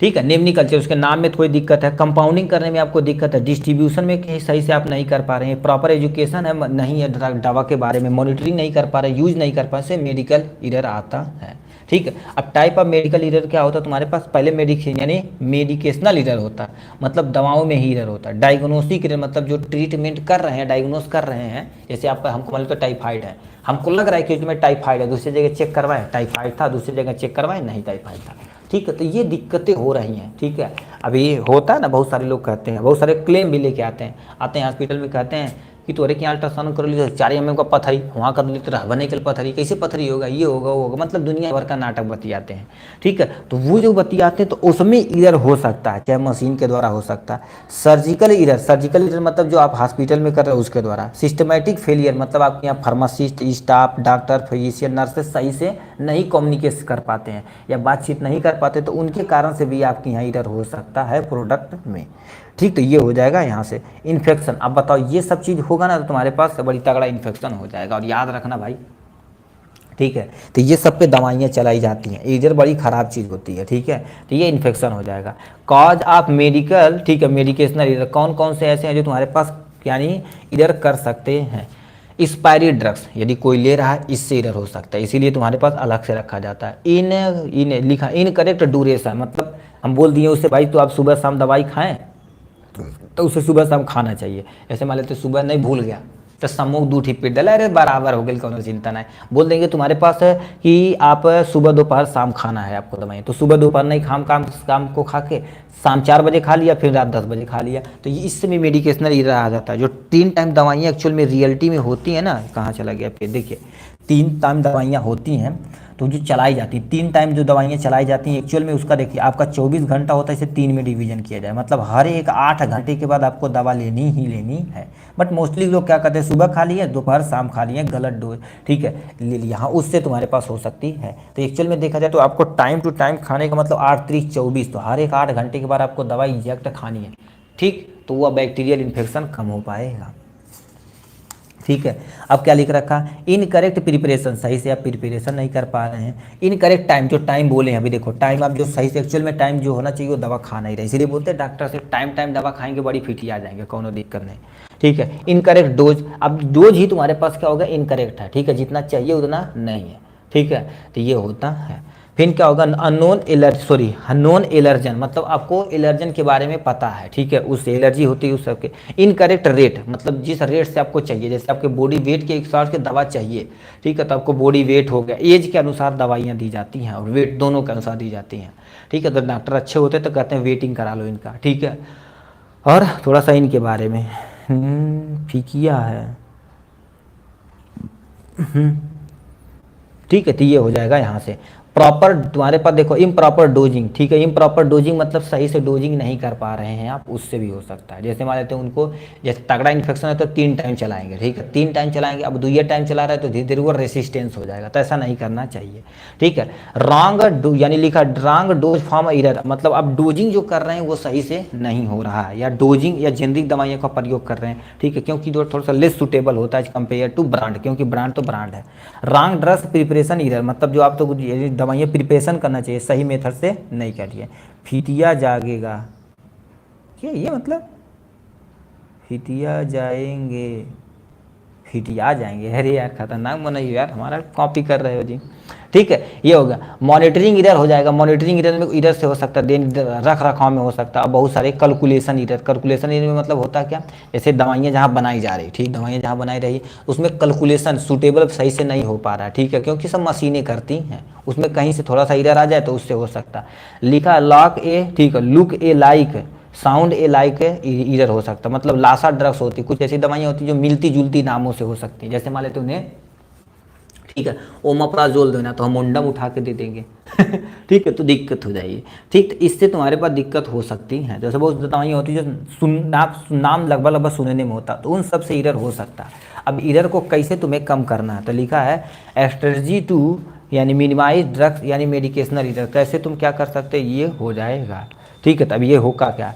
ठीक है। नेमनी कल्चर, उसके नाम में थोड़ी दिक्कत है। कंपाउंडिंग करने में आपको दिक्कत है। डिस्ट्रीब्यूशन में कहीं सही से आप नहीं कर पा रहे हैं। प्रॉपर एजुकेशन है नहीं है दवा के बारे में, मॉनिटरिंग नहीं कर पा रहे, यूज नहीं कर पा रहे, से मेडिकल ईरर आता है, ठीक है। अब टाइप ऑफ मेडिकल ईरर क्या होता है तुम्हारे पास, पहले मेडिकेशन यानी मेडिकेशनल ईरर होता है, मतलब दवाओं में ही ईरर होता है। डायग्नोस्टिक ईरर मतलब जो ट्रीटमेंट कर रहे हैं, डायग्नोस कर रहे हैं, जैसे आप हमको मान लो तो टाइफाइड है, हमको लग रहा है कि तुम्हें टाइफाइड है, दूसरी जगह चेक करवाए टाइफाइड था, दूसरी जगह चेक करवाए नहीं टाइफाइड था, ठीक है, तो ये दिक्कतें हो रही हैं, ठीक है। अभी होता है ना, बहुत सारे लोग कहते हैं, बहुत सारे क्लेम भी लेके आते हैं हॉस्पिटल में, कहते हैं कि तोरे के यहाँ अल्ट्रासाउंड कर ली तो 4 MM का पथरी, वहाँ कर ली तो रहबने के पथरी, कैसे पथरी होगा, ये होगा वो होगा, मतलब दुनिया भर का नाटक बतियाते हैं, ठीक है। तो वो जो बतियाते हैं तो उसमें ईरर हो सकता है, चाहे मशीन के द्वारा हो सकता है। सर्जिकल ईरर मतलब जो आप हॉस्पिटल में कर रहे हो उसके द्वारा। सिस्टमेटिक फेलियर मतलब आपके यहाँ pharmacist, staff, doctor, physician, nurses सही से नहीं कम्युनिकेट कर पाते हैं या बातचीत नहीं कर पाते, तो उनके कारण से भी आपके यहाँ ईरर हो सकता है प्रोडक्ट में, ठीक। तो ये हो जाएगा यहाँ से। इन्फेक्शन, अब बताओ ये सब चीज़ होगा ना तो तुम्हारे पास बड़ी तगड़ा इन्फेक्शन हो जाएगा, और याद रखना भाई, ठीक है, तो ये सब पे दवाइयाँ चलाई जाती हैं, ईरर बड़ी ख़राब चीज़ होती है, ठीक है, तो ये इन्फेक्शन हो जाएगा। कॉज ऑफ मेडिकल, ठीक है, मेडिकेशनल ईरर कौन कौन से ऐसे हैं जो तुम्हारे पास यानी ईरर कर सकते हैं। एक्सपायरी ड्रग्स यदि कोई ले रहा है इससे ईरर हो सकता है, इसीलिए तुम्हारे पास अलग से रखा जाता है। लिखा इनकरेक्ट ड्यूरेशन, मतलब हम बोल दिए उससे भाई तो आप सुबह शाम दवाई खाएं, तो उसे सुबह शाम खाना चाहिए। ऐसे मान लेते सुबह नहीं भूल गया तो समूह 2 टिप डाला, अरे बराबर हो गई, कोनो चिंता नहीं। बोल देंगे तुम्हारे पास है कि आप सुबह दोपहर शाम खाना है आपको दवाई, तो सुबह दोपहर नहीं काम को खा के शाम 4 बजे खा लिया, फिर रात 10 बजे खा लिया, तो ये इससे भी मेडिकेशनल ईरर आ जाता है। जो 3 टाइम दवाइयाँ एक्चुअल में रियलिटी में होती हैं ना, कहाँ चला गया फिर, देखिए 3 टाइम दवाइयाँ होती हैं, तो जो चलाई जाती है 3 टाइम जो दवाइयाँ चलाई जाती हैं एक्चुअल में उसका देखिए आपका 24 घंटा होता है, इसे 3 में डिवीजन किया जाए, मतलब हर एक 8 घंटे के बाद आपको दवा लेनी ही लेनी है। बट मोस्टली लोग क्या करते हैं, सुबह खा लिए, दोपहर शाम खा लिए, गलत डोज, ठीक है, ले लिया, हाँ उससे तुम्हारे पास हो सकती है। तो एक्चुअल में देखा जाए तो आपको टाइम टू टाइम खाने का मतलब 8 3 24, तो हर एक 8 घंटे के बाद आपको दवा इंजेक्ट खानी है, ठीक, तो वह बैक्टीरियल इन्फेक्शन कम हो पाएगा। ठीक है, अब क्या लिख रखा, इनकरेक्ट प्रिपरेशन, सही से आप प्रिपरेशन नहीं कर पा रहे हैं। इनकरेक्ट टाइम, जो टाइम बोले हैं अभी देखो, टाइम आप जो सही से एक्चुअल में टाइम जो होना चाहिए वो दवा खाना ही रहे, इसीलिए बोलते हैं डॉक्टर से टाइम टाइम दवा खाएंगे बड़ी फिटी आ जाएंगे, कोनो दिक्कत नहीं। ठीक है, इनकरेक्ट डोज, अब डोज ही तुम्हारे पास क्या होगा, इनकरेक्ट है, ठीक है, जितना चाहिए उतना नहीं है, ठीक है, तो ये होता है। फिर क्या होगा, अननोन एलर्जन, मतलब आपको एलर्जन के बारे में पता है, ठीक है, उससे एलर्जी होती है उस सबके। इनकरेक्ट रेट, मतलब जिस रेट से आपको चाहिए, जैसे आपके बॉडी वेट के हिसाब से दवा चाहिए, ठीक है, तो आपको बॉडी वेट हो गया, एज के अनुसार दवाइयाँ दी जाती हैं और वेट दोनों के अनुसार दी जाती हैं, ठीक है। तो डॉक्टर अच्छे होते हैं तो कहते हैं वेटिंग करा लो इनका, ठीक है। और थोड़ा सा इनके बारे में फीकिया है, ठीक है, तो ये हो जाएगा यहाँ से। प्रॉपर तुम्हारे पास देखो इम्प्रॉपर डोजिंग, ठीक है, इम्प्रॉपर डोजिंग मतलब सही से डोजिंग नहीं कर पा रहे हैं आप, उससे भी हो सकता है। जैसे मान लेते हैं उनको, जैसे तगड़ा इन्फेक्शन है तो 3 टाइम चलाएंगे, ठीक है, 3 टाइम चलाएंगे, अब 2 टाइम चला रहा है तो धीरे धीरे वो रेसिस्टेंस हो जाएगा, तो ऐसा नहीं करना चाहिए, ठीक है। रॉन्ग यानी लिखा रॉन्ग डोज फॉर्म इरर, मतलब आप डोजिंग जो कर रहे हैं वो सही से नहीं हो रहा है, या डोजिंग या जेनरिक दवाइयों का प्रयोग कर रहे हैं, ठीक है, क्योंकि जो थोड़ा सा लेस सुटेबल होता है कंपेयर टू ब्रांड, क्योंकि ब्रांड तो ब्रांड है। रॉन्ग ड्रग्स प्रिपरेशन इरर, मतलब जो आप तो दवाइयाँ प्रिपरेशन करना चाहिए सही मेथड से नहीं करिए। फिटिया जागेगा, क्या ये मतलब, फिटिया जाएंगे, फिटिया जाएंगे, अरे यार खतरनाक बनाइए यार, हमारा कॉपी कर रहे हो जी, ठीक है, ये होगा। मॉनिटरिंग इरर हो जाएगा, मॉनिटरिंग इरर में इरर से हो सकता है, देन रख रखाव में हो सकता है, बहुत सारे कैलकुलेशन इरर, कैलकुलेशन इरर में मतलब होता है क्या, जैसे दवाइयाँ जहाँ बनाई जा रही, ठीक, दवाइयाँ जहाँ बनाई रही उसमें कैलकुलेशन सूटेबल सही से नहीं हो पा रहा है, ठीक है, क्योंकि सब मशीनें करती हैं, उसमें कहीं से थोड़ा सा इरर आ जाए तो उससे हो सकता है। लिखा लॉक ए, ठीक है, लुक ए लाइक, साउंड ए लाइक इरर हो सकता है, मतलब लासा ड्रग्स होती, कुछ ऐसी दवाइयाँ होती जो मिलती जुलती नामों से हो सकती हैं, जैसे मान लेते उन्हें, ठीक है, ओमाप्राजोल देना तो हम मुंडम उठा के दे देंगे ठीक है, तो दिक्कत हो जाएगी, ठीक, तो इससे तुम्हारे पास दिक्कत हो सकती है। जैसे बहुत दवाइयाँ होती है जो नाम लगभग लगभग सुनने में होता, तो उन सब से इरर हो सकता है। अब इरर को कैसे तुम्हें कम करना है, तो लिखा है स्ट्रेटजी टू यानी मिनिमाइज ड्रग्स यानी मेडिकेशनल इरर, कैसे तुम क्या कर सकते हैं, ये हो जाएगा, ठीक है। तब ये होगा क्या,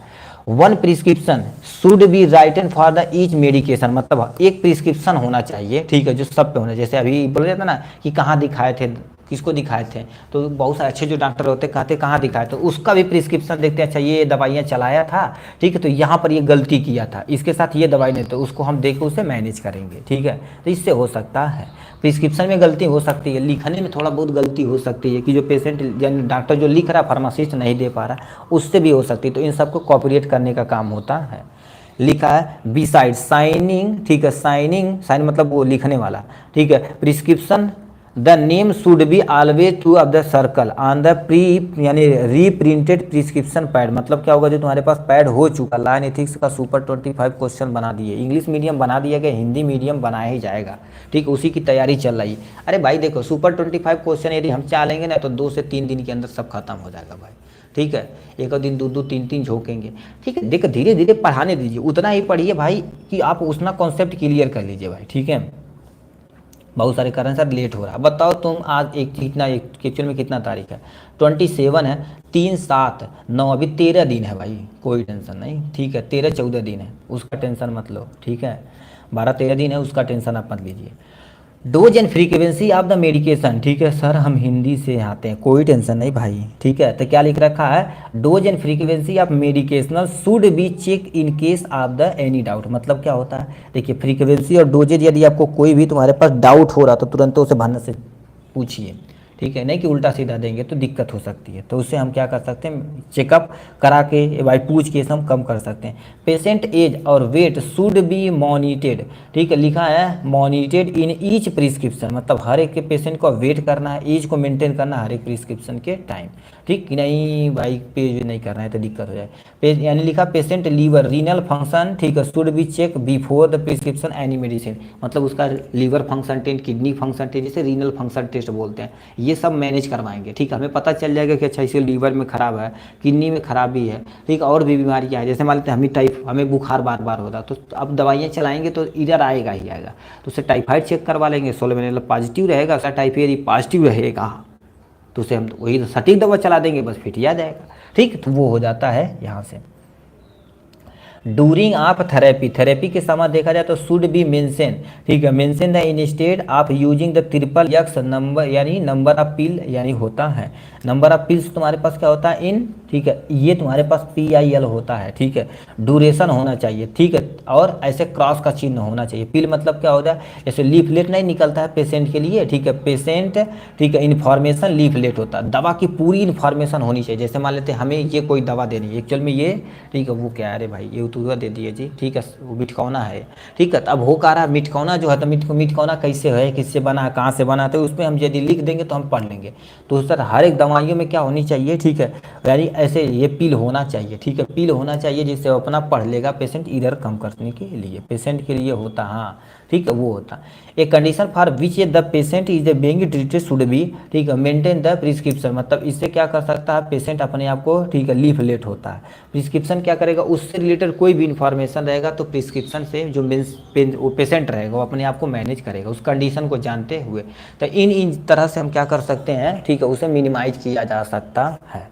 1 prescription should be written for the each medication, मतलब एक प्रिस्क्रिप्शन होना चाहिए, ठीक है, जो सब पे होना, जैसे अभी बोला जाता ना कि कहाँ दिखाए थे, किसको दिखाए थे, तो बहुत सारे अच्छे जो डॉक्टर होते हैं कहते कहाँ दिखाए, तो उसका भी प्रिस्क्रिप्शन देखते हैं, अच्छा ये दवाइयाँ चलाया था, ठीक है, तो यहाँ पर ये गलती किया था, इसके साथ ये दवाई नहीं, तो उसको हम देख के उसे मैनेज करेंगे, ठीक है, तो इससे हो सकता है। प्रिस्क्रिप्शन में गलती हो सकती है, लिखने में थोड़ा बहुत गलती हो सकती है कि जो पेशेंट यानी डॉक्टर जो लिख रहा है फार्मासिस्ट नहीं दे पा रहा, उससे भी हो सकती है, तो इन सबको कॉपरेट करने का काम होता है। लिखा है बी साइड साइनिंग, ठीक है, साइन मतलब वो लिखने वाला, ठीक है, prescription the name should be always two of the circle on the pre यानी रीप्रिंटेड प्रिस्क्रिप्शन पैड, मतलब क्या होगा, जो तुम्हारे पास पैड हो चुका, लाइन एथिक्स का सुपर 25 क्वेश्चन बना दिए, इंग्लिश मीडियम बना दिया गया, हिंदी मीडियम बनाया ही जाएगा, ठीक, उसी की तैयारी चल रही है। अरे भाई देखो सुपर 25 क्वेश्चन यदि हम चालेंगे ना तो 2 से 3 दिन के अंदर सब खत्म हो जाएगा भाई, ठीक है, एक दिन 2 3 झोंकेंगे, ठीक है, देखो धीरे धीरे पढ़ाने दीजिए, उतना ही पढ़िए भाई कि आप उतना कॉन्सेप्ट क्लियर कर लीजिए भाई, ठीक है। बहुत सारे कारण सर लेट हो रहा है, बताओ तुम आज एक्चुअल में कितना तारीख है, 27 है, 3 7 9 अभी 13 दिन है भाई, कोई टेंशन नहीं, ठीक है, 13 14 दिन है, उसका टेंशन मत लो, ठीक है, 12 13 दिन है, उसका टेंशन आप मत लीजिए। Dose and frequency of the medication, ठीक है सर हम हिंदी से आते हैं, कोई टेंशन नहीं भाई, ठीक है, तो क्या लिख रखा है, dose and frequency of medicational should be check in case of the any doubt, मतलब क्या होता है, देखिए फ्रीक्वेंसी और डोजेज यदि आपको कोई भी तुम्हारे पास डाउट हो रहा तो तुरंत उसे भरने से पूछिए, ठीक है, नहीं कि उल्टा सीधा देंगे तो दिक्कत हो सकती है, तो उससे हम क्या कर सकते हैं, चेकअप करा के भाई पूछ के हम कम कर सकते हैं। पेशेंट एज और वेट शुड बी मॉनिटेड, ठीक है, लिखा है मॉनिटेड इन ईच प्रिस्क्रिप्शन, मतलब हर एक के पेशेंट को वेट करना है, एज को मेंटेन करना है हर एक प्रिस्क्रिप्शन के टाइम, ठीक कि नहीं भाई, पेज नहीं करना है तो दिक्कत हो जाए। पेज यानी लिखा पेशेंट लीवर रीनल फंक्शन, ठीक है, should be check before the prescription any medicine, मतलब उसका liver function test, kidney function test, जिसे रीनल फंक्शन टेस्ट बोलते हैं, ये सब मैनेज करवाएंगे। ठीक है, हमें पता चल जाएगा कि अच्छा इसे लीवर में ख़राब है, किडनी में खराबी है, ठीक है, और भी बीमारियाँ हैं। जैसे मान लेते हैं हमें बुखार बार बार होता है, तो अब दवाइयाँ चलाएंगे तो इधर आएगा ही आएगा। तो उससे टाइफाइड चेक करवा लेंगे, सोलवेनिल पॉजिटिव रहेगा, उसका टाइफाइड पॉजिटिव रहेगा, तो उसे हम वही सटीक दवा चला देंगे, बस फिट आ जाएगा। ठीक, तो वो हो जाता है यहाँ से। डूरिंग ऑफ थेरेपी के समय देखा जाए तो शुड बी मेंशन, ठीक है, mention the instead of using the triple x number, यानी नंबर ऑफ पिल, यानी होता है नंबर ऑफ पिल्स तुम्हारे पास क्या होता है इन, ठीक है, ये तुम्हारे पास PIL होता है। ठीक है, ड्यूरेशन होना चाहिए, ठीक है, और ऐसे क्रॉस का चिन्ह होना चाहिए। पिल मतलब क्या होता है, जैसे लीफलेट नहीं निकलता है पेशेंट के लिए, ठीक है, पेशेंट, ठीक है, इन्फॉर्मेशन लीफलेट होता है, दवा की पूरी इन्फॉर्मेशन होनी चाहिए। जैसे मान लेते हैं हमें ये कोई दवा देनी है, एक्चुअल में ये, ठीक है, वो क्या है, अरे भाई ये तो दे दिए जी, ठीक है, वो मिटकौना है, ठीक है, तो अब हो का रहा मिटकौना जो है, तो मिटकौना कैसे है, किससे बना है, कहाँ से बना है, तो उसमें हम यदि लिख देंगे तो हम पढ़ लेंगे। तो सर हर एक दवाइयों में क्या होनी चाहिए, ठीक है, यानी ऐसे ये पिल होना चाहिए, ठीक है, पिल होना चाहिए जिससे वो अपना पढ़ लेगा पेशेंट, इधर कम करने के लिए पेशेंट के लिए होता, हाँ, ठीक है, वो होता। A condition for which the patient is being treated should be, ठीक है, मेंटेन द प्रिस्क्रिप्शन, मतलब इससे क्या कर सकता है पेशेंट अपने आप को, ठीक है, लीफलेट होता है। प्रिस्क्रिप्शन क्या करेगा, उससे रिलेटेड कोई भी इन्फॉर्मेशन रहेगा तो प्रिस्क्रिप्शन से जो वो पेशेंट रहेगा वो अपने आप को मैनेज करेगा उस कंडीशन को जानते हुए। तो इन तरह से हम क्या कर सकते हैं, ठीक है, उसे मिनिमाइज किया जा सकता है।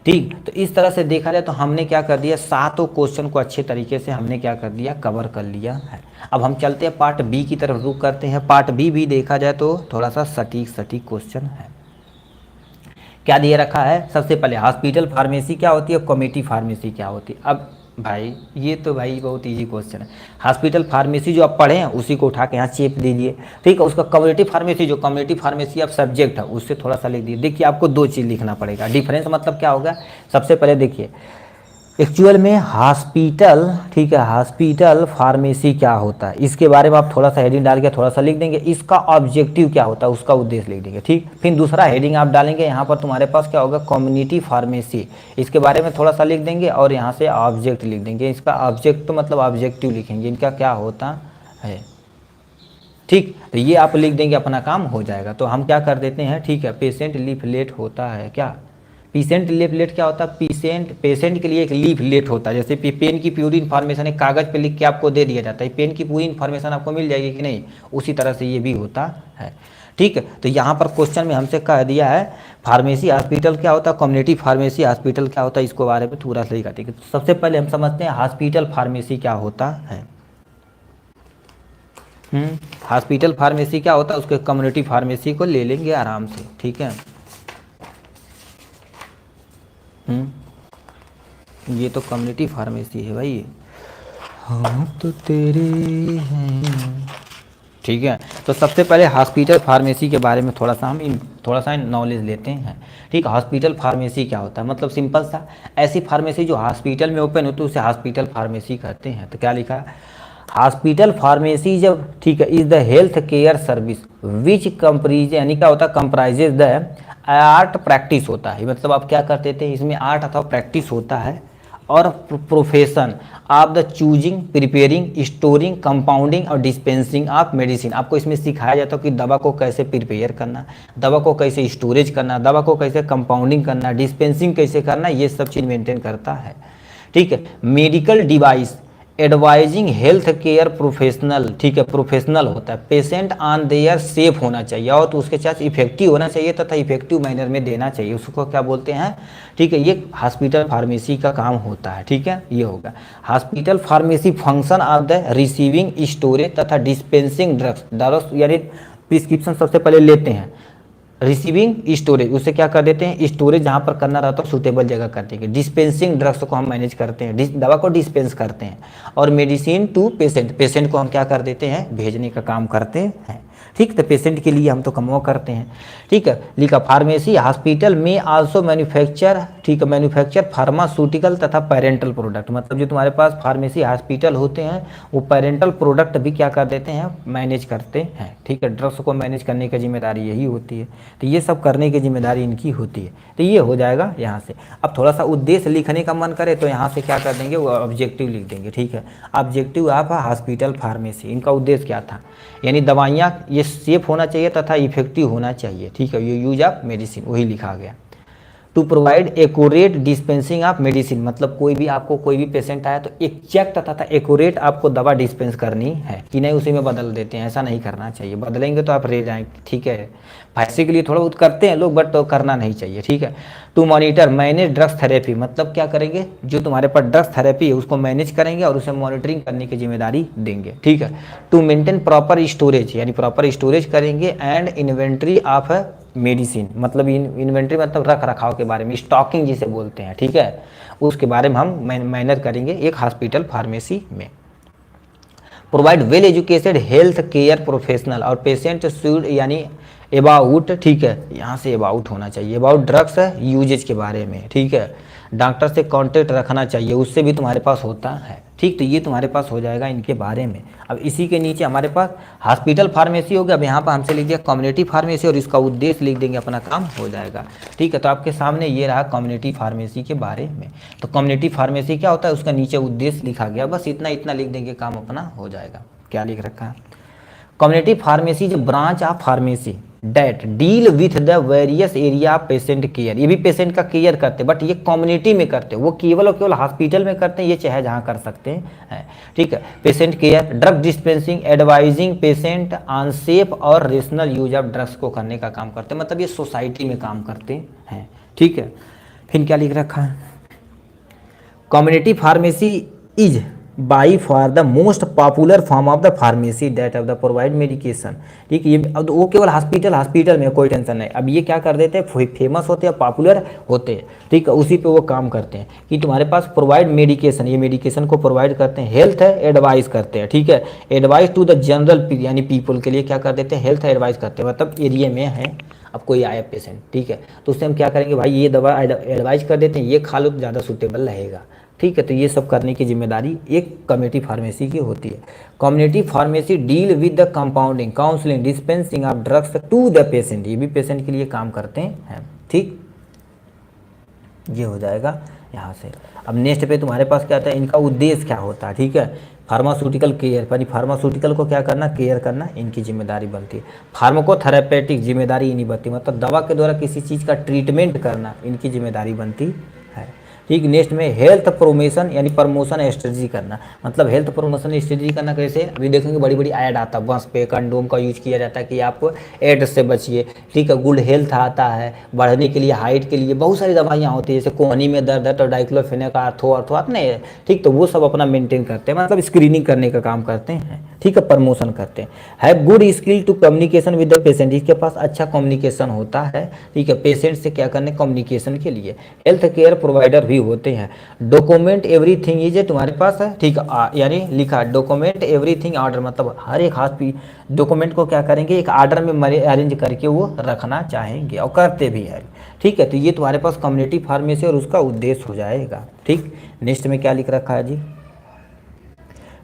ठीक, तो इस तरह से देखा जाए तो हमने क्या कर दिया, सातों क्वेश्चन को अच्छे तरीके से हमने क्या कर दिया, कवर कर लिया है। अब हम चलते हैं पार्ट बी की तरफ, रुक करते हैं। पार्ट बी भी देखा जाए तो थोड़ा सा सटीक क्वेश्चन है। क्या दिए रखा है, सबसे पहले हॉस्पिटल फार्मेसी क्या होती है, कम्युनिटी फार्मेसी क्या होती है। अब भाई ये तो भाई बहुत इजी क्वेश्चन है। हॉस्पिटल फार्मेसी जो आप पढ़े हैं उसी को उठा के यहाँ चेप दीजिए, ठीक है। उसका कम्युनिटी फार्मेसी, जो कम्युनिटी फार्मेसी आप सब्जेक्ट है उससे थोड़ा सा लिख दीजिए। देखिए आपको दो चीज़ लिखना पड़ेगा, डिफरेंस मतलब क्या होगा। सबसे पहले देखिए एक्चुअल में हॉस्पिटल, ठीक है, हॉस्पिटल फार्मेसी क्या होता है इसके बारे में आप थोड़ा सा हेडिंग डाल के थोड़ा सा लिख देंगे। इसका ऑब्जेक्टिव क्या होता है उसका उद्देश्य लिख देंगे, ठीक। फिर दूसरा हेडिंग आप डालेंगे, यहाँ पर तुम्हारे पास क्या होगा, कम्युनिटी फार्मेसी, इसके बारे में थोड़ा सा लिख देंगे और यहाँ से ऑब्जेक्ट लिख देंगे। इसका ऑब्जेक्ट तो मतलब ऑब्जेक्टिव लिखेंगे, इनका क्या होता है, ठीक। तो ये आप लिख देंगे, अपना काम हो जाएगा। तो हम क्या कर देते हैं, ठीक है, पेशेंट लीफलेट होता है क्या, पेशेंट लीफलेट क्या होता है, पेशेंट के लिए एक लीफलेट होता है। जैसे पेन की पूरी इन्फॉर्मेशन एक कागज़ पे लिख के आपको दे दिया जाता है, पेन की पूरी इन्फॉर्मेशन आपको मिल जाएगी कि नहीं, उसी तरह से ये भी होता है, ठीक है। तो यहाँ पर क्वेश्चन में हमसे कह दिया है फार्मेसी हॉस्पिटल क्या होता है, कम्युनिटी फार्मेसी हॉस्पिटल क्या होता है, इसको बारे में थोड़ा सा ही कहते हैं। तो सबसे पहले हम समझते हैं हॉस्पिटल फार्मेसी क्या होता है। हॉस्पिटल फार्मेसी क्या होता है, उसके कम्युनिटी फार्मेसी को ले लेंगे आराम से, ठीक है। ये तो कम्युनिटी फार्मेसी है भाई, हम तो तेरे हैं, ठीक है। तो सबसे पहले हॉस्पिटल फार्मेसी के बारे में थोड़ा सा नॉलेज लेते हैं, ठीक। हॉस्पिटल फार्मेसी क्या होता है, मतलब सिंपल सा, ऐसी फार्मेसी जो हॉस्पिटल में ओपन होती है उसे हॉस्पिटल फार्मेसी कहते हैं। तो क्या लिखा है, हॉस्पिटल फार्मेसी जब, ठीक है, is the health care service which comprise, यानी क्या होता है, कंप्राइजेज द आर्ट प्रैक्टिस होता है। मतलब आप क्या करते थे, इसमें आर्ट अथवा प्रैक्टिस होता है और profession of the choosing, preparing, storing, compounding और डिस्पेंसिंग ऑफ मेडिसिन। आपको इसमें सिखाया जाता है कि दवा को कैसे प्रिपेयर करना, दवा को कैसे स्टोरेज करना, दवा को कैसे कंपाउंडिंग करना, डिस्पेंसिंग कैसे करना, ये सब चीज़ मेंटेन करता है, ठीक है। Medical device advising health care professional, ठीक है, प्रोफेशनल होता है। पेशेंट ऑन देयर सेफ होना चाहिए और तो उसके साथ इफेक्टिव होना चाहिए तथा इफेक्टिव मैनर में देना चाहिए, उसको क्या बोलते हैं, ठीक है। ये हॉस्पिटल फार्मेसी का काम होता है, ठीक है, ये होगा hospital pharmacy. Function of the receiving, storage तथा डिस्पेंसिंग ड्रग्स, यानी प्रिस्क्रिप्शन सबसे पहले लेते हैं, रिसीविंग स्टोरेज उससे क्या कर देते हैं, स्टोरेज जहाँ पर करना रहता है सूटेबल जगह कर देंगे, डिस्पेंसिंग ड्रग्स को हम मैनेज करते हैं, दवा को डिस्पेंस करते हैं, और मेडिसिन टू पेशेंट को हम क्या कर देते हैं, भेजने का काम करते हैं, ठीक। तो पेशेंट के लिए हम तो कमो करते हैं, ठीक है। लिखा फार्मेसी हॉस्पिटल में आल्सो मैन्युफैक्चर, ठीक है, मैन्युफैक्चर फार्मास्यूटिकल तथा पेरेंटल प्रोडक्ट, मतलब जो तुम्हारे पास फार्मेसी हॉस्पिटल होते हैं वो पेरेंटल प्रोडक्ट भी क्या कर देते हैं, मैनेज करते हैं, ठीक है। ड्रग्स को मैनेज करने की जिम्मेदारी यही होती है, तो ये सब करने की जिम्मेदारी इनकी होती है। तो ये हो जाएगा यहाँ से। अब थोड़ा सा उद्देश्य लिखने का मन करे तो यहाँ से क्या कर देंगे, वो ऑब्जेक्टिव लिख देंगे, ठीक है। ऑब्जेक्टिव ऑफ हॉस्पिटल फार्मेसी, इनका उद्देश्य क्या था, यानी दवाइयाँ, ये सेफ होना चाहिए तथा इफेक्टिव होना चाहिए। ठीक है, ये यूज ऑफ मेडिसिन वही लिखा गया। To provide accurate dispensing of medicine, मतलब कोई भी आपको कोई भी पेशेंट आया तो एक चेक तथा एक्यूरेट आपको दवा डिस्पेंस करनी है कि नहीं उसी में बदल देते हैं, ऐसा नहीं करना चाहिए। बदलेंगे तो आप रह जाएंगे। ठीक है, पैसे के लिए थोड़ा बहुत करते हैं लोग, बट तो करना नहीं चाहिए। ठीक है, to monitor manage drugs therapy, मतलब क्या करेंगे, जो तुम्हारे पास ड्रग्स थेरेपी है उसको मैनेज करेंगे और उसे मॉनिटरिंग करने की जिम्मेदारी देंगे। ठीक है, टू मेंटेन प्रॉपर स्टोरेज, यानी प्रॉपर स्टोरेज करेंगे एंड इन्वेंट्री ऑफ मेडिसिन, मतलब इन्वेंट्री मतलब रख रखाव के बारे में, स्टॉकिंग जिसे बोलते हैं। ठीक है, उसके बारे में हम मैनेज करेंगे एक हॉस्पिटल फार्मेसी में। Provide well educated health care professional और पेशेंट शुड, यानी अबाउट, ठीक है, यहाँ से अबाउट होना चाहिए, अबाउट ड्रग्स यूजेज के बारे में। ठीक है, डॉक्टर से कांटेक्ट रखना चाहिए, उससे भी तुम्हारे पास होता है। ठीक, तो ये तुम्हारे पास हो जाएगा इनके बारे में। अब इसी के नीचे हमारे पास हॉस्पिटल फार्मेसी हो गया। अब यहाँ पर हमसे लिख दिया कम्युनिटी फार्मेसी और इसका उद्देश्य लिख देंगे, अपना काम हो जाएगा। ठीक है, तो आपके सामने ये रहा कम्युनिटी फार्मेसी के बारे में। तो कम्युनिटी फार्मेसी क्या होता है, उसका नीचे उद्देश्य लिखा गया, बस इतना इतना लिख देंगे, काम अपना हो जाएगा। क्या लिख रखा है, कम्युनिटी फार्मेसी जो branch of pharmacy that deal with the various area of patient care, ये भी पेशेंट का केयर करते, बट ये कम्युनिटी में करते, वो केवल और केवल हॉस्पिटल में करते हैं, ये चाहे जहाँ कर सकते हैं। ठीक है, patient care, drug dispensing, advising patient on safe और रेशनल यूज ऑफ ड्रग्स को करने का काम करते हैं, मतलब ये सोसाइटी में काम करते हैं। ठीक है, फिर क्या लिख रखा है, community pharmacy is by far the most popular form of the pharmacy that of the provide medication. ठीक है, ये अब वो केवल हॉस्पिटल में, कोई टेंशन नहीं। अब ये क्या कर देते हैं, फेमस होते हैं, पॉपुलर होते हैं। ठीक है, उसी पे वो काम करते हैं कि तुम्हारे पास प्रोवाइड मेडिकेशन, ये मेडिकेशन को प्रोवाइड करते हैं, हेल्थ एडवाइस करते हैं। ठीक है, एडवाइस टू द जनरल यानी पीपल के लिए क्या कर देते हैं, हेल्थ एडवाइस करते हैं, मतलब एरिया में है, अब कोई आया पेशेंट, ठीक है, तो उससे हम क्या करेंगे, भाई ये दवा एडवाइस कर देते हैं, ये खा लो तो ज़्यादा सूटेबल रहेगा। ठीक है, तो ये सब करने की जिम्मेदारी एक कम्युनिटी फार्मेसी की होती है। Community pharmacy deal with the compounding, counselling, dispensing of drugs to the patient, ये भी पेशेंट के लिए काम करते हैं। ठीक, ये हो जाएगा यहाँ से। अब नेक्स्ट पे तुम्हारे पास क्या आता है, इनका उद्देश्य क्या होता है। ठीक है, फार्मास्यूटिकल केयर, यानी फार्मास्यूटिकल को क्या करना, केयर करना, इनकी जिम्मेदारी बनती है। फार्माकोथेरेपेटिक जिम्मेदारी इन्हीं बनती है, मतलब दवा के द्वारा किसी चीज़ का ट्रीटमेंट करना इनकी जिम्मेदारी बनती है। ठीक, नेक्स्ट में हेल्थ प्रोमोशन यानी प्रमोशन स्ट्रेटजी करना, मतलब हेल्थ प्रमोशन स्ट्रेटजी करना कैसे, अभी देखेंगे बड़ी बड़ी ऐड आता है, बस पे कंडोम का यूज किया जाता है कि आप एड्स से बचिए। ठीक है, गुड हेल्थ आता है, बढ़ने के लिए, हाइट के लिए बहुत सारी दवाइयाँ होती है, जैसे कोहनी में दर्द है तो डाइक्लोफेनेक आर्थो नहीं है। ठीक, तो वो सब अपना मेंटेन करते हैं, मतलब स्क्रीनिंग करने का काम करते हैं। ठीक है, प्रमोशन करते हैं। Have good skill to communication with the patient, इसके पास अच्छा कम्युनिकेशन होता है। ठीक है, पेशेंट से क्या करने, कम्युनिकेशन के लिए। हेल्थ केयर प्रोवाइडर भी होते हैं। डॉक्यूमेंट एवरीथिंग इज तुम्हारे पास है। ठीक है, यानी लिखा डॉक्यूमेंट एवरीथिंग ऑर्डर, मतलब हर एक डॉक्यूमेंट को क्या करेंगे, एक ऑर्डर में अरेंज करके वो रखना चाहेंगे और करते भी है। ठीक है, तो ये तुम्हारे पास कम्युनिटी फार्मेसी और उसका उद्देश्य हो जाएगा। ठीक, नेक्स्ट में क्या लिख रखा है जी,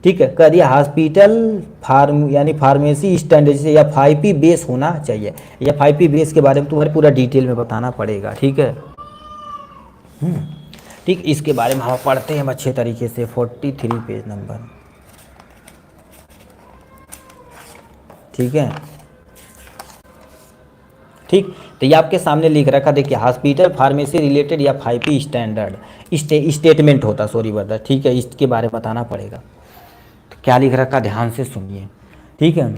ठीक है, कह दिया हॉस्पिटल यानी फार्मेसी स्टैंडर्ड से या 5P बेस होना चाहिए, या 5P बेस के बारे में तुम्हारे पूरा डिटेल में बताना पड़ेगा। ठीक है, ठीक, इसके बारे में हम पढ़ते हैं अच्छे तरीके से। 43 पेज नंबर। ठीक है, ठीक, तो ये आपके सामने लिख रखा, देखिए हॉस्पिटल फार्मेसी रिलेटेड या 5P स्टैंडर्ड स्टेटमेंट होता, सॉरी ब्रदर। ठीक है, इसके बारे में बताना पड़ेगा। तो क्या लिख रखा, ध्यान से सुनिए। ठीक है,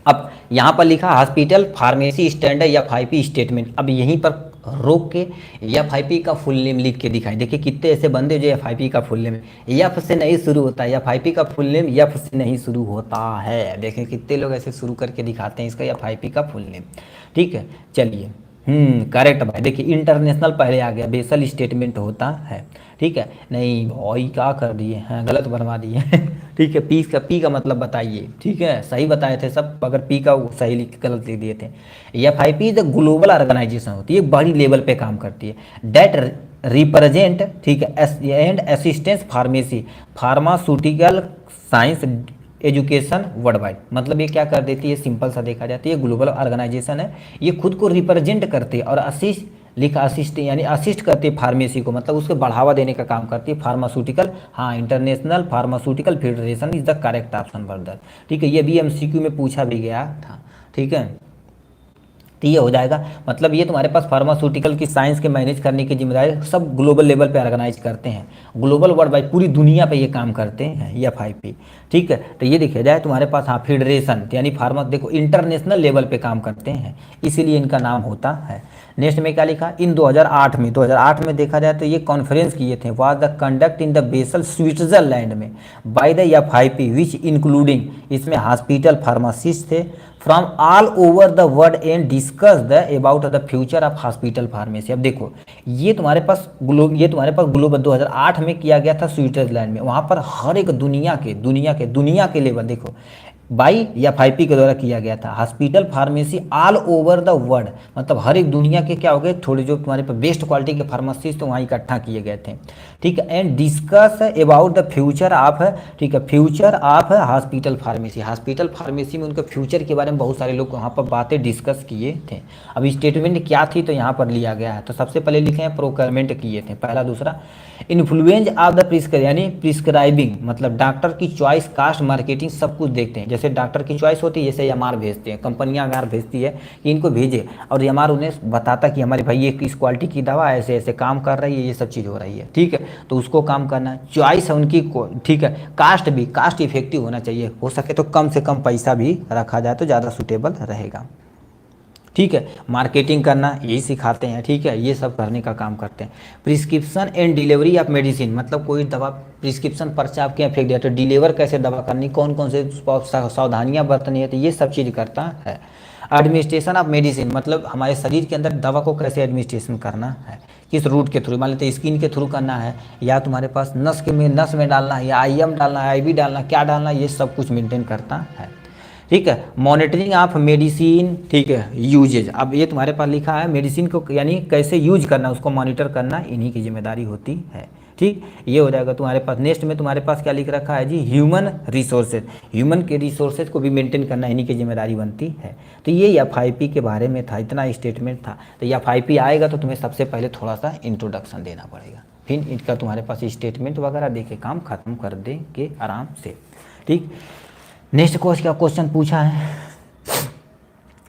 अब यहाँ पर लिखा हॉस्पिटल फार्मेसी स्टैंडर्ड या 5P स्टेटमेंट। अब यहीं पर रोक के या 5P का फुल नेम लिख के दिखाएं। देखिए कितने ऐसे बंदे जो या 5P का फुल नेम एफ से नहीं शुरू होता है, या 5P का फुल नेम एफ से नहीं शुरू होता है। देखें कितने लोग ऐसे शुरू करके दिखाते हैं इसका, या 5P का फुल नेम। ठीक है, चलिए, करेक्ट भाई। देखिए इंटरनेशनल पहले आ गया, बेसल स्टेटमेंट होता है। ठीक है, नहीं भाई क्या कर दिए हैं, गलत बनवा दिए। ठीक है, पी का मतलब बताइए। ठीक है, सही बताए थे सब, अगर पी का सही गलत लिख दिए थे। या 5P इज ग्लोबल ऑर्गेनाइजेशन होती है, बड़ी लेवल पे काम करती है। डेट रिप्रेजेंट, ठीक है, and assistance pharmacy pharmaceutical science education world wide, मतलब ये क्या कर देती है, सिंपल सा देखा जाती है, ग्लोबल ऑर्गेनाइजेशन है, ये खुद को रिप्रेजेंट करते हैं और लिखा असिस्ट यानी असिस्ट करती है फार्मेसी को, मतलब उसको बढ़ावा देने का काम करती है फार्मास्यूटिकल। हाँ, international pharmaceutical federation is the correct option brother. ठीक है, ये भी एमसीक्यू में पूछा भी गया था। ठीक है, तो ये हो जाएगा, मतलब ये तुम्हारे पास फार्मास्यूटिकल की साइंस के मैनेज करने की जिम्मेदारी सब ग्लोबल लेवल पे ऑर्गेनाइज करते हैं, ग्लोबल वर्ल्ड वाइड पूरी दुनिया पे ये काम करते हैं ये FIP। ठीक है, तो ये देखा जाए तुम्हारे पास हाँ फेडरेशन यानी फार्मा देखो इंटरनेशनल लेवल पे काम करते हैं, इसीलिए इनका नाम होता है। नेक्स्ट में क्या लिखा, इन 2008 में देखा जाए तो ये कॉन्फ्रेंस किए थे, was the conduct in the Basel Switzerland में by the FIP which including, इसमें हॉस्पिटल फार्मासिस्ट थे from all over the world and discuss the about the future of hospital pharmacy. अब देखो ये तुम्हारे पास ग्लोबल 2008 में किया गया था स्विट्जरलैंड में, वहाँ पर हर एक दुनिया के लेवल देखो बाई FIP के द्वारा किया गया था। Hospital pharmacy all over the world, मतलब हर एक दुनिया के क्या हो गए थोड़े जो तुम्हारे पास बेस्ट क्वालिटी के फार्मासिस्ट तो वहाँ इकट्ठा किए गए थे। ठीक है, and discuss about the future of, ठीक है, future of hospital pharmacy, hospital pharmacy में उनके फ्यूचर के बारे में बहुत सारे लोग वहाँ पर बातें डिस्कस किए थे। अब स्टेटमेंट क्या थी तो यहाँ पर लिया गया है, तो सबसे पहले लिखे हैं प्रोक्योरमेंट किए थे पहला। दूसरा इन्फ्लुएंस ऑफ द यानी प्रिस्क्राइबिंग, मतलब डॉक्टर की चॉइस, कास्ट, मार्केटिंग सब कुछ देखते हैं। जैसे डॉक्टर की चॉइस होती है, जैसे MR भेजते हैं, कंपनियां MR भेजती है कि इनको भेजे, और MR उन्हें बताता कि हमारे भाई ये इस क्वालिटी की दवा ऐसे ऐसे काम कर रही है, ये सब चीज़ हो रही है। ठीक है, तो उसको काम करना, चॉइस है उनकी। ठीक है, कास्ट भी, कास्ट इफेक्टिव होना चाहिए, हो सके तो कम से कम पैसा भी रखा जाए तो ज़्यादा सूटेबल रहेगा। ठीक है, मार्केटिंग करना यही सिखाते हैं। ठीक है, ये सब करने का काम करते हैं। Prescription and delivery of medicine, मतलब कोई दवा प्रिस्क्रिप्शन पर्चा आपके यहाँ फेंक दिया तो डिलीवर कैसे दवा करनी, कौन कौन से सावधानियां बरतनी है, तो ये सब चीज़ करता है। एडमिनिस्ट्रेशन ऑफ मेडिसिन, मतलब हमारे शरीर के अंदर दवा को कैसे एडमिनिस्ट्रेशन करना है, किस रूट के थ्रू, मान लेते स्किन के थ्रू करना है, या तुम्हारे पास नस में डालना है, या IM डालना है, IV डालना, क्या डालना है, ये सब कुछ मेंटेन करता है। ठीक है, मॉनिटरिंग ऑफ मेडिसिन, ठीक है, यूजेज, अब ये तुम्हारे पास लिखा है मेडिसिन को यानी कैसे यूज करना, उसको मॉनिटर करना इन्हीं की जिम्मेदारी होती है। ठीक, ये हो जाएगा तुम्हारे पास। नेक्स्ट में तुम्हारे पास क्या लिख रखा है जी, ह्यूमन रिसोर्सेज, ह्यूमन के रिसोर्सेज को भी मेंटेन करना इन्हीं की जिम्मेदारी बनती है। तो ये FIP के बारे में था, इतना स्टेटमेंट था। तो FIP आएगा तो तुम्हें सबसे पहले थोड़ा सा इंट्रोडक्शन देना पड़ेगा, फिर इनका तुम्हारे पास स्टेटमेंट वगैरह दे के काम खत्म कर देंगे आराम से। ठीक, नेक्स्ट क्वेश्चन पूछा है,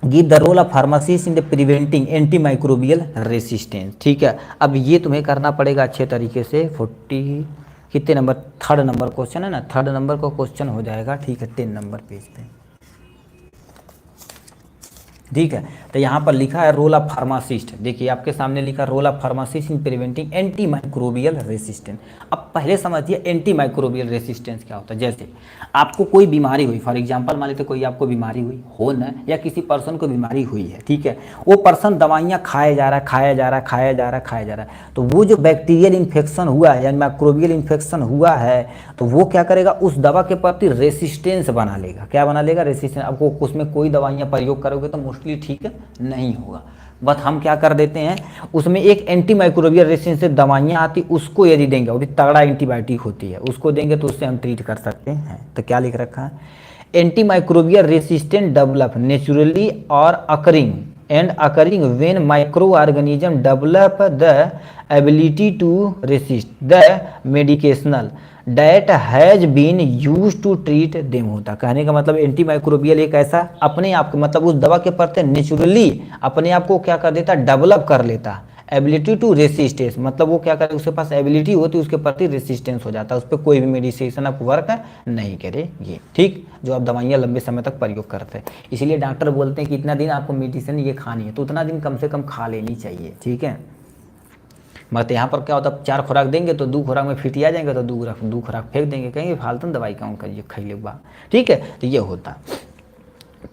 give the role of pharmacist in the preventing anti microbial resistance. ठीक है, अब ये तुम्हें करना पड़ेगा अच्छे तरीके से। 40 कितने नंबर, 3rd नंबर क्वेश्चन है ना, 3rd नंबर का क्वेश्चन हो जाएगा। ठीक है, 10 नंबर पेज पे। ठीक है, तो यहाँ पर लिखा है रोल ऑफ फार्मासिस्ट, देखिए आपके सामने लिखा role of pharmacist in preventing anti microbial resistance. अब पहले समझिए एंटी माइक्रोबियल रेसिस्टेंस क्या होता है। जैसे आपको कोई बीमारी हुई, फॉर एग्जांपल मान लेते कोई आपको बीमारी हुई हो ना, या किसी पर्सन को बीमारी हुई है, ठीक है, वो पर्सन दवाइयाँ खाया जा रहा है, तो वो जो बैक्टीरियल इन्फेक्शन हुआ है या माइक्रोबियल इन्फेक्शन हुआ है, तो वो क्या करेगा, उस दवा के प्रति रेसिस्टेंस बना लेगा। क्या बना लेगा, रेसिस्टेंस। आपको उसमें कोई दवाइयाँ प्रयोग करोगे तो मोस्टली ठीक नहीं होगा, बट हम क्या कर देते हैं, उसमें एक एंटी माइक्रोबियल रेसिस्टेंस दवाइयाँ आती, उसको यदि देंगे, वो भी तगड़ा एंटीबायोटिक होती है, उसको देंगे तो उससे हम ट्रीट कर सकते हैं। तो क्या लिख रखा है, anti microbial resistant develop naturally और occurring when micro organism develop the ability to resist the medicational that has been use to treat them होता। कहने का मतलब एंटी माइक्रोबियल एक ऐसा अपने आप को, मतलब उस दवा के प्रति नेचुरली अपने आप को क्या कर देता, डेवलप कर लेता। एबिलिटी टू रेसिस्टेंस, मतलब वो क्या करे, उसके पास एबिलिटी होती है, उसके प्रति रेसिस्टेंस हो जाता है, उस पर कोई भी मेडिसिन आप वर्क नहीं करेगी। ठीक, जो आप दवाइयाँ लंबे समय तक प्रयोग करते हैं, इसीलिए डॉक्टर बोलते हैं कि इतना दिन आपको मेडिसिन ये खानी है, तो उतना दिन कम से कम खा लेनी चाहिए। ठीक है, मगर यहाँ पर क्या होता है, 4 खुराक देंगे तो 2 खुराक में फिटिया जाएंगे, तो 2 खुराक फेंक देंगे, कहेंगे फालतू दवाई कौन करिए खाइए बा। ठीक है, तो ये होता।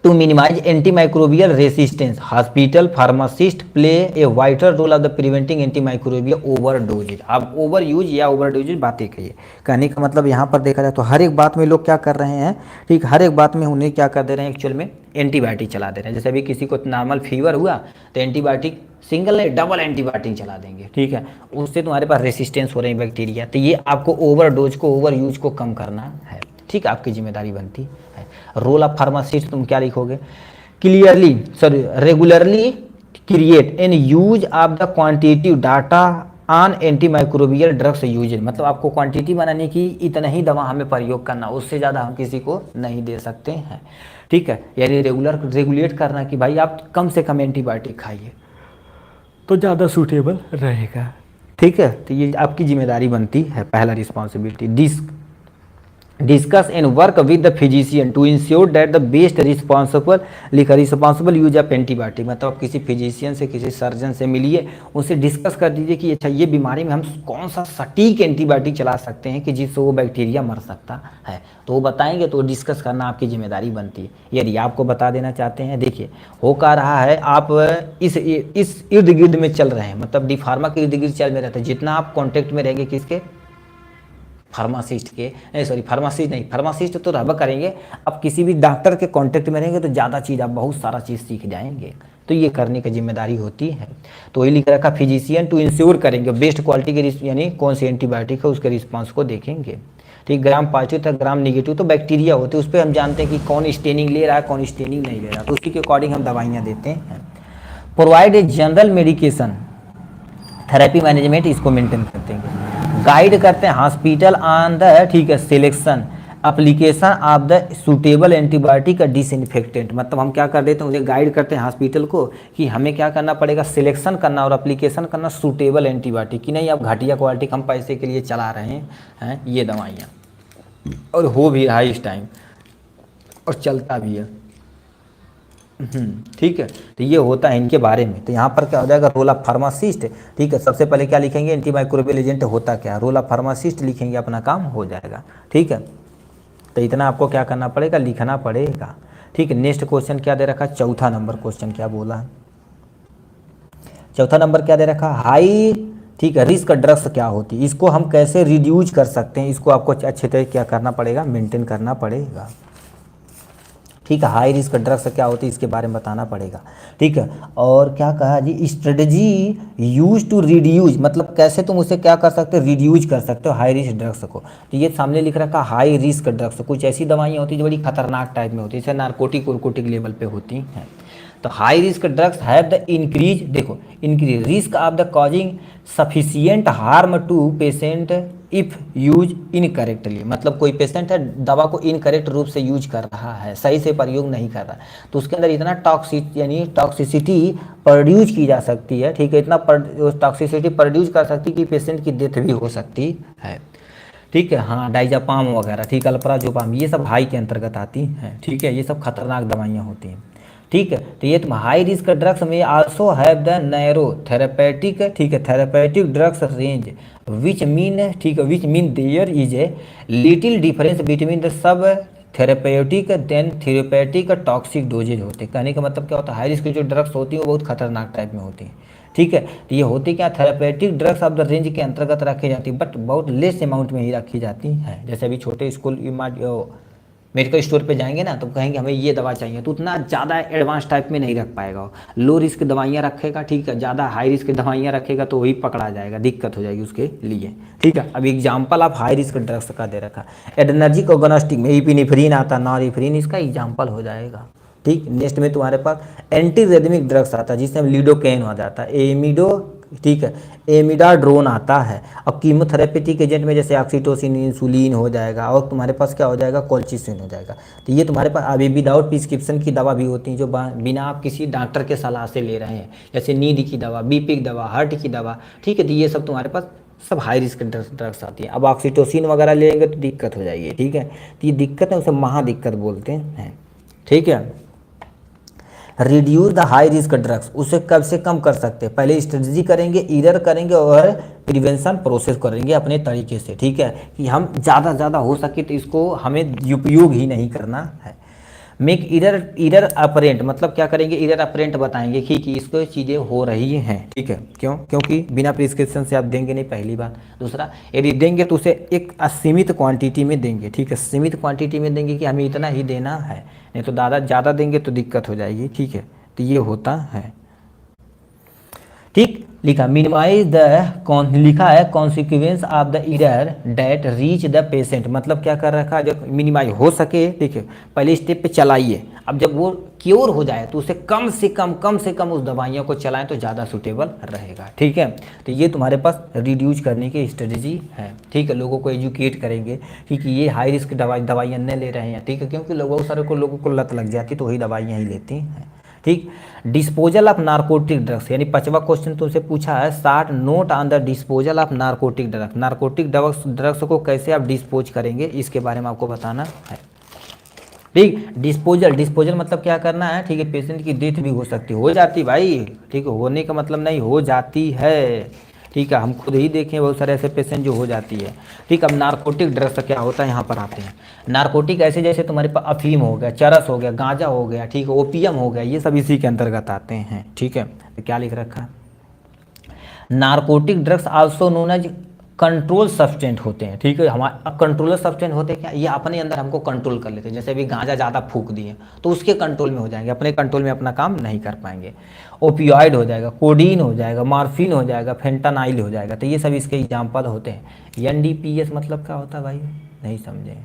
To minimise anti microbial resistance hospital pharmacist play a vital role of the preventing anti microbial overdoses. आप ओवर यूज या ओवरडोजेज बातें कहिए, कहने का मतलब यहाँ पर देखा जाए तो हर एक बात में लोग क्या कर रहे हैं, ठीक, हर एक बात में उन्हें क्या कर दे रहे हैं, एक्चुअल में एंटीबायोटिक चला दे रहे हैं। जैसे अभी किसी को नॉर्मल फीवर हुआ तो एंटीबायोटिक सिंगल नहीं डबल एंटीबायोटिक चला देंगे। ठीक है, उससे तुम्हारे पास रेसिस्टेंस हो रही है बैक्टीरिया, तो ये आपको ओवरडोज को, ओवर यूज को कम करना है। ठीक, आपकी जिम्मेदारी बनती है। रोल ऑफ फार्मासिस्ट तुम क्या लिखोगे, clearly, sorry, regularly create and use of the quantitative data on anti microbial drugs use, मतलब आपको क्वांटिटी बनाने की इतना ही दवा हमें प्रयोग करना, उससे ज़्यादा हम किसी को नहीं दे सकते हैं, ठीक है। यानी रेगुलेट करना कि भाई आप कम से कम एंटीबायोटिक खाइए तो ज़्यादा सूटेबल रहेगा, ठीक है। तो ये आपकी जिम्मेदारी बनती है, पहला responsibility. Discuss and work with the physician to ensure that the best responsible use of antibiotic, मतलब आप किसी फिजिशियन से, किसी सर्जन से मिलिए, उनसे डिस्कस कर दीजिए कि अच्छा ये बीमारी में हम कौन सा सटीक एंटीबायोटिक चला सकते हैं कि जिससे वो बैक्टीरिया मर सकता है, तो वो बताएंगे, तो डिस्कस करना आपकी जिम्मेदारी बनती है। यदि आपको बता देना चाहते हैं, देखिए हो क्या रहा है, आप इस इर्द गिर्द में चल रहे हैं, मतलब डी फार्मा के इर्द गिर्द चल में रहते हैं, जितना आप कॉन्टेक्ट में रहेंगे किसके, फार्मासिस्ट के, नहीं सॉरी फार्मासिस्ट नहीं, फार्मासिस्ट तो रहबा करेंगे, अब किसी भी डॉक्टर के कांटेक्ट में रहेंगे तो ज़्यादा चीज़, आप बहुत सारा चीज़ सीख जाएंगे, तो ये करने की जिम्मेदारी होती है। तो ये लिख रखा फिजिशियन टू इंश्योर करेंगे बेस्ट क्वालिटी के, यानी कौन सी एंटीबायोटिक है उसके रिस्पांस को देखेंगे, ठीक। ग्राम पॉजिटिव था, ग्राम निगेटिव तो बैक्टीरिया होते हैं, उस पर हम जानते हैं कि कौन स्टेनिंग ले रहा है, कौन स्टेनिंग नहीं ले रहा, तो उसी के अकॉर्डिंग हम दवाइयाँ देते हैं। Provide a general medication therapy management, इसको मेंटेन करते हैं, गाइड करते हैं हॉस्पिटल ऑन द, ठीक है, selection application of the suitable antibiotic disinfectant, मतलब हम क्या कर देते हैं, उन्हें गाइड करते हैं हॉस्पिटल को कि हमें क्या करना पड़ेगा, सिलेक्शन करना और एप्लीकेशन करना सूटेबल एंटीबायोटिक की, नहीं आप घटिया क्वालिटी हम पैसे के लिए चला रहे हैं ये दवाइयाँ, और हो भी रहा है इस टाइम और चलता भी है, ठीक है। तो ये होता है इनके बारे में। तो यहाँ पर क्या हो जाएगा, रोल ऑफ फार्मासिस्ट, ठीक है। सबसे पहले क्या लिखेंगे, एंटीमाइक्रोबियल एजेंट होता क्या है, रोल ऑफ फार्मासिस्ट लिखेंगे, अपना काम हो जाएगा, ठीक है। तो इतना आपको क्या करना पड़ेगा, लिखना पड़ेगा, ठीक है। नेक्स्ट क्वेश्चन क्या दे रखा, चौथा नंबर क्वेश्चन क्या बोला, चौथा नंबर क्या दे रखा, हाई, ठीक है, रिस्क ड्रग्स क्या होती है, इसको हम कैसे रिड्यूज कर सकते हैं, इसको आपको अच्छे तरह क्या करना पड़ेगा, मेंटेन करना पड़ेगा, ठीक है। हाई रिस्क ड्रग्स क्या होती है इसके बारे में बताना पड़ेगा, ठीक है। और क्या कहा जी, स्ट्रेटजी यूज टू रिड्यूज, मतलब कैसे तुम उसे क्या कर सकते हो, रिड्यूज कर सकते हो हाई रिस्क ड्रग्स को। तो ये सामने लिख रखा हाई रिस्क ड्रग्स, कुछ ऐसी दवाइयाँ होती है जो बड़ी खतरनाक टाइप में होती है, जैसे नार्कोटिक लेवल पे होती हैं। तो high risk drugs have the increase, देखो increase risk of the causing sufficient harm to patient if use incorrectly, मतलब कोई पेशेंट है दवा को इनकरेक्ट रूप से यूज कर रहा है, सही से प्रयोग नहीं कर रहा, तो उसके अंदर इतना टॉक्सिसिटी प्रोड्यूस की जा सकती है, ठीक है, इतना टॉक्सिसिटी प्रोड्यूस कर सकती है कि पेशेंट की डेथ भी हो सकती है, ठीक है। हाँ, डाइजापाम वगैरह, ठीक, अल्प्राजोपाम, ये सब हाई के अंतर्गत आती हैं, ठीक है, ये सब खतरनाक दवाइयाँ होती हैं, ठीक है। तो ये तुम हाई रिस्क ड्रग्स में also have the narrow therapeutic, ठीक है, therapeutic drugs range which mean, ठीक है, which mean there is a little difference between the sub therapeutic then therapeutic toxic doses होते हैं। कहने का मतलब क्या होता है, हाई रिस्क की जो ड्रग्स होती है वो बहुत खतरनाक टाइप में होती हैं, ठीक है। तो ये होती क्या, therapeutic drugs of the range के अंतर्गत रखी जाती है, बट बहुत लेस अमाउंट में ही रखी जाती है। जैसे अभी छोटे स्कूल मेडिकल स्टोर पे जाएंगे ना, तो कहेंगे हमें ये दवा चाहिए, तो उतना ज़्यादा एडवांस टाइप में नहीं रख पाएगा, लो रिस्क दवाइयाँ रखेगा, ठीक है, ज़्यादा हाई रिस्क दवाइयाँ रखेगा तो वही पकड़ा जाएगा, दिक्कत हो जाएगी उसके लिए, ठीक है। अब एग्जाम्पल आप हाई रिस्क ड्रग्स का दे रखा, एडर्नर्जिक ऑर्गेनोस्टिक में इपिनेफ्रिन आता, नॉरएफ्रिन इसका एग्जाम्पल हो जाएगा, ठीक। नेक्स्ट में तुम्हारे पास एंटी रेदमिक ड्रग्स आता है जिसमें लिडोकेन हो जाता है, एमिडो, ठीक है, एमिडाड्रोन आता है, और कीमोथेरेपेटिक एजेंट में जैसे ऑक्सीटोसिन, इंसुलिन हो जाएगा, और तुम्हारे पास क्या हो जाएगा, कोल्चिसिन हो जाएगा। तो ये तुम्हारे पास अभी विदाउट प्रिस्क्रिप्शन की दवा भी होती है जो बिना आप किसी डॉक्टर के सलाह से ले रहे हैं, जैसे नींद की दवा, बीपी की दवा, हार्ट की दवा, ठीक है। तो ये सब तुम्हारे पास सब हाई रिस्क ड्रग्स आती है। अब ऑक्सीटोसिन वगैरह लेंगे तो दिक्कत हो जाएगी, ठीक है। तो ये दिक्कत है, उसे महा दिक्कत बोलते हैं, ठीक है। Reduce the high risk drugs, उसे कब से कम कर सकते हैं, पहले स्ट्रेटजी करेंगे, इरर करेंगे और प्रिवेंशन प्रोसेस करेंगे अपने तरीके से, ठीक है, कि हम ज़्यादा हो सके तो इसको हमें उपयोग ही नहीं करना है। मेक इरर अपरेंट, मतलब क्या करेंगे, इरर अपरेंट बताएंगे कि इसको चीज़ें हो रही हैं, ठीक है, क्योंकि बिना प्रिस्क्रिप्शन से आप देंगे नहीं, पहली बात। दूसरा, यदि देंगे तो उसे एक असीमित क्वांटिटी में देंगे, ठीक है, सीमित क्वांटिटी में देंगे कि हमें इतना ही देना है, नहीं तो ज़्यादा देंगे तो दिक्कत हो जाएगी, ठीक है। तो ये होता है, ठीक। लिखा मिनिमाइज द, लिखा है consequence of the error that reach the patient, मतलब क्या कर रखा है, जब मिनिमाइज हो सके, ठीक है, पहले स्टेप पे चलाइए, अब जब वो क्योर हो जाए तो उसे कम से कम उस दवाइयों को चलाएं तो ज़्यादा सूटेबल रहेगा। ठीक है, तो ये तुम्हारे पास रिड्यूस करने की स्ट्रेटजी है। ठीक है, लोगों को एजुकेट करेंगे कि ये हाई रिस्क दवाइयाँ नहीं ले रहे हैं। ठीक है, क्योंकि लोगों को लत लग जाती तो वही दवाइयाँ ही लेती हैं। ठीक, डिस्पोजल ऑफ नारकोटिक ड्रग्स, यानी 5वां क्वेश्चन तुमसे पूछा है, 60 note on the disposal of narcotic drugs. Narcotic drugs को कैसे आप डिस्पोज करेंगे इसके बारे में आपको बताना है। ठीक, डिस्पोजल मतलब क्या करना है। ठीक है, पेशेंट की डेथ भी हो सकती हो जाती भाई। ठीक है, होने का मतलब नहीं, हो जाती है। ठीक है, हम खुद ही देखें बहुत सारे ऐसे पेशेंट जो हो जाती है। ठीक, अब नारकोटिक ड्रग्स का क्या होता है यहाँ पर आते हैं। नारकोटिक ऐसे जैसे तुम्हारे पास अफीम हो गया, चरस हो गया, गांजा हो गया, ठीक है, ओपियम हो गया, ये सब इसी के अंतर्गत आते हैं। ठीक है, तो क्या लिख रखा है, narcotic drugs also known as control substance होते हैं। ठीक है, हमारे कंट्रोलर सब्सटेंट होते हैं क्या, ये अपने अंदर हमको कंट्रोल कर लेते हैं। जैसे अभी गांजा ज़्यादा फूंक दिए तो उसके कंट्रोल में हो जाएंगे, अपने कंट्रोल में अपना काम नहीं कर पाएंगे। ओपियोइड हो जाएगा, कोडीन हो जाएगा, मॉर्फिन हो जाएगा, फेंटानाइल हो जाएगा, तो ये सब इसके एग्जाम्पल होते हैं। एनडीपीएस मतलब क्या होता है भाई, नहीं समझे?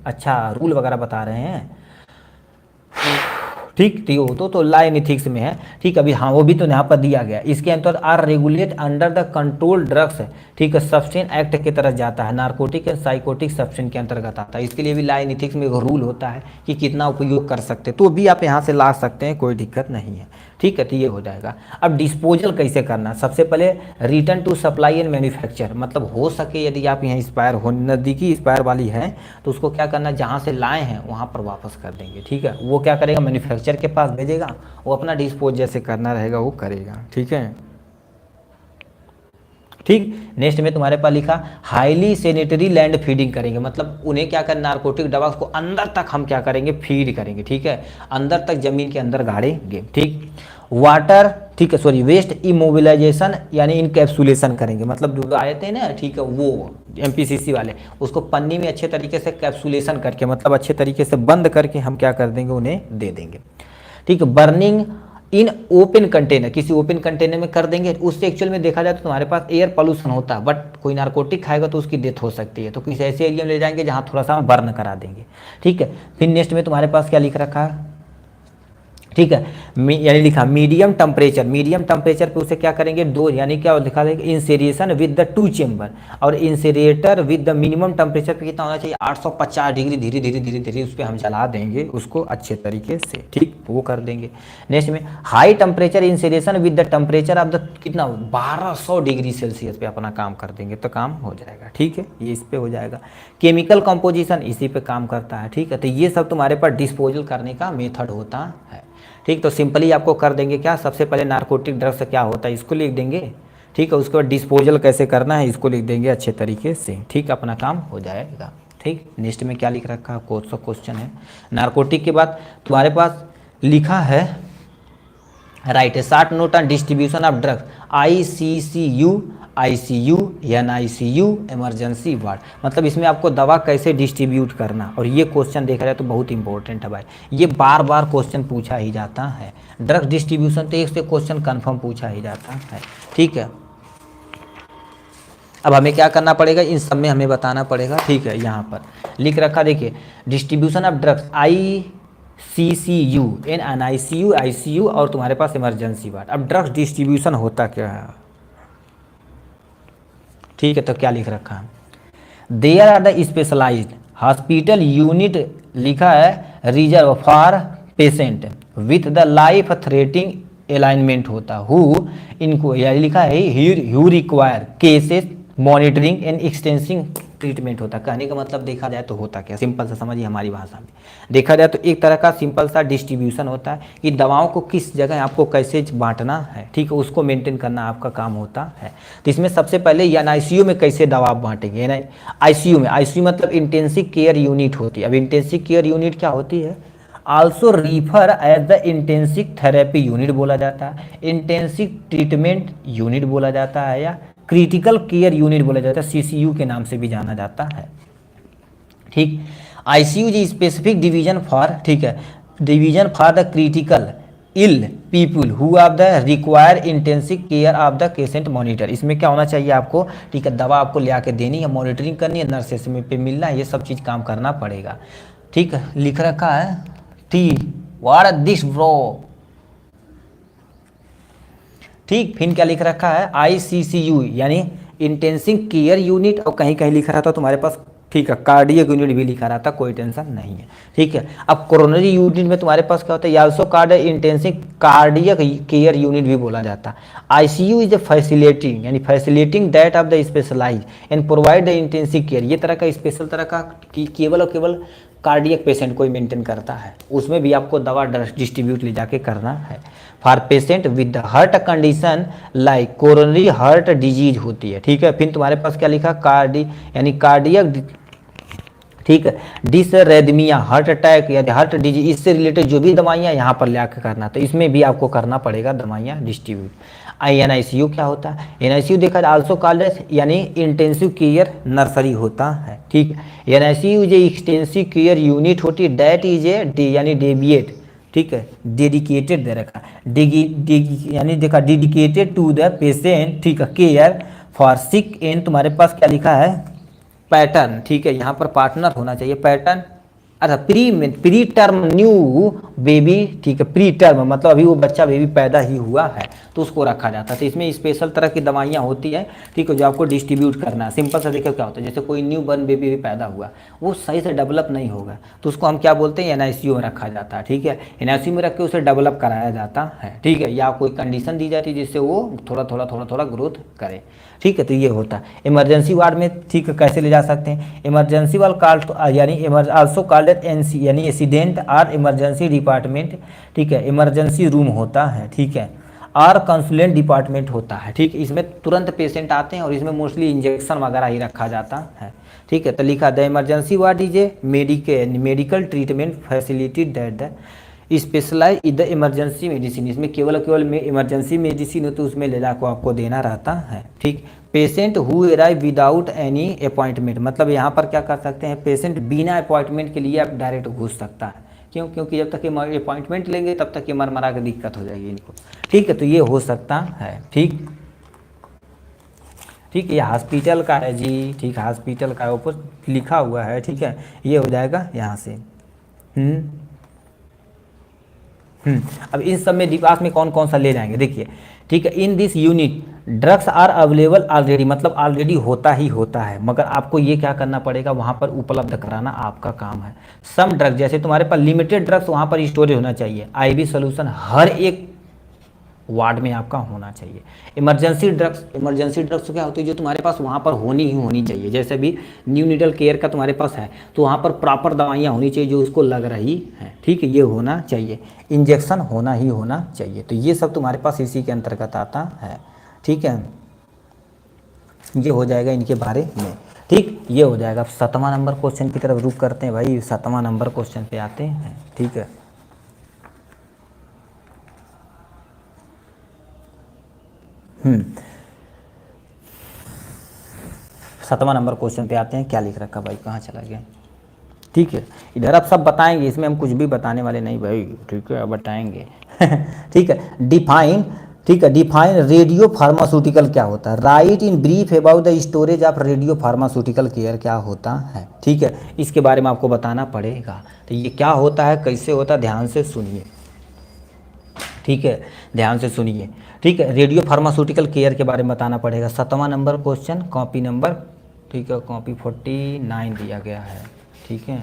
अच्छा, रूल वगैरह बता रहे हैं। ठीक, तो लाइन इथिक्स में है। ठीक, अभी हाँ वो भी तो यहाँ पर दिया गया। इसके अंतर्गत are regulate under the control drugs. ठीक है, सब्सटेंस एक्ट की तरह जाता है, नारकोटिक एंड साइकोटिक सब्सटेंस के अंतर्गत आता है। इसके लिए भी लाइन इथिक्स में एक रूल होता है कि कितना उपयोग कर सकते हैं, तो भी आप यहाँ से ला सकते हैं, कोई दिक्कत नहीं है। ठीक है, तो ये हो जाएगा। अब डिस्पोजल कैसे करना, सबसे पहले return to supply and manufacture, मतलब हो सके यदि आप यहाँ एक्सपायर हो, नज़दीकी एक्सपायर वाली है तो उसको क्या करना, जहाँ से लाए हैं वहाँ पर वापस कर देंगे। ठीक है, वो क्या करेगा, मैन्युफैक्चर के पास भेजेगा, वो अपना डिस्पोज जैसे करना रहेगा वो करेगा। ठीक है, ठीक, नेक्स्ट में तुम्हारे पास लिखा हाईली सैनिटरी लैंड फीडिंग करेंगे, मतलब उन्हें क्या करना, नारकोटिक दवा को अंदर तक हम क्या करेंगे, फीड करेंगे। ठीक है, अंदर तक जमीन के अंदर गाड़ेंगे। ठीक, वाटर, ठीक है, सॉरी, वेस्ट इमोबिलाइजेशन यानी इनकैप्सुलेशन करेंगे, मतलब जो आए थे ना, ठीक है, वो एमपीसीसी वाले, उसको पन्नी में अच्छे तरीके से कैप्सुलेशन करके, मतलब अच्छे तरीके से बंद करके हम क्या कर देंगे, उन्हें दे देंगे। ठीक है, बर्निंग इन ओपन कंटेनर, किसी ओपन कंटेनर में कर देंगे। उससे एक्चुअल में देखा जाए तो तुम्हारे पास एयर पोल्यूशन होता है, बट कोई नारकोटिक खाएगा तो उसकी डेथ हो सकती है, तो किसी ऐसे एरिया में ले जाएंगे जहाँ थोड़ा सा बर्न करा देंगे। ठीक है, फिर नेक्स्ट में तुम्हारे पास क्या लिख रखा है, ठीक है, यानी लिखा मीडियम टेम्परेचर पे उसे क्या करेंगे, दो, यानी क्या लिखा है, इंसेरिएशन विद द 2 चेंबर, और इंसेरिएटर विद द मिनिमम टेम्परेचर पे कितना होना चाहिए, 850 डिग्री, धीरे धीरे उस पर हम जला देंगे उसको अच्छे तरीके से। ठीक, वो कर देंगे। नेक्स्ट में high temperature incineration with the temperature of the कितना, 1200 डिग्री सेल्सियस पे अपना काम कर देंगे तो काम हो जाएगा। ठीक है, ये इस पे हो जाएगा। केमिकल कंपोजिशन इसी पे काम करता है। ठीक है, तो ये सब तुम्हारे पास डिस्पोजल करने का मेथड होता है। ठीक, तो सिंपली आपको कर देंगे क्या, सबसे पहले नारकोटिक ड्रग्स क्या होता है इसको लिख देंगे। ठीक है, उसके बाद डिस्पोजल कैसे करना है इसको लिख देंगे अच्छे तरीके से। ठीक, अपना काम हो जाएगा। ठीक, नेक्स्ट में क्या लिख रखा है, क्वेश्चन है नारकोटिक के बाद तुम्हारे पास लिखा है, right, 60 note on distribution of drugs, ICCU, ICU, NICU, emergency ward, मतलब इसमें आपको दवा कैसे डिस्ट्रीब्यूट करना, और ये क्वेश्चन देखा जाए तो बहुत इंपॉर्टेंट है भाई, ये बार बार क्वेश्चन पूछा ही जाता है। ड्रग डिस्ट्रीब्यूशन तो एक से क्वेश्चन कन्फर्म पूछा ही जाता है। ठीक है, अब हमें क्या करना पड़ेगा, इन सब में हमें बताना पड़ेगा। ठीक है, यहाँ पर लिख रखा देखिए, distribution of drugs ICCU, NICU, ICU और तुम्हारे पास इमरजेंसी वार्ड। अब ड्रग्स डिस्ट्रीब्यूशन होता क्या है, ठीक है, तो क्या लिख रखा है, there are the specialised hospital unit, लिखा है reserve for patient with the life threatening alignment होता हु, इनको यह लिखा है you require cases monitoring and extensive treatment होता है। कहने का मतलब देखा जाए तो होता क्या, सिंपल सा समझिए हमारी भाषा में, देखा जाए तो एक तरह का सिंपल सा डिस्ट्रीब्यूशन होता है कि दवाओं को किस जगह आपको कैसे बांटना है। ठीक है, उसको मेंटेन करना आपका काम होता है। तो इसमें सबसे पहले NICU में कैसे दवा आप बांटेंगे, ICU में, ICU मतलब इंटेंसिव केयर यूनिट होती है। अब इंटेंसिव केयर यूनिट क्या होती है, also refer as the intensive therapy unit बोला जाता है, इंटेंसिव ट्रीटमेंट यूनिट बोला जाता है, या क्रिटिकल केयर यूनिट बोला जाता है, CCU के नाम से भी जाना जाता है। ठीक, ICU जी स्पेसिफिक डिवीजन फॉर, ठीक है, division for the critical ill people who of the require intensive care of the patient monitor. इसमें क्या होना चाहिए आपको, ठीक है, दवा आपको ले आके देनी है, मॉनिटरिंग करनी है, नर्सेस में पे मिलना है, ये सब चीज़ काम करना पड़ेगा। ठीक है, लिख रखा है टी व्हाट दिस ब्रो। ठीक, फिर क्या लिख रखा है, ICCU यानी इंटेंसिव केयर यूनिट, और कहीं कहीं लिखा रहा था तुम्हारे पास, ठीक है, कार्डियक यूनिट भी लिखा रहा था, कोई टेंशन नहीं है। ठीक है, अब कोरोनरी यूनिट में तुम्हारे पास क्या होता है, also card intensive cardiac care unit भी बोला जाता है। ICU इज ए फैसिलिटिंग यानी facilitating that of the specialise and provide the intensive care, ये तरह का स्पेशल तरह का केवल और केवल कार्डियक पेशेंट को ही मेंटेन करता है, उसमें भी आपको दवा डिस्ट्रीब्यूट ले जाके करना है। For patient with heart condition like coronary heart disease होती है। ठीक है, फिर तुम्हारे पास क्या लिखा, यानी कार्डियक, ठीक है, डिसरेदमिया हार्ट अटैक या हार्ट डिजीज, इससे रिलेटेड जो भी दवाइयाँ यहाँ पर ले आकर करना, तो इसमें भी आपको करना पड़ेगा दवाइयाँ डिस्ट्रीब्यूट। NICU क्या होता है, NICU देखा जाए आल्सो कॉल्ड यानी इंटेंसिव केयर नर्सरी होता है। ठीक है, NICU is a extensive care unit होती है, दैट इज ए यानी डेविएट, ठीक है, डेडिकेटेड दे रखा, यानी देखा डेडिकेटेड टू द पेशेंट, ठीक है, केयर फॉर सिक एंड, तुम्हारे पास क्या लिखा है, पैटर्न। ठीक है, यहाँ पर पार्टनर होना चाहिए, पैटर्न, अच्छा प्री टर्म न्यू बेबी, ठीक है, प्री टर्म मतलब अभी वो बच्चा बेबी पैदा ही हुआ है तो उसको रखा जाता है। तो इसमें स्पेशल तरह की दवाइयाँ होती है, ठीक है, जो आपको डिस्ट्रीब्यूट करना है। सिंपल सा देखो क्या होता है, जैसे कोई न्यू बर्न बेबी भी पैदा हुआ, वो सही से डेवलप नहीं होगा तो उसको हम क्या बोलते हैं, NICU में रखा जाता है। ठीक है, NICU में रख के उसे डेवलप कराया जाता है। ठीक है, या कोई कंडीशन दी जाती है जिससे वो थोड़ा ग्रोथ करे। ठीक है, तो ये होता है इमरजेंसी वार्ड में। ठीक है, कैसे ले जा सकते हैं, इमरजेंसी वार्ड कॉल्ड यानी आल्सो कॉल्ड NC यानी एक्सीडेंट और इमरजेंसी डिपार्टमेंट। ठीक है, इमरजेंसी रूम होता है, ठीक है, और कंसुलेंट डिपार्टमेंट होता है। ठीक है, इसमें तुरंत पेशेंट आते हैं और इसमें मोस्टली इंजेक्शन वगैरह ही रखा जाता है। ठीक है, तो लिखा the emergency ward is a medical treatment facility that the specialise in the emergency medicine, इसमें केवल में इमरजेंसी मेडिसिन हो तो उसमें ले जाकर आपको देना रहता है। ठीक, patient who arrive without any appointment, मतलब यहाँ पर क्या कर सकते हैं, पेशेंट बिना अपॉइंटमेंट के लिए आप डायरेक्ट घुस सकता है। क्यों, क्योंकि जब तक ये अपॉइंटमेंट लेंगे तब तक ये मरमरा के दिक्कत हो जाएगी इनको। ठीक है, तो ये हो सकता है। ठीक, ठीक, ये हॉस्पिटल का है जी, ठीक, हॉस्पिटल का ऊपर लिखा हुआ है। ठीक है, ये हो जाएगा यहाँ से। अब इन सब में डिपार्ट में कौन कौन सा ले जाएंगे देखिए। ठीक है, in this unit drugs are available already, मतलब ऑलरेडी होता ही होता है, मगर आपको ये क्या करना पड़ेगा, वहाँ पर उपलब्ध कराना आपका काम है। सम ड्रग्स, जैसे तुम्हारे पास लिमिटेड ड्रग्स वहाँ पर स्टोरेज होना चाहिए। IV सोल्यूशन हर एक वार्ड में आपका होना चाहिए। इमरजेंसी ड्रग्स तो क्या होती है, जो तुम्हारे पास वहाँ पर होनी चाहिए। जैसे भी न्यू नीडल केयर का तुम्हारे पास है तो वहाँ पर प्रॉपर दवाइयाँ होनी चाहिए जो उसको लग रही हैं। ठीक है, ये होना चाहिए, इंजेक्शन होना चाहिए। तो ये सब तुम्हारे पास इसी के अंतर्गत आता है। ठीक है, ये हो जाएगा इनके बारे में। ठीक, ये हो जाएगा। 7वां नंबर क्वेश्चन की तरफ रुक करते हैं भाई, 7वां नंबर क्वेश्चन पे आते हैं। ठीक है, सातवां नंबर क्वेश्चन पे आते हैं। क्या लिख रखा भाई, कहाँ चला गया। ठीक है, इधर आप सब बताएंगे, इसमें हम कुछ भी बताने वाले नहीं भाई। ठीक है, अब बताएंगे। ठीक है, डिफाइन, ठीक है, डिफाइन रेडियो फार्मास्यूटिकल क्या होता है, right in brief about the storage of radio pharmaceutical care क्या होता है। ठीक है, इसके बारे में आपको बताना पड़ेगा। तो ये क्या होता है, कैसे होता है, ध्यान से सुनिए। ठीक है, ध्यान से सुनिए। ठीक है, रेडियो फार्मास्यूटिकल केयर के बारे में बताना पड़ेगा। 7वां नंबर क्वेश्चन, कॉपी नंबर, ठीक है, कॉपी 49 दिया गया है। ठीक है,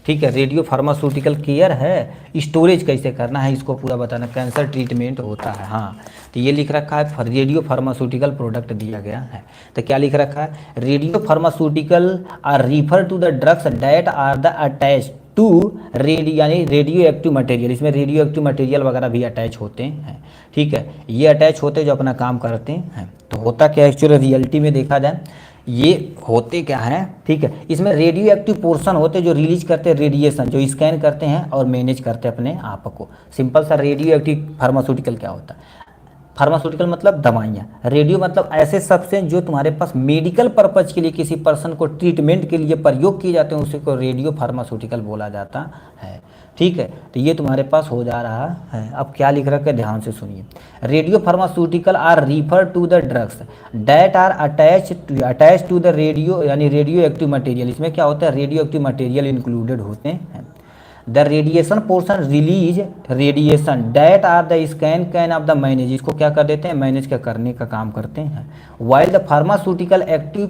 ठीक है, रेडियो फार्मास्यूटिकल केयर है, स्टोरेज कैसे करना है इसको पूरा बताना। कैंसर ट्रीटमेंट होता है, हाँ, तो ये लिख रखा है रेडियो फार्मास्यूटिकल प्रोडक्ट दिया गया है। तो क्या लिख रखा है, radiopharmaceutical are refer to the drugs that are the attach to यानी रेडियो एक्टिव मटेरियल, इसमें रेडियो एक्टिव मटेरियल वगैरह भी अटैच होते हैं। ठीक है, ये अटैच होते हैं जो अपना काम करते हैं। तो होता क्या एक्चुअली रियलिटी में देखा जाए, ये होते क्या है। ठीक है, इसमें रेडियो एक्टिव पोर्शन होते जो रिलीज करते हैं रेडिएशन, जो स्कैन करते हैं और मैनेज करते हैं अपने आप को। सिंपल सा रेडियो एक्टिव फार्मास्यूटिकल क्या होता है, फार्मास्यूटिकल मतलब दवाइयाँ, रेडियो मतलब ऐसे सब्सटेंस जो तुम्हारे पास मेडिकल पर्पज के लिए किसी पर्सन को ट्रीटमेंट के लिए प्रयोग किए जाते हैं, उसी को रेडियो फार्मास्यूटिकल बोला जाता है। ठीक है, तो ये तुम्हारे पास हो जा रहा है। अब क्या लिख रखा है, ध्यान से सुनिए। Radiopharmaceutical are refer to the drugs that are attach to the radio यानी रेडियो एक्टिव मटेरियल, इसमें क्या होता है, रेडियो एक्टिव मटेरियल इंक्लूडेड होते हैं। The radiation portion release radiation that are the scan can of the manage, इसको क्या कर देते हैं, मैनेज का करने का काम करते हैं। While the pharmaceutical active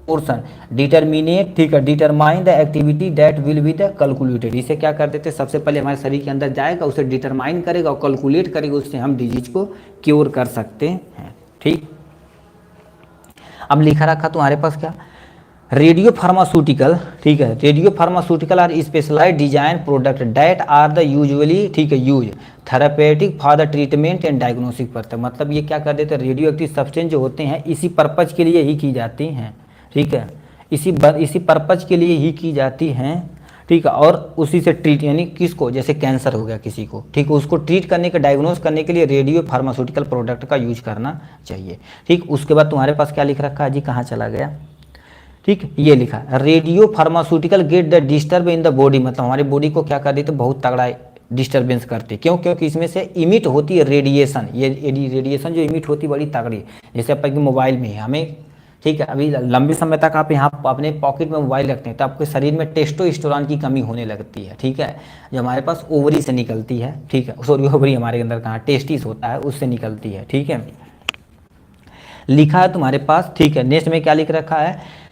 portion determinate, ठीक है, determine the activity that will be the calculated, इसे क्या कर देते हैं, सबसे पहले हमारे शरीर के अंदर जाएगा, उसे डिटरमाइन करेगा और कैलकुलेट करेगा, उससे हम डिजीज को क्योर कर सकते हैं। ठीक, अब लिखा रखा तुम्हारे पास क्या, रेडियो फार्मास्यूटिकल, ठीक है, radiopharmaceutical are specialised design product that are the usually, ठीक है, use therapeutic for the treatment and diagnosis purpose, मतलब ये क्या कर देते हैं, रेडियो एक्टिव सब्सटेंस जो होते हैं इसी पर्पज के लिए ही की जाती हैं, ठीक है, इसी पर्पज के लिए ही की जाती हैं, ठीक है, और उसी से ट्रीट, यानी किसको, जैसे कैंसर हो गया किसी को, ठीक है, उसको ट्रीट करने के, डायग्नोस करने के लिए रेडियो फार्मास्यूटिकल प्रोडक्ट का यूज करना चाहिए। ठीक, उसके बाद तुम्हारे पास क्या लिख रखा है जी, कहाँ चला गया, ठीक, ये लिखा radio pharmaceutical get the disturb in the body, मतलब हमारी बॉडी को क्या कर देते, बहुत तगड़ा डिस्टर्बेंस करते, क्यों, क्योंकि इसमें से इमिट होती है रेडिएशन, ये रेडिएशन जो इमिट होती है बड़ी तगड़ी, जैसे अपन मोबाइल में हमें, ठीक है, अभी लंबे समय तक आप यहाँ अपने पॉकेट में मोबाइल रखते हैं तो आपके शरीर में टेस्टोस्टेरोन की कमी होने लगती है, ठीक है, जो हमारे पास ओवरी से निकलती है, ठीक है, सॉरी ओवरी हमारे अंदर कहाँ, टेस्टिस होता है, उससे निकलती है, ठीक है, लिखा है तुम्हारे पास, ठीक है। नेक्स्ट में क्या लिख रखा है,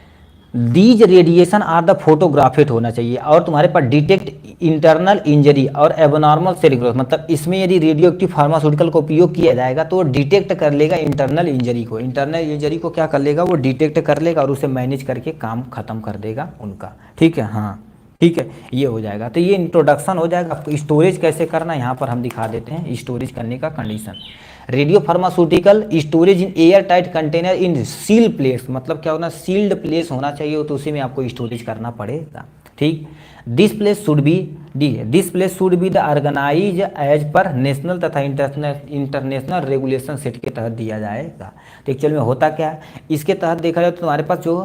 दीज रेडिएशन आर द फोटोग्राफेट होना चाहिए, और तुम्हारे पास डिटेक्ट इंटरनल इंजरी और एबनॉर्मल सेल ग्रोथ, मतलब इसमें यदि रेडियो एक्टिव फार्मास्यूटिकल का उपयोग किया जाएगा तो वो डिटेक्ट कर लेगा इंटरनल इंजरी को, इंटरनल इंजरी को क्या कर लेगा, वो डिटेक्ट कर लेगा और उसे मैनेज करके काम खत्म कर देगा उनका, ठीक है, हाँ, ठीक है, ये हो जाएगा। तो ये इंट्रोडक्शन हो जाएगा। आपको स्टोरेज कैसे करना है यहाँ पर हम दिखा देते हैं, स्टोरेज करने का condition. Radio pharmaceutical storage in air tight container in seal place, मतलब क्या होना, सील्ड प्लेस होना चाहिए, तो उसी में आपको स्टोरेज करना पड़ेगा, ठीक। This place should be this place should be the organise as per national तथा इंटरनेशनल रेगुलेशन सेट के तहत दिया जाएगा। तो एक्चुअल में होता क्या है, इसके तहत देखा जाए तो तुम्हारे पास जो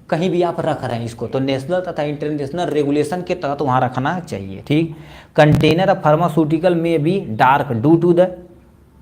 कहीं भी आप रख रहे हैं इसको, तो नेशनल तथा इंटरनेशनल रेगुलेशन के तहत वहाँ रखना चाहिए, ठीक। कंटेनर ऑफ फार्मास्यूटिकल में भी डार्क ड्यू टू द,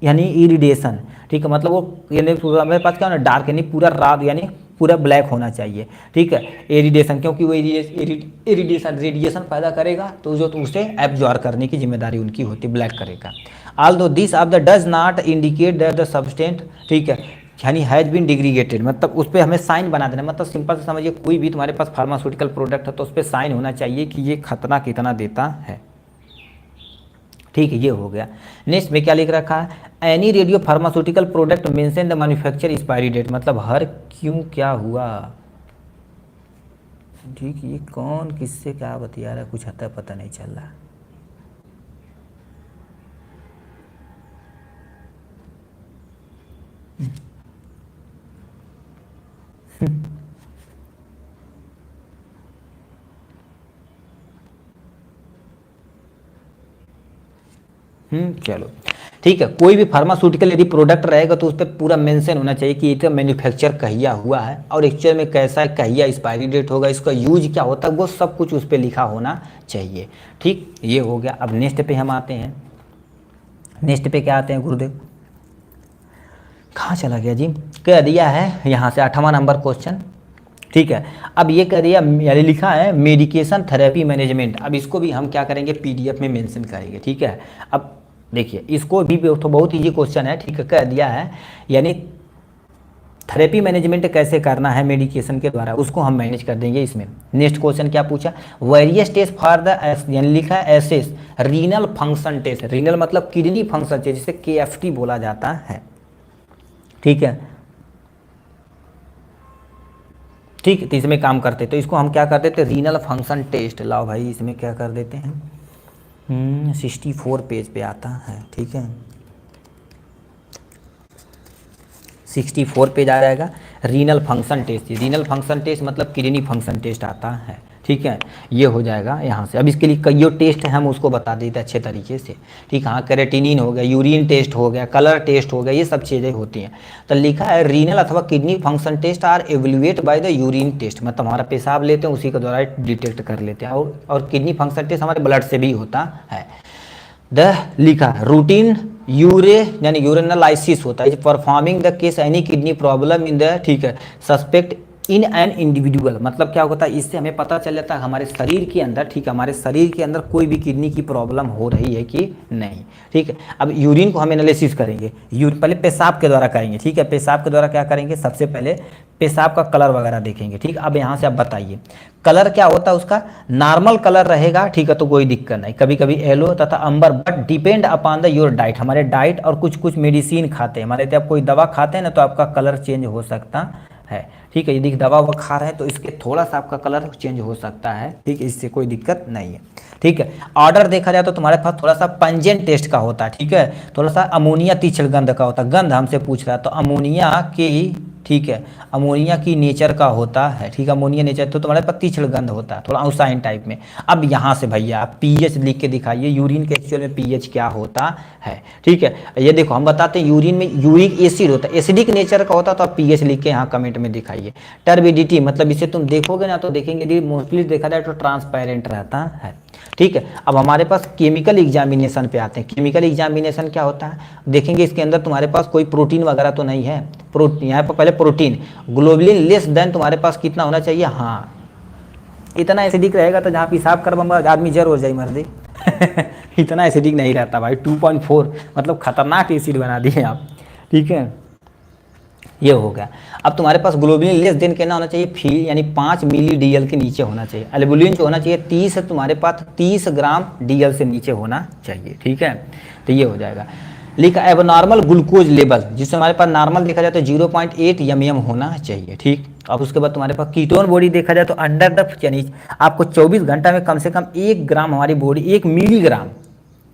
यानी इरिडेशन, ठीक है, मतलब वो यानी मेरे पास क्या होना, डार्क यानी पूरा रात, यानी पूरा ब्लैक होना चाहिए, ठीक है, एरिडेशन, क्योंकि वो रेडिएशन पैदा करेगा, तो जो तो उसे एब्जॉर्ब करने की जिम्मेदारी उनकी होती, ब्लैक करेगा। Although this of the does not indicate that the substance, ठीक है, यानी हैज बीन डिग्रीगेटेड, मतलब उस पर हमें साइन बना देना, मतलब सिंपल से समझिए, कोई भी तुम्हारे पास फार्मास्यूटिकल प्रोडक्ट है तो उस पर साइन होना चाहिए कि ये खतरा कितना देता है, ठीक है, ये हो गया। नेक्स्ट में क्या लिख रखा है, any radiopharmaceutical product mention the manufacture expiry date, मतलब हर क्यों क्या हुआ, ठीक, ये कौन किससे क्या बतिया रहा है, कुछ आता पता नहीं चल रहा। चलो ठीक है, कोई भी फार्मास्यूटिकल यदि प्रोडक्ट रहेगा तो उस पर पूरा मेंशन होना चाहिए कि इसका मैन्युफैक्चर कहिया हुआ है और एक्चुअल में कैसा है, कहिया एक्सपायरी डेट होगा, इसका यूज क्या होता है, वो सब कुछ उस पर लिखा होना चाहिए, ठीक, ये हो गया। अब नेक्स्ट पे हम आते हैं, नेक्स्ट पे क्या आते हैं गुरुदेव, कहाँ चला गया जी, कह दिया है यहाँ से 8वां नंबर क्वेश्चन, ठीक है। अब ये कह दिया, यानी लिखा है मेडिकेशन थेरेपी मैनेजमेंट, अब इसको भी हम क्या करेंगे, पीडीएफ में मेंशन करेंगे, ठीक है। अब देखिए इसको भी तो बहुत ईजी क्वेश्चन है, ठीक है, कह दिया है यानी थेरेपी मैनेजमेंट कैसे करना है मेडिकेशन के द्वारा, उसको हम मैनेज कर देंगे इसमें। नेक्स्ट क्वेश्चन क्या पूछा, वेरियस टेस्ट फॉर द, यानी लिखा है assess renal function test, renal मतलब किडनी फंक्शन टेस्ट, जिसे केएफटी बोला जाता है, ठीक है, ठीक। तो इसमें काम करते तो इसको हम क्या कर देते, रीनल फंक्शन टेस्ट, लाओ भाई इसमें क्या कर देते हैं, 64 पेज पे आता है, ठीक है, 64 पेज आ जाएगा, renal function test, renal function test मतलब किडनी फंक्शन टेस्ट आता है, ठीक है, ये हो जाएगा यहाँ से। अब इसके लिए कईयों टेस्ट है, हम उसको बता देते अच्छे तरीके से, ठीक, हाँ, क्रेटिनिन हो गया, यूरिन टेस्ट हो गया, कलर टेस्ट हो गया, ये सब चीज़ें होती हैं। तो लिखा है रीनल अथवा kidney function test are evaluate by the urine test, मतलब हमारा पेशाब लेते हैं उसी के द्वारा डिटेक्ट कर लेते हैं, और किडनी फंक्शन टेस्ट हमारे ब्लड से भी होता है। द लिखा रूटीन यानी यूरिनालाइसिस होता है, performing the case any kidney problem in the, ठीक है, सस्पेक्ट इन एन इंडिविजुअल मतलब क्या होता है, इससे हमें पता चल जाता है हमारे शरीर के अंदर, ठीक है, हमारे शरीर के अंदर कोई भी किडनी की प्रॉब्लम हो रही है कि नहीं, ठीक है। अब यूरिन को हम एनालिसिस करेंगे, पहले पेशाब के द्वारा करेंगे, ठीक है। पेशाब के द्वारा क्या करेंगे, सबसे पहले पेशाब का कलर वगैरह देखेंगे, ठीक। अब यहाँ से आप बताइए कलर क्या होता है उसका, नॉर्मल कलर रहेगा, ठीक है, तो कोई दिक्कत नहीं, कभी कभी येलो तथा amber, but depend upon the your diet, हमारे डाइट और कुछ कुछ मेडिसिन खाते हैं हमारे, यदि आप कोई दवा खाते हैं ना तो आपका कलर चेंज हो सकता है, ठीक है। यदि दवा वो खा रहे हैं तो इसके थोड़ा सा आपका कलर चेंज हो सकता है, ठीक है, इससे कोई दिक्कत नहीं है, ठीक है। ऑर्डर देखा जाए तो तुम्हारे पास थोड़ा सा पंजेंट टेस्ट का होता है, ठीक है, थोड़ा सा अमोनिया तीक्ष्ण गंध का होता है, गंध हमसे पूछ रहा है तो अमोनिया की, ठीक है, अमोनिया की नेचर का होता है, ठीक है, अमोनिया नेचर तो तुम्हारे पास तीक्ष्ण गंध होता है, थोड़ा आउसाइन टाइप में। अब यहाँ से भैया आप पीएच लिख के दिखाइए, यूरिन के एक्चुअल में पीएच क्या होता है, ठीक है। ये देखो हम बताते हैं यूरिन में यूरिक एसिड होता है, एसिडिक नेचर का होता है, तो आप पीएच लिख के यहाँ कमेंट में दिखाइए। टर्बिडिटी मतलब इसे तुम देखोगे ना तो देखेंगे मोस्टली देखा जाए तो ट्रांसपेरेंट रहता है, ठीक है। अब हमारे पास केमिकल एग्जामिनेशन पे आते हैं। केमिकल एग्जामिनेशन क्या होता है, देखेंगे इसके अंदर तुम्हारे पास कोई प्रोटीन वगैरह तो नहीं है, प्रोटीन यहाँ पर पहले प्रोटीन, ग्लोबुलिन लेस देन तुम्हारे पास कितना होना चाहिए, हाँ इतना एसिडिक रहेगा तो जहाँ पेशाब करवा आदमी जर हो जाए मर दे इतना एसिडिक नहीं रहता भाई, 2.4 मतलब खतरनाक एसिड बना दिए आप, ठीक है। ये हो गया। अब तुम्हारे पास ग्लोबुलिन लेस देन कितना होना चाहिए, फी यानी 5 मिली डीएल के नीचे होना चाहिए। एल्बुलिन जो होना चाहिए 30, तुम्हारे पास 30 ग्राम डीएल से नीचे होना चाहिए, ठीक है। तो ये हो जाएगा। लिखा एबनॉर्मल ग्लूकोज लेवल, जिससे हमारे पास नॉर्मल देखा जाए तो 0.8 mm होना चाहिए, ठीक। अब उसके बाद तुम्हारे पास कीटोन बॉडी देखा जाए तो अंडर द, यानी आपको 24 घंटा में कम से कम 1 ग्राम हमारी बॉडी, 1 मिलीग्राम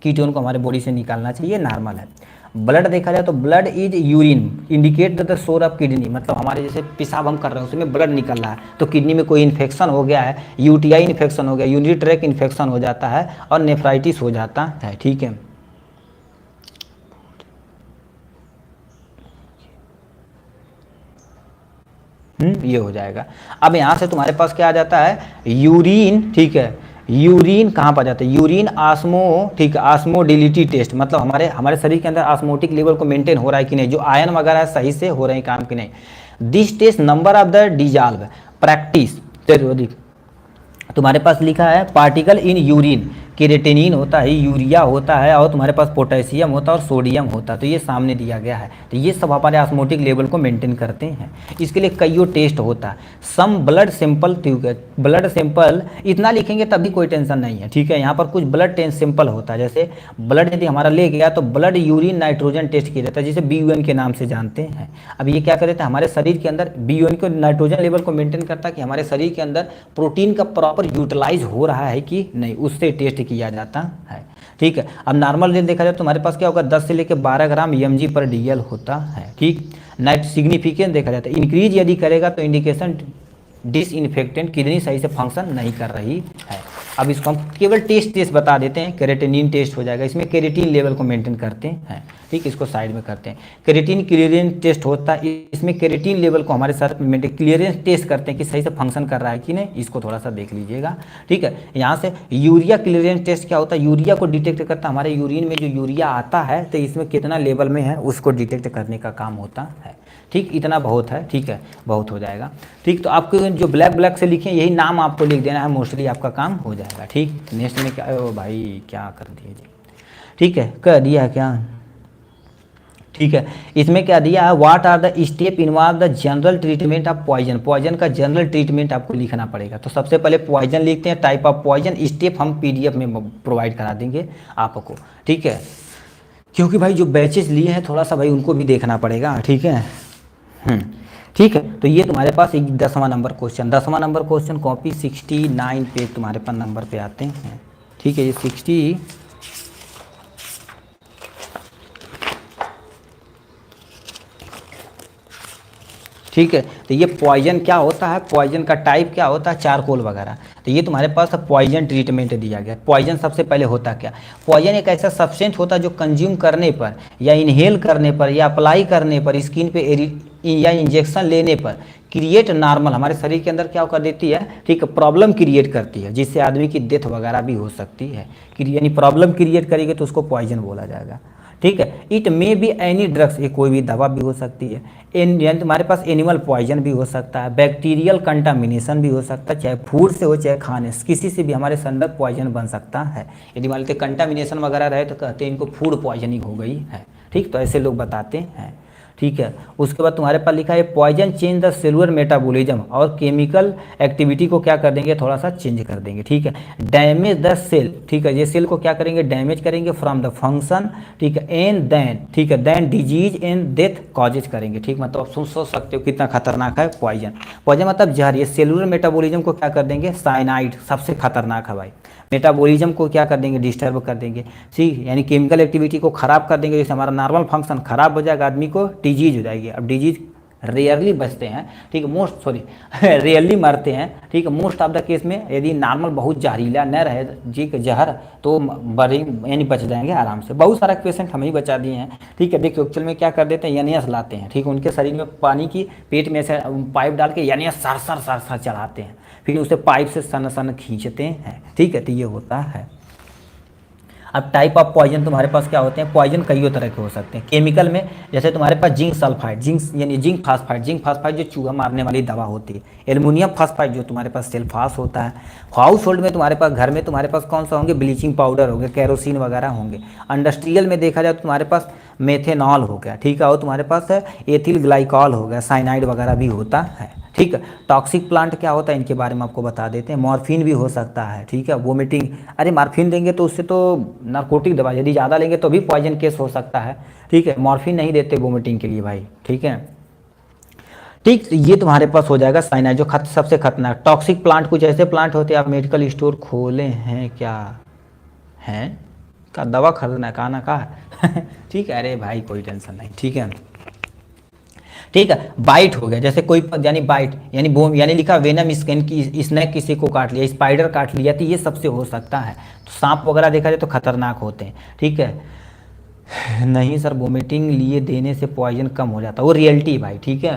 कीटोन को हमारे बॉडी से निकालना चाहिए, नॉर्मल है। ब्लड देखा जाए तो blood is urine indicate the सोर ऑफ किडनी, मतलब हमारे जैसे पेशाब हम कर रहे हैं उसमें ब्लड निकल रहा है तो किडनी में कोई इन्फेक्शन हो गया है, यूटीआई इन्फेक्शन हो गया, यूरिनरी ट्रैक इन्फेक्शन हो जाता है और नेफ्राइटिस हो जाता है, ठीक है। ये हो जाएगा। अब यहाँ से तुम्हारे पास क्या आ जाता है, यूरिन, ठीक है। यूरिन कहाँ पर जाता है, यूरिन आस्मो, ठीक है, आस्मोडिलिटी टेस्ट, मतलब हमारे शरीर के अंदर आस्मोटिक लेवल को मेंटेन हो रहा है कि नहीं, जो आयन वगैरह सही से हो रहे हैं काम कि नहीं। This test number of the dissolve practice, तुम्हारे पास लिखा है पार्टिकल इन यूरिन, केरेटिनिन होता है, यूरिया होता है और तुम्हारे पास पोटेशियम होता है और सोडियम होता है, तो ये सामने दिया गया है। तो ये सब हमारे ऑस्मोटिक लेवल को मेंटेन करते हैं। इसके लिए कईयों टेस्ट होता है। सम ब्लड सिंपल, ब्लड सिंपल इतना लिखेंगे तब भी कोई टेंशन नहीं है, ठीक है। यहाँ पर कुछ ब्लड टेस्ट सिंपल होता है, जैसे ब्लड यदि हमारा ले गया तो ब्लड यूरिन नाइट्रोजन टेस्ट किया जाता है, जिसे BUN के नाम से जानते हैं। अब ये क्या करते हैं, हमारे शरीर के अंदर BUN को, नाइट्रोजन लेवल को मेंटेन करता है कि हमारे शरीर के अंदर प्रोटीन का प्रॉपर यूटिलाइज हो रहा है कि नहीं, उससे टेस्ट किया जाता है, ठीक है। अब नॉर्मल रेंज देखा जाए तो तुम्हारे पास क्या होगा, 10 से लेकर 12 ग्राम mg/dl होता है, ठीक। नाइट सिग्निफिकेंस देखा जाता है, इंक्रीज यदि करेगा तो इंडिकेशन डिसइंफेक्टेंट, किडनी सही से फंक्शन नहीं कर रही है। अब इसको हम केवल टेस्ट बता देते हैं, केरेटिनिन टेस्ट हो जाएगा, इसमें केरेटिन लेवल को मेंटेन करते हैं, ठीक, इसको साइड में करते हैं। केरेटिन क्लियरेंस टेस्ट होता है, इसमें केरेटिन लेवल को हमारे साथ मेंटेन क्लियरेंस टेस्ट करते हैं कि सही से फंक्शन कर रहा है कि नहीं, इसको थोड़ा सा देख लीजिएगा, ठीक है। यहाँ से यूरिया क्लियरेंस टेस्ट क्या होता है, यूरिया को डिटेक्ट करता है, हमारे यूरिन में जो यूरिया आता है तो इसमें कितना लेवल में है उसको डिटेक्ट करने का काम होता है, ठीक। इतना बहुत है, ठीक है, बहुत हो जाएगा, ठीक। तो आपको जो ब्लैक से लिखे यही नाम आपको लिख देना है, मोस्टली आपका काम हो जाएगा, ठीक। नेक्स्ट में क्या, ओ भाई क्या कर दिए जी, ठीक है, कर दिया क्या, ठीक है। इसमें क्या दिया है, what are the step involve the general treatment of poison, poison का जनरल ट्रीटमेंट आपको लिखना पड़ेगा। तो सबसे पहले पॉइजन लिखते हैं, टाइप ऑफ पॉइजन, स्टेप हम PDF में प्रोवाइड करा देंगे आपको, ठीक है, क्योंकि भाई जो बैचेस लिए हैं थोड़ा सा भाई उनको भी देखना पड़ेगा, ठीक है। ठीक है, तो ये तुम्हारे पास एक 10वां नंबर क्वेश्चन कॉपी 69 पेज तुम्हारे पास नंबर पे आते हैं, ठीक है। ये 60 ठीक है। तो ये पॉइजन क्या होता है, पॉइजन का टाइप क्या होता है, चारकोल वगैरह। तो ये तुम्हारे पास पॉइजन ट्रीटमेंट दिया गया। पॉइजन सबसे पहले होता क्या, पॉइजन एक ऐसा सब्सटेंस होता है जो कंज्यूम करने पर या इनहेल करने पर या अप्लाई करने पर, स्किन पे या इंजेक्शन लेने पर क्रिएट नॉर्मल, हमारे शरीर के अंदर क्या कर देती है, ठीक है, प्रॉब्लम क्रिएट करती है, जिससे आदमी की डेथ वगैरह भी हो सकती है। यानी प्रॉब्लम क्रिएट करेगी तो उसको पॉइजन बोला जाएगा, ठीक है। It may be any drugs, ये कोई भी दवा भी हो सकती है। यानी तुम्हारे पास एनिमल पॉइजन भी हो सकता है, बैक्टीरियल कंटामिनेशन भी हो सकता है, चाहे फूड से हो चाहे खाने से, किसी से भी हमारे अंदर पॉइजन बन सकता है। यदि मान लेते कंटामिनेशन वगैरह रहे तो कहते हैं इनको फूड पॉइजनिंग हो गई है, ठीक, तो ऐसे लोग बताते हैं, ठीक है। उसके बाद तुम्हारे पास लिखा है poison change the cellular metabolism, और केमिकल एक्टिविटी को क्या कर देंगे, थोड़ा सा चेंज कर देंगे, ठीक है। डैमेज द सेल, ठीक है, ये सेल को क्या करेंगे, डैमेज करेंगे फ्रॉम द फंक्शन, ठीक है, एंड देन, ठीक है, then disease and death causes करेंगे, ठीक। मतलब आप सोच सकते हो कितना खतरनाक है पॉइजन। पॉइजन मतलब जहर, ये सेलुलर मेटाबॉलिज्म को क्या कर देंगे, साइनाइड सबसे खतरनाक है भाई। मेटाबॉलिज्म को क्या कर देंगे, डिस्टर्ब कर देंगे, ठीक, यानी केमिकल एक्टिविटी को खराब कर देंगे, जैसे हमारा नॉर्मल फंक्शन खराब हो जाएगा, आदमी को डिजीज हो जाएगी। अब डिजीज रेयरली बचते हैं, ठीक है, मोस्ट सॉरी रेयरली मरते हैं, ठीक है। मोस्ट ऑफ द केस में यदि नॉर्मल बहुत जहरीला न रहे जी के जहर तो बड़े यानी बच जाएंगे आराम से। बहुत सारा पेशेंट हम ही बचा दिए हैं, ठीक है। देखिए एक्चुअल में क्या कर देते हैं, एनियस लाते हैं, ठीक है, उनके शरीर में पानी की पेट में से पाइप डाल के एनियस सर सर सर सर चढ़ाते हैं, फिर उसे पाइप से सन सन खींचते हैं, ठीक है, तो ये होता है। अब टाइप ऑफ पॉइजन तुम्हारे पास क्या होते हैं, पॉइजन कई तरह के हो सकते हैं। केमिकल में जैसे तुम्हारे पास जिंक सल्फाइड, जिंक यानी जिंक फास्फाइड जो चूहा मारने वाली दवा होती है। एल्युमिनियम फास्फाइड जो तुम्हारे पास सेल्फास होता है। हाउस होल्ड में तुम्हारे पास घर में तुम्हारे पास कौन सा होंगे, ब्लीचिंग पाउडर हो गया, कैरोसिन वगैरह होंगे। इंडस्ट्रियल में देखा जाए तो तुम्हारे पास मेथेनॉल हो गया, ठीक है, और तुम्हारे पास है एथिल ग्लाइकॉल हो गया, साइनाइड वगैरह भी होता है, ठीक है। टॉक्सिक प्लांट क्या होता है इनके बारे में आपको बता देते हैं। मॉर्फिन भी हो सकता है, ठीक है, वोमिटिंग, अरे मॉर्फिन देंगे तो उससे तो नार्कोटिक दवा, यदि ज़्यादा लेंगे तो भी पॉइजन केस हो सकता है, ठीक है। मॉर्फिन नहीं देते वोमिटिंग के लिए भाई, ठीक है, ठीक। ये तुम्हारे पास हो जाएगा साइनाइड जो सबसे खतरनाक। टॉक्सिक प्लांट कुछ ऐसे प्लांट होते हैं, आप मेडिकल स्टोर खोले हैं क्या, हैं का दवा खरीदना है, कहा का है ठीक है, अरे भाई कोई टेंशन नहीं, ठीक है, ठीक है। बाइट हो गया, जैसे कोई यानी बाइट यानी बोम यानी लिखा वेनम स्किन की, स्नैक किसी को काट लिया, स्पाइडर काट लिया, तो ये सबसे हो सकता है। तो सांप वगैरह देखा जाए तो खतरनाक होते हैं, ठीक है। नहीं सर वोमिटिंग लिए देने से पॉइजन कम हो जाता है, वो रियलिटी भाई, ठीक है।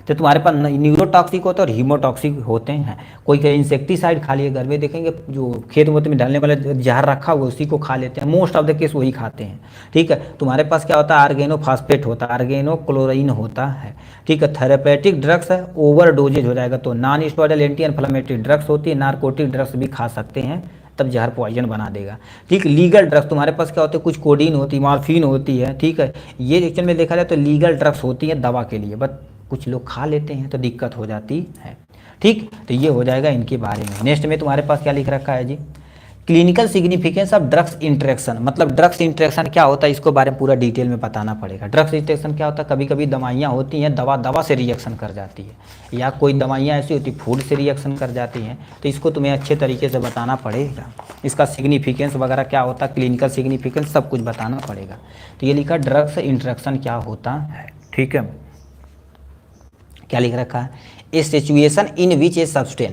तो तुम्हारे पास न्यूरोटॉक्सिक होते हैं और हीमोटॉक्सिक होते हैं। कोई इंसेक्टिसाइड खा लिए, घर में देखेंगे जो खेत वोत में डालने वाला जहर रखा हुआ उसी को खा लेते हैं, मोस्ट ऑफ द केस वही खाते हैं, ठीक है। तुम्हारे पास क्या होता है, आर्गेनोफॉस्फेट होता है, आर्गेनोक्लोरीन होता है, ठीक है। थेरेपेटिक ड्रग्स है, ओवर डोजेज हो जाएगा तो non steroidal anti inflammatory drugs होती है, नार्कोटिक ड्रग्स भी खा सकते हैं, तब जहर पॉइजन बना देगा, ठीक। लीगल ड्रग्स तुम्हारे पास क्या होते हैं, कुछ कोडीन होती है, मॉर्फिन होती है, ठीक है। ये एक्चुअल में देखा जाए तो लीगल ड्रग्स होती है दवा के लिए, बट कुछ लोग खा लेते हैं तो दिक्कत हो जाती है, ठीक। तो ये हो जाएगा इनके बारे में। नेक्स्ट में तुम्हारे पास क्या लिख रखा है जी, clinical significance of drugs interaction, मतलब ड्रग्स इंटरेक्शन क्या होता है इसको बारे में पूरा डिटेल में बताना पड़ेगा। ड्रग्स इंटरेक्शन क्या होता है, कभी कभी दवाइयाँ होती हैं, दवा से रिएक्शन कर जाती है, या कोई दवाइयाँ ऐसी होती फूड से रिएक्शन कर जाती हैं, तो इसको तुम्हें अच्छे तरीके से बताना पड़ेगा। इसका सिग्निफिकेंस वगैरह क्या होता है, क्लिनिकल सिग्निफिकेंस सब कुछ बताना पड़ेगा। तो ये लिखा ड्रग्स इंटरेक्शन क्या होता है, ठीक है। क्या लिख रखा है, a situation in which a substance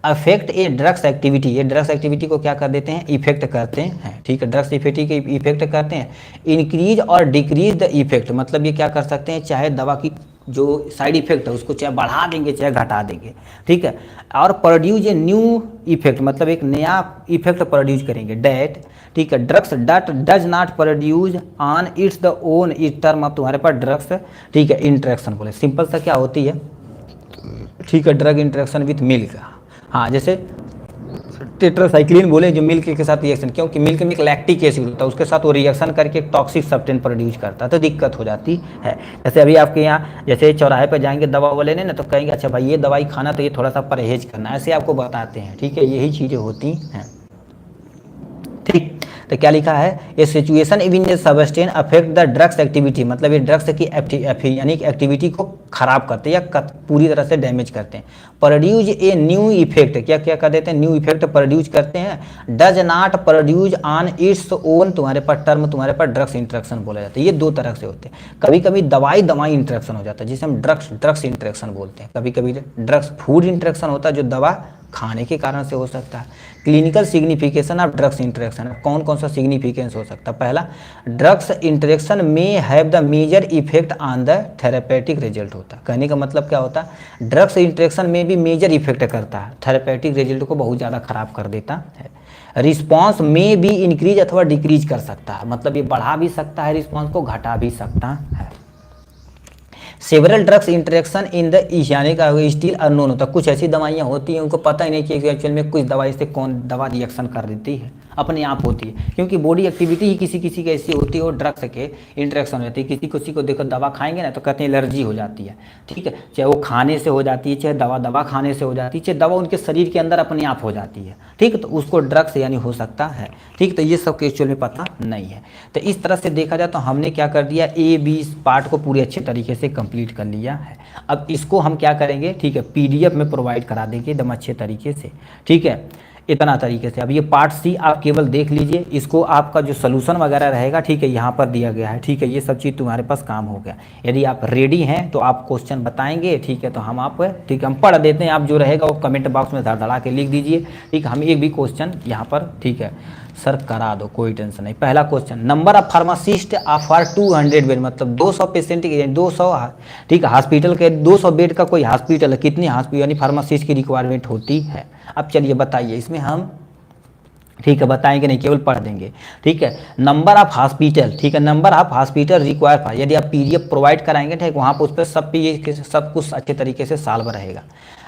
affect a drugs activity, ये ड्रग्स एक्टिविटी को क्या कर देते हैं, इफेक्ट करते हैं, ठीक है। ड्रग्स एक्टिविटी के इफेक्ट करते हैं, इंक्रीज और डिक्रीज द इफेक्ट, मतलब ये क्या कर सकते हैं, चाहे दवा की जो साइड इफेक्ट है उसको चाहे बढ़ा देंगे चाहे घटा देंगे, ठीक है। और प्रोड्यूस ए न्यू इफेक्ट, मतलब एक नया इफेक्ट प्रोड्यूस करेंगे, डैट, ठीक है। Drugs dot does not produce on it's the own, इस टर्म अब तुम्हारे पास ड्रग्स, ठीक है, इंटरेक्शन बोले, सिंपल सा क्या होती है, ठीक है, ड्रग इंटरेक्शन विथ मिल्क, हाँ, जैसे टेट्रासाइक्लिन बोले जो मिल्क के साथ रिएक्शन, क्योंकि मिल्क में एक लैक्टिक एसिड होता है, उसके साथ वो रिएक्शन करके एक टॉक्सिक सब्सटेंस प्रोड्यूस करता है, तो दिक्कत हो जाती है। जैसे अभी आपके यहाँ जैसे चौराहे पर जाएंगे दवा वाले लेने ना, तो कहेंगे अच्छा भाई ये दवाई खाना तो ये थोड़ा सा परहेज करना, ऐसे आपको बताते हैं, ठीक है, यही चीज़ें होती हैं, ठीक। तो क्या लिखा है, ये situation even a substance affect the drugs activity, मतलब ये ड्रग्स की यानी एक्टिविटी को खराब करते हैं या पूरी तरह से डैमेज करते हैं। प्रोड्यूस ए न्यू इफेक्ट, क्या क्या कर देते हैं, न्यू इफेक्ट प्रोड्यूस करते हैं। Does not produce on its own, तुम्हारे पास टर्म तुम्हारे पास ड्रग्स इंटरेक्शन बोला जाता है। ये दो तरह से होते हैं, कभी कभी दवाई इंटरेक्शन हो जाता है जिसे हम ड्रग्स इंटरेक्शन बोलते हैं, कभी कभी ड्रग्स फूड इंटरेक्शन होता है जो दवा खाने के कारण से हो सकता है। Clinical signification of drugs interaction, कौन कौन सा सिग्निफिकेंस हो सकता है, पहला ड्रग्स इंटरेक्शन में have the major effect on the therapeutic result होता है। कहने का मतलब क्या होता है, ड्रग्स इंटरेक्शन में भी मेजर इफेक्ट करता है, थेरेपेटिक रिजल्ट को बहुत ज़्यादा खराब कर देता है। रिस्पॉन्स में भी इंक्रीज अथवा डिक्रीज कर सकता है, मतलब ये बढ़ा भी सकता है रिस्पॉन्स को, घटा भी सकता है। Several drugs interaction in the यानी का स्टिल अननोन होता है, कुछ ऐसी दवाइयाँ होती हैं उनको पता ही नहीं कि एक्चुअल में कुछ दवाई से कौन दवा रिएक्शन कर देती है, अपने आप होती है, क्योंकि बॉडी एक्टिविटी ही किसी किसी की ऐसी होती है और ड्रग्स के इंटरेक्शन होती है। किसी किसी को देखो दवा खाएंगे ना तो कहते हैं एलर्जी हो जाती है, ठीक है, चाहे वो खाने से हो जाती है, चाहे दवा खाने से हो जाती है, चाहे दवा उनके शरीर के अंदर अपने आप हो जाती है, ठीक है, तो उसको ड्रग्स यानी हो सकता है, ठीक। तो ये सब एक्चुअल में पता नहीं है। तो इस तरह से देखा जाए तो हमने क्या कर दिया, ए बी पार्ट को पूरे अच्छे तरीके से कंप्लीट कर लिया है। अब इसको हम क्या करेंगे, ठीक है, पीडीएफ में प्रोवाइड करा देंगे एकदम अच्छे तरीके से, ठीक है, इतना तरीके से। अब ये पार्ट सी आप केवल देख लीजिए, इसको आपका जो सोल्यूशन वगैरह रहेगा, ठीक है, यहाँ पर दिया गया है, ठीक है, ये सब चीज़ तुम्हारे पास काम हो गया। यदि आप रेडी हैं तो आप क्वेश्चन बताएंगे, ठीक है, तो हम आप, ठीक है, हम पढ़ देते हैं, आप जो रहेगा वो कमेंट बॉक्स में धड़धड़ा के लिख दीजिए, ठीक है। हम एक भी क्वेश्चन यहाँ पर, ठीक है, सर करा दो, कोई टेंशन नहीं। पहला question, number of pharmacist for 200 bed, मतलब 200 पेशेंट के 200, ठीक है, हॉस्पिटल के 200 बेड का कोई हॉस्पिटल है, कितनी हॉस्पिटल यानी फार्मासिस्ट की रिक्वायरमेंट होती है। अब चलिए बताइए, इसमें हम, ठीक है, बताएंगे नहीं, केवल पढ़ देंगे, ठीक है। नंबर ऑफ हॉस्पिटल, ठीक है, number of hospital require for, यदि आप पीडीएफ प्रोवाइड कराएंगे, ठीक, वहाँ पर उस पर सब कुछ अच्छे तरीके से सॉल्व रहेगा।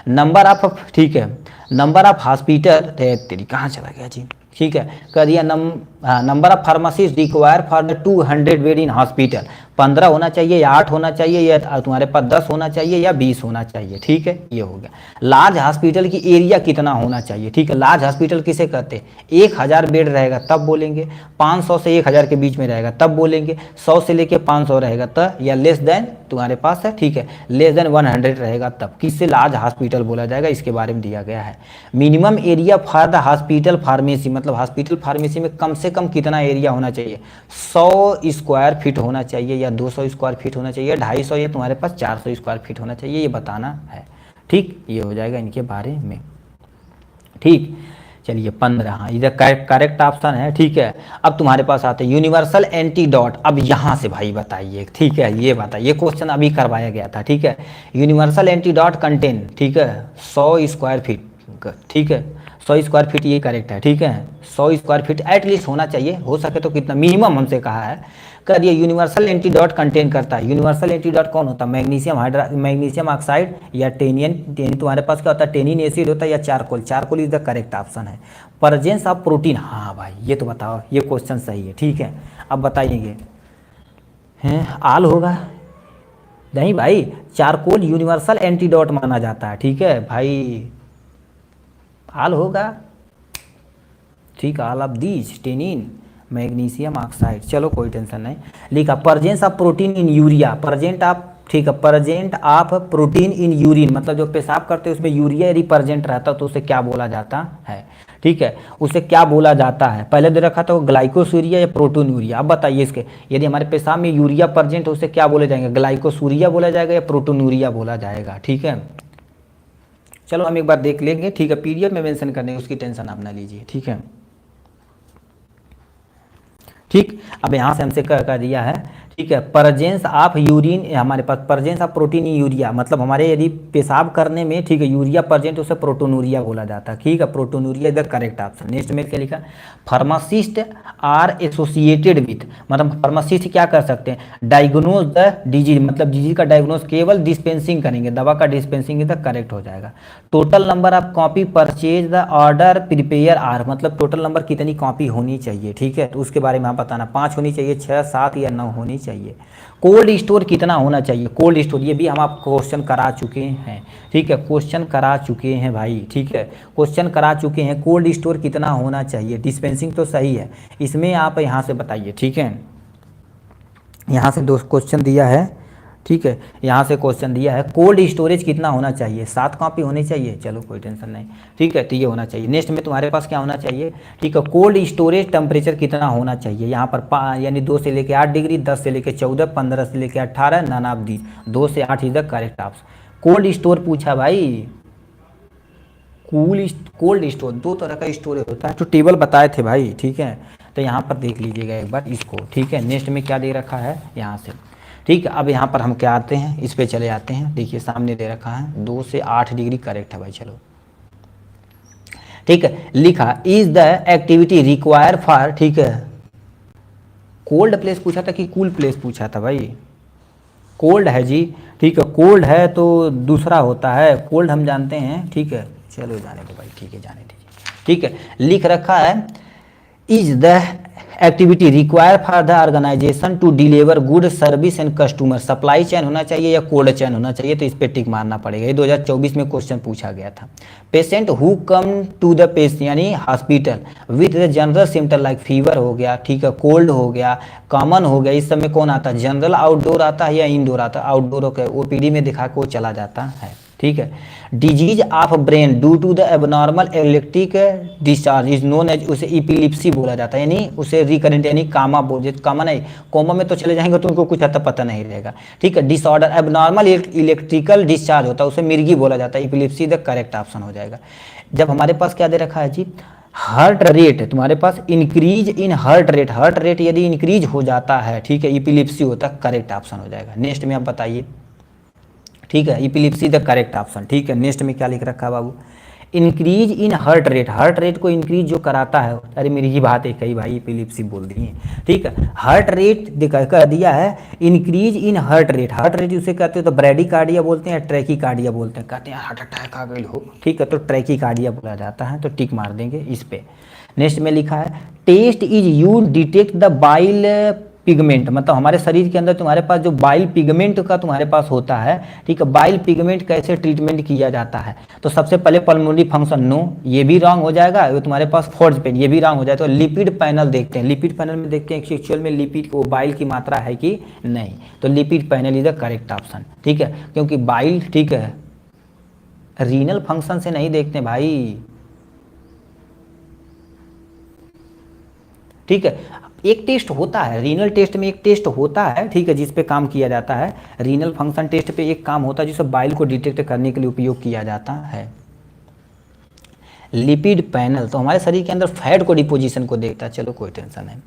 नंबर ऑफ, ठीक है, नंबर ऑफ हॉस्पिटल, तेरी कहाँ चला गया जी, ठीक है, कर दिया। Number of pharmacist require for the 200 bed in hospital, 15 होना चाहिए या 8 होना चाहिए या तुम्हारे पास 10 होना चाहिए या 20 होना चाहिए, ठीक है, ये हो गया। लार्ज हॉस्पिटल की एरिया कितना होना चाहिए, ठीक है, लार्ज हॉस्पिटल किसे कहते हैं, 1000 बेड रहेगा तब बोलेंगे, 500 से 1000 के बीच में रहेगा तब बोलेंगे, 100 से लेके 500 रहेगा तब, या लेस देन तुम्हारे पास है, ठीक है, लेस देन 100 रहेगा तब किससे लार्ज हॉस्पिटल बोला जाएगा, इसके बारे में दिया गया है। Minimum area for the hospital pharmacy, मतलब हॉस्पिटल फार्मेसी में कम से कम कितना एरिया होना चाहिए, 100 स्क्वायर फीट होना चाहिए या 200 स्क्वायर फीट होना चाहिए, 250 या तुम्हारे पास 400 स्क्वायर फीट होना चाहिए, ये बताना है, ठीक, ये हो जाएगा इनके बारे में, ठीक। चलिए 15, हाँ, इधर करेक्ट ऑप्शन है, ठीक है। अब तुम्हारे पास आते हैं यूनिवर्सल एंटीडोट, अब यहाँ से भाई बताइए, ठीक है, ये बताइए, क्वेश्चन अभी करवाया गया था, ठीक है। यूनिवर्सल एंटीडोट कंटेन, ठीक है, 100 स्क्वायर फीट, ठीक है, 100 स्क्वायर फीट ये करेक्ट है, ठीक है, 100 स्क्वायर फीट एटलीस्ट होना चाहिए, हो सके तो कितना मिनिमम हमसे कहा है, कर ये यूनिवर्सल एंटीडोट कंटेन करता है। यूनिवर्सल एंटीडोट कौन होता है, मैग्नीशियम ऑक्साइड या टेनियन, तुम्हारे पास क्या होता है, टेनिन एसिड होता है या charcoal is the correct option है। प्रेजेंस ऑफ प्रोटीन, हाँ भाई ये तो बताओ, ये क्वेश्चन सही है, ठीक है। अब बताइएगे, हैं आल होगा नहीं भाई, चारकोल यूनिवर्सल एंटीडोट माना जाता है, ठीक है भाई, आल होगा, ठीक, all of these, tannin, magnesium oxide, चलो कोई टेंशन नहीं। लिखा presence of protein in urea, present of, ठीक है, present of protein in urine, मतलब जो पेशाब करते हैं उसमें यूरिया यदि प्रेजेंट रहता तो उसे क्या बोला जाता है, ठीक है, उसे क्या बोला जाता है, पहले दे रखा था वो ग्लाइकोसूरिया या प्रोटोनूरिया। अब बताइए इसके, यदि हमारे पेशाब में यूरिया प्रेजेंट है उसे क्या बोले जाएंगे, ग्लाइकोसूरिया बोला जाएगा या प्रोटोनूरिया बोला जाएगा, ठीक है। चलो हम एक बार देख लेंगे, ठीक है, पीडीएफ में मेंशन करने उसकी टेंशन आप ना लीजिए, ठीक है, ठीक। अब यहाँ से हमसे कर दिया है, ठीक है, प्रेजेंस ऑफ यूरिन, हमारे पास presence of protein in urea, मतलब हमारे यदि पेशाब करने में, ठीक है, यूरिया प्रेजेंट उसे प्रोटोनूरिया बोला जाता है, ठीक है, प्रोटोनूरिया इधर करेक्ट ऑप्शन। नेक्स्ट में क्या लिखा, फार्मासिस्ट आर एसोसिएटेड विथ, मतलब फार्मासिस्ट क्या कर सकते हैं, डायग्नोज द डिजीज, मतलब डिजीज का डायग्नोज, केवल डिस्पेंसिंग करेंगे, दवा का डिस्पेंसिंग इधर करेक्ट हो जाएगा। Total number of copy purchase the order prepare are, मतलब टोटल नंबर कितनी कॉपी होनी चाहिए, ठीक है, तो उसके बारे में आप बताना, 5 होनी चाहिए, 6, 7 या 9 होनी चाहिए। कोल्ड स्टोर कितना होना चाहिए, कोल्ड स्टोर ये भी हम आपको क्वेश्चन करा चुके हैं, ठीक है, क्वेश्चन करा चुके हैं भाई, ठीक है, क्वेश्चन करा चुके हैं, कोल्ड स्टोर कितना होना चाहिए, डिस्पेंसिंग तो सही है, इसमें आप यहाँ से बताइए, ठीक है, यहाँ से 2 क्वेश्चन दिया है, ठीक है, यहाँ से क्वेश्चन दिया है, कोल्ड स्टोरेज कितना होना चाहिए, 7 कॉपी होनी चाहिए, चलो कोई टेंशन नहीं, ठीक है, तो ये होना चाहिए। नेक्स्ट में तुम्हारे पास क्या होना चाहिए, ठीक है, कोल्ड स्टोरेज टेम्परेचर कितना होना चाहिए, यहाँ पर यानी 2 से लेकर 8 डिग्री, 10 से लेकर 14, 15 से लेकर 18, नन ऑफ दीज, 2 से 8 is the correct option. Cold store पूछा भाई, कोल्ड स्टोर 2 तरह का स्टोरेज होता है, तो टेबल बताए थे भाई, ठीक है, तो यहाँ पर देख लीजिएगा एक बार इसको, ठीक है। नेक्स्ट में क्या दे रखा है यहाँ से, ठीक है। अब यहाँ पर हम क्या आते हैं, इस पे चले आते हैं, देखिए सामने दे रखा है 2 से 8 डिग्री करेक्ट है भाई, चलो ठीक है, लिखा is the activity require for, ठीक है, कोल्ड प्लेस पूछा था कि कूल प्लेस पूछा था भाई, कोल्ड है जी, ठीक है, कोल्ड है तो दूसरा होता है, कोल्ड हम जानते हैं, ठीक है, चलो जाने दो भाई, ठीक है जाने दीजिए, ठीक है, लिख रखा है is the activity require for the organisation to deliver good service and customer, supply chain होना चाहिए या कोल्ड चेन होना चाहिए, तो इस पे टिक मारना पड़ेगा, ये 2024 में क्वेश्चन पूछा गया था। Patient who come to the patient यानी hospital with the general symptom like fever हो गया, ठीक है, कोल्ड हो गया, कॉमन हो गया, इस समय कौन आता है, जनरल आउटडोर आता है या इनडोर आता है, आउटडोर होकर ओपीडी में दिखा के वो चला जाता है, ठीक है। Disease of brain due to the abnormal electric discharge is known as, उसे इपिलिप्सी बोला जाता है, यानी उसे रिकरेंट यानी कामा बोल, कामा नहीं, कोमा में तो चले जाएंगे तो उनको कुछ हद तक पता नहीं रहेगा, ठीक है। डिसऑर्डर एबनॉर्मल इलेक्ट्रिकल डिस्चार्ज होता है, उसे मिर्गी बोला जाता है, इपिलिप्सी द करेक्ट ऑप्शन हो जाएगा। जब हमारे पास क्या दे रखा है जी, हार्ट रेट, तुम्हारे पास increase in heart rate, heart rate यदि इंक्रीज हो जाता है, ठीक है, इपिलिप्सी होता है, करेक्ट ऑप्शन हो जाएगा। नेक्स्ट में आप बताइए, ठीक है, इपिलिप्सी द करेक्ट ऑप्शन, ठीक है। नेक्स्ट में क्या लिख रखा है बाबू, increase in heart rate, heart rate को इंक्रीज जो कराता है, अरे मेरी ही बात है कई भाई इपिलिप्सी बोल दी है, ठीक है, हार्ट रेट कह दिया है, increase in heart rate, heart rate उसे कहते हैं तो ब्रैडीकार्डिया बोलते हैं, ट्रैकीकार्डिया बोलते हैं, कहते हैं हार्ट अटैक आ गई हो, ठीक है, तो ट्रैकीकार्डिया बोला जाता है, तो टिक मार देंगे इस पे। नेक्स्ट में लिखा है test is you detect the bile pigment, मतलब हमारे शरीर के अंदर तुम्हारे पास जो बाइल पिगमेंट का तुम्हारे पास होता है, ठीक है, बाइल पिगमेंट कैसे ट्रीटमेंट किया जाता है, तो सबसे पहले पल्मोनरी फंक्शन, नो ये भी रॉन्ग हो जाएगा, वो तुम्हारे पास फोर्थ पेज ये भी रॉन्ग हो जाएगा, तो लिपिड पैनल देखते हैं, लिपिड पैनल में देखते हैं कि एक्चुअल में लिपिड वो बाइल की मात्रा है कि नहीं, तो lipid panel is the correct option, ठीक है, क्योंकि बाइल, ठीक है, रीनल फंक्शन से नहीं देखते भाई, ठीक है, एक टेस्ट होता है रीनल टेस्ट में, एक टेस्ट होता है, ठीक है, जिस पे काम किया जाता है, रीनल फंक्शन टेस्ट पे एक काम होता है जिसे बाइल को डिटेक्ट करने के लिए उपयोग किया जाता है। लिपिड पैनल तो हमारे शरीर के अंदर फैट को डिपोजिशन को देखता है, चलो कोई टेंशन नहीं।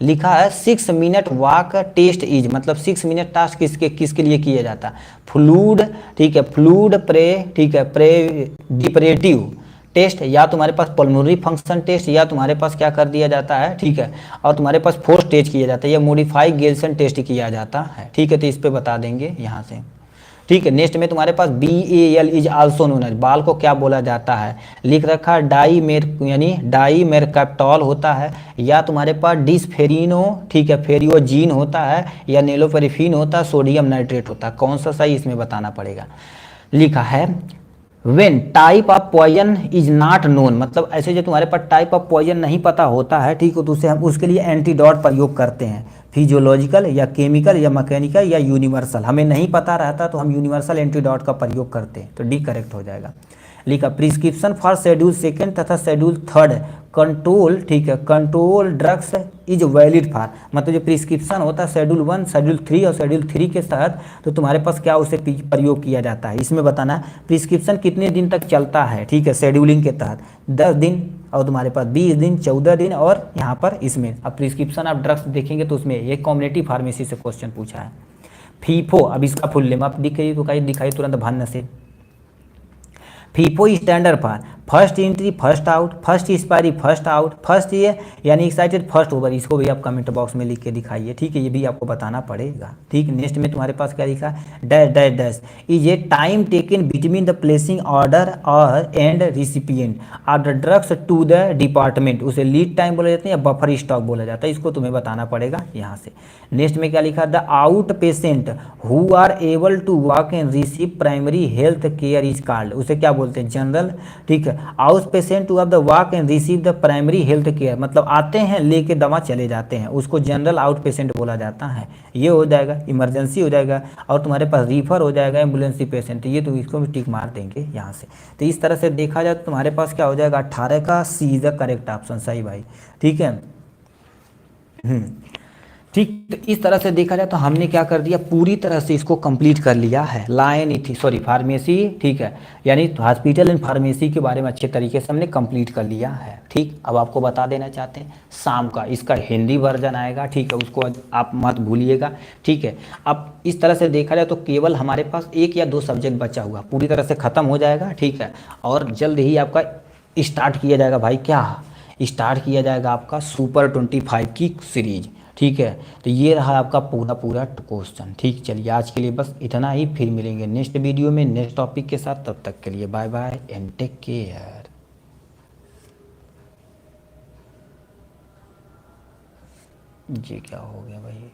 लिखा है 6 मिनट वॉक टेस्ट इज, मतलब 6 मिनट टास्क किसके लिए किया जाता है, फ्लूड, ठीक है, फ्लूड प्रे, ठीक है, प्रे डिपरेटिव टेस्ट, या तुम्हारे पास पल्मोनरी फंक्शन टेस्ट, या तुम्हारे पास क्या कर दिया जाता है, ठीक है, और तुम्हारे पास फोर्स टेस्ट किया जाता है, या मॉडिफाई गेल्सन टेस्ट किया जाता है, ठीक है, तो इस पे बता देंगे यहाँ से, ठीक है। नेक्स्ट में तुम्हारे पास BAL is also known as, BAL को क्या बोला जाता है, लिख रखा यानी डाईमेरकैप्टॉल होता है, या तुम्हारे पास डिसफेरिनो, ठीक है, फेरियोजीन होता है, या नेलोपेरिफिन होता है, सोडियम नाइट्रेट होता है, कौन सा सही इसमें बताना पड़ेगा। लिखा है when type of poison is not known, मतलब ऐसे जो तुम्हारे पास टाइप ऑफ पॉइजन नहीं पता होता है, ठीक है, तो उसे हम उसके लिए एंटीडोट प्रयोग करते हैं, फिजियोलॉजिकल या केमिकल या मैकेनिकल या यूनिवर्सल, हमें नहीं पता रहता तो हम यूनिवर्सल एंटीडोट का प्रयोग करते हैं, तो डी करेक्ट हो जाएगा। लिखा प्रिस्क्रिप्शन फॉर शेड्यूल 2 तथा शेड्यूल 3 कंट्रोल, ठीक है, control drugs is valid for, मतलब जो प्रिस्क्रिप्शन होता है शेड्यूल 1, शेड्यूल 3 और शेड्यूल 3 के तहत, तो तुम्हारे पास क्या उसे प्रयोग किया जाता है, इसमें बताना है प्रिस्क्रिप्शन कितने दिन तक चलता है, ठीक है, शेड्यूलिंग के तहत 10 दिन, और तुम्हारे पास 20 दिन, 14 दिन, और यहाँ पर इसमें अब प्रिस्क्रिप्शन ऑफ ड्रग्स देखेंगे तो उसमें एक कम्युनिटी फार्मेसी से क्वेश्चन पूछा है। फीफो, अब इसका फुल नेम आप दिखाई तुरंत भान से, FIFO standard for first entry first out, first expiry first out, first year यानी एक्साइटेड फर्स्ट ओवर, इसको भी आप कमेंट बॉक्स में लिख के दिखाइए, ठीक है, ये भी आपको बताना पड़ेगा, ठीक। नेक्स्ट में तुम्हारे पास क्या लिखा, dash dash dash is a time taken between the placing order और and recipient of the drugs to the department, उसे लीड टाइम बोला जाता है या बफर स्टॉक बोला जाता है, इसको तुम्हें बताना पड़ेगा यहाँ से। नेक्स्ट में क्या लिखा, the outpatient who are able to walk and receive primary health care is called, उसे क्या बोलते हैं, जनरल, ठीक है, outpatient to have the walk and receive the primary health care, मतलब आते हैं लेके दवा चले जाते हैं, उसको जनरल आउट पेशेंट बोला जाता है, ये हो जाएगा। इमरजेंसी हो जाएगा, और तुम्हारे पास रीफर हो जाएगा एम्बुलेंसी पेशेंट, ये तो इसको भी टिक मार देंगे यहाँ से। तो इस तरह से देखा जाए तो तुम्हारे पास क्या हो जाएगा, 18 का सी इज द करेक्ट ऑप्शन, सही भाई, ठीक है, ठीक। तो इस तरह से देखा जाए तो हमने क्या कर दिया, पूरी तरह से इसको कंप्लीट कर लिया है, फार्मेसी, ठीक है, यानी हॉस्पिटल एंड फार्मेसी के बारे में अच्छे तरीके से हमने कंप्लीट कर लिया है, ठीक। अब आपको बता देना चाहते हैं शाम का इसका हिंदी वर्जन आएगा, ठीक है, उसको आप मत भूलिएगा, ठीक है। अब इस तरह से देखा जाए तो केवल हमारे पास 1 या 2 सब्जेक्ट बचा हुआ, पूरी तरह से ख़त्म हो जाएगा, ठीक है, और जल्द ही आपका स्टार्ट किया जाएगा भाई, क्या स्टार्ट किया जाएगा आपका सुपर 25 की सीरीज। ठीक है, तो ये रहा आपका पूरा पूरा क्वेश्चन। ठीक, चलिए आज के लिए बस इतना ही, फिर मिलेंगे नेक्स्ट वीडियो में नेक्स्ट टॉपिक के साथ। तब तक के लिए bye bye and take care. जी क्या हो गया भाई।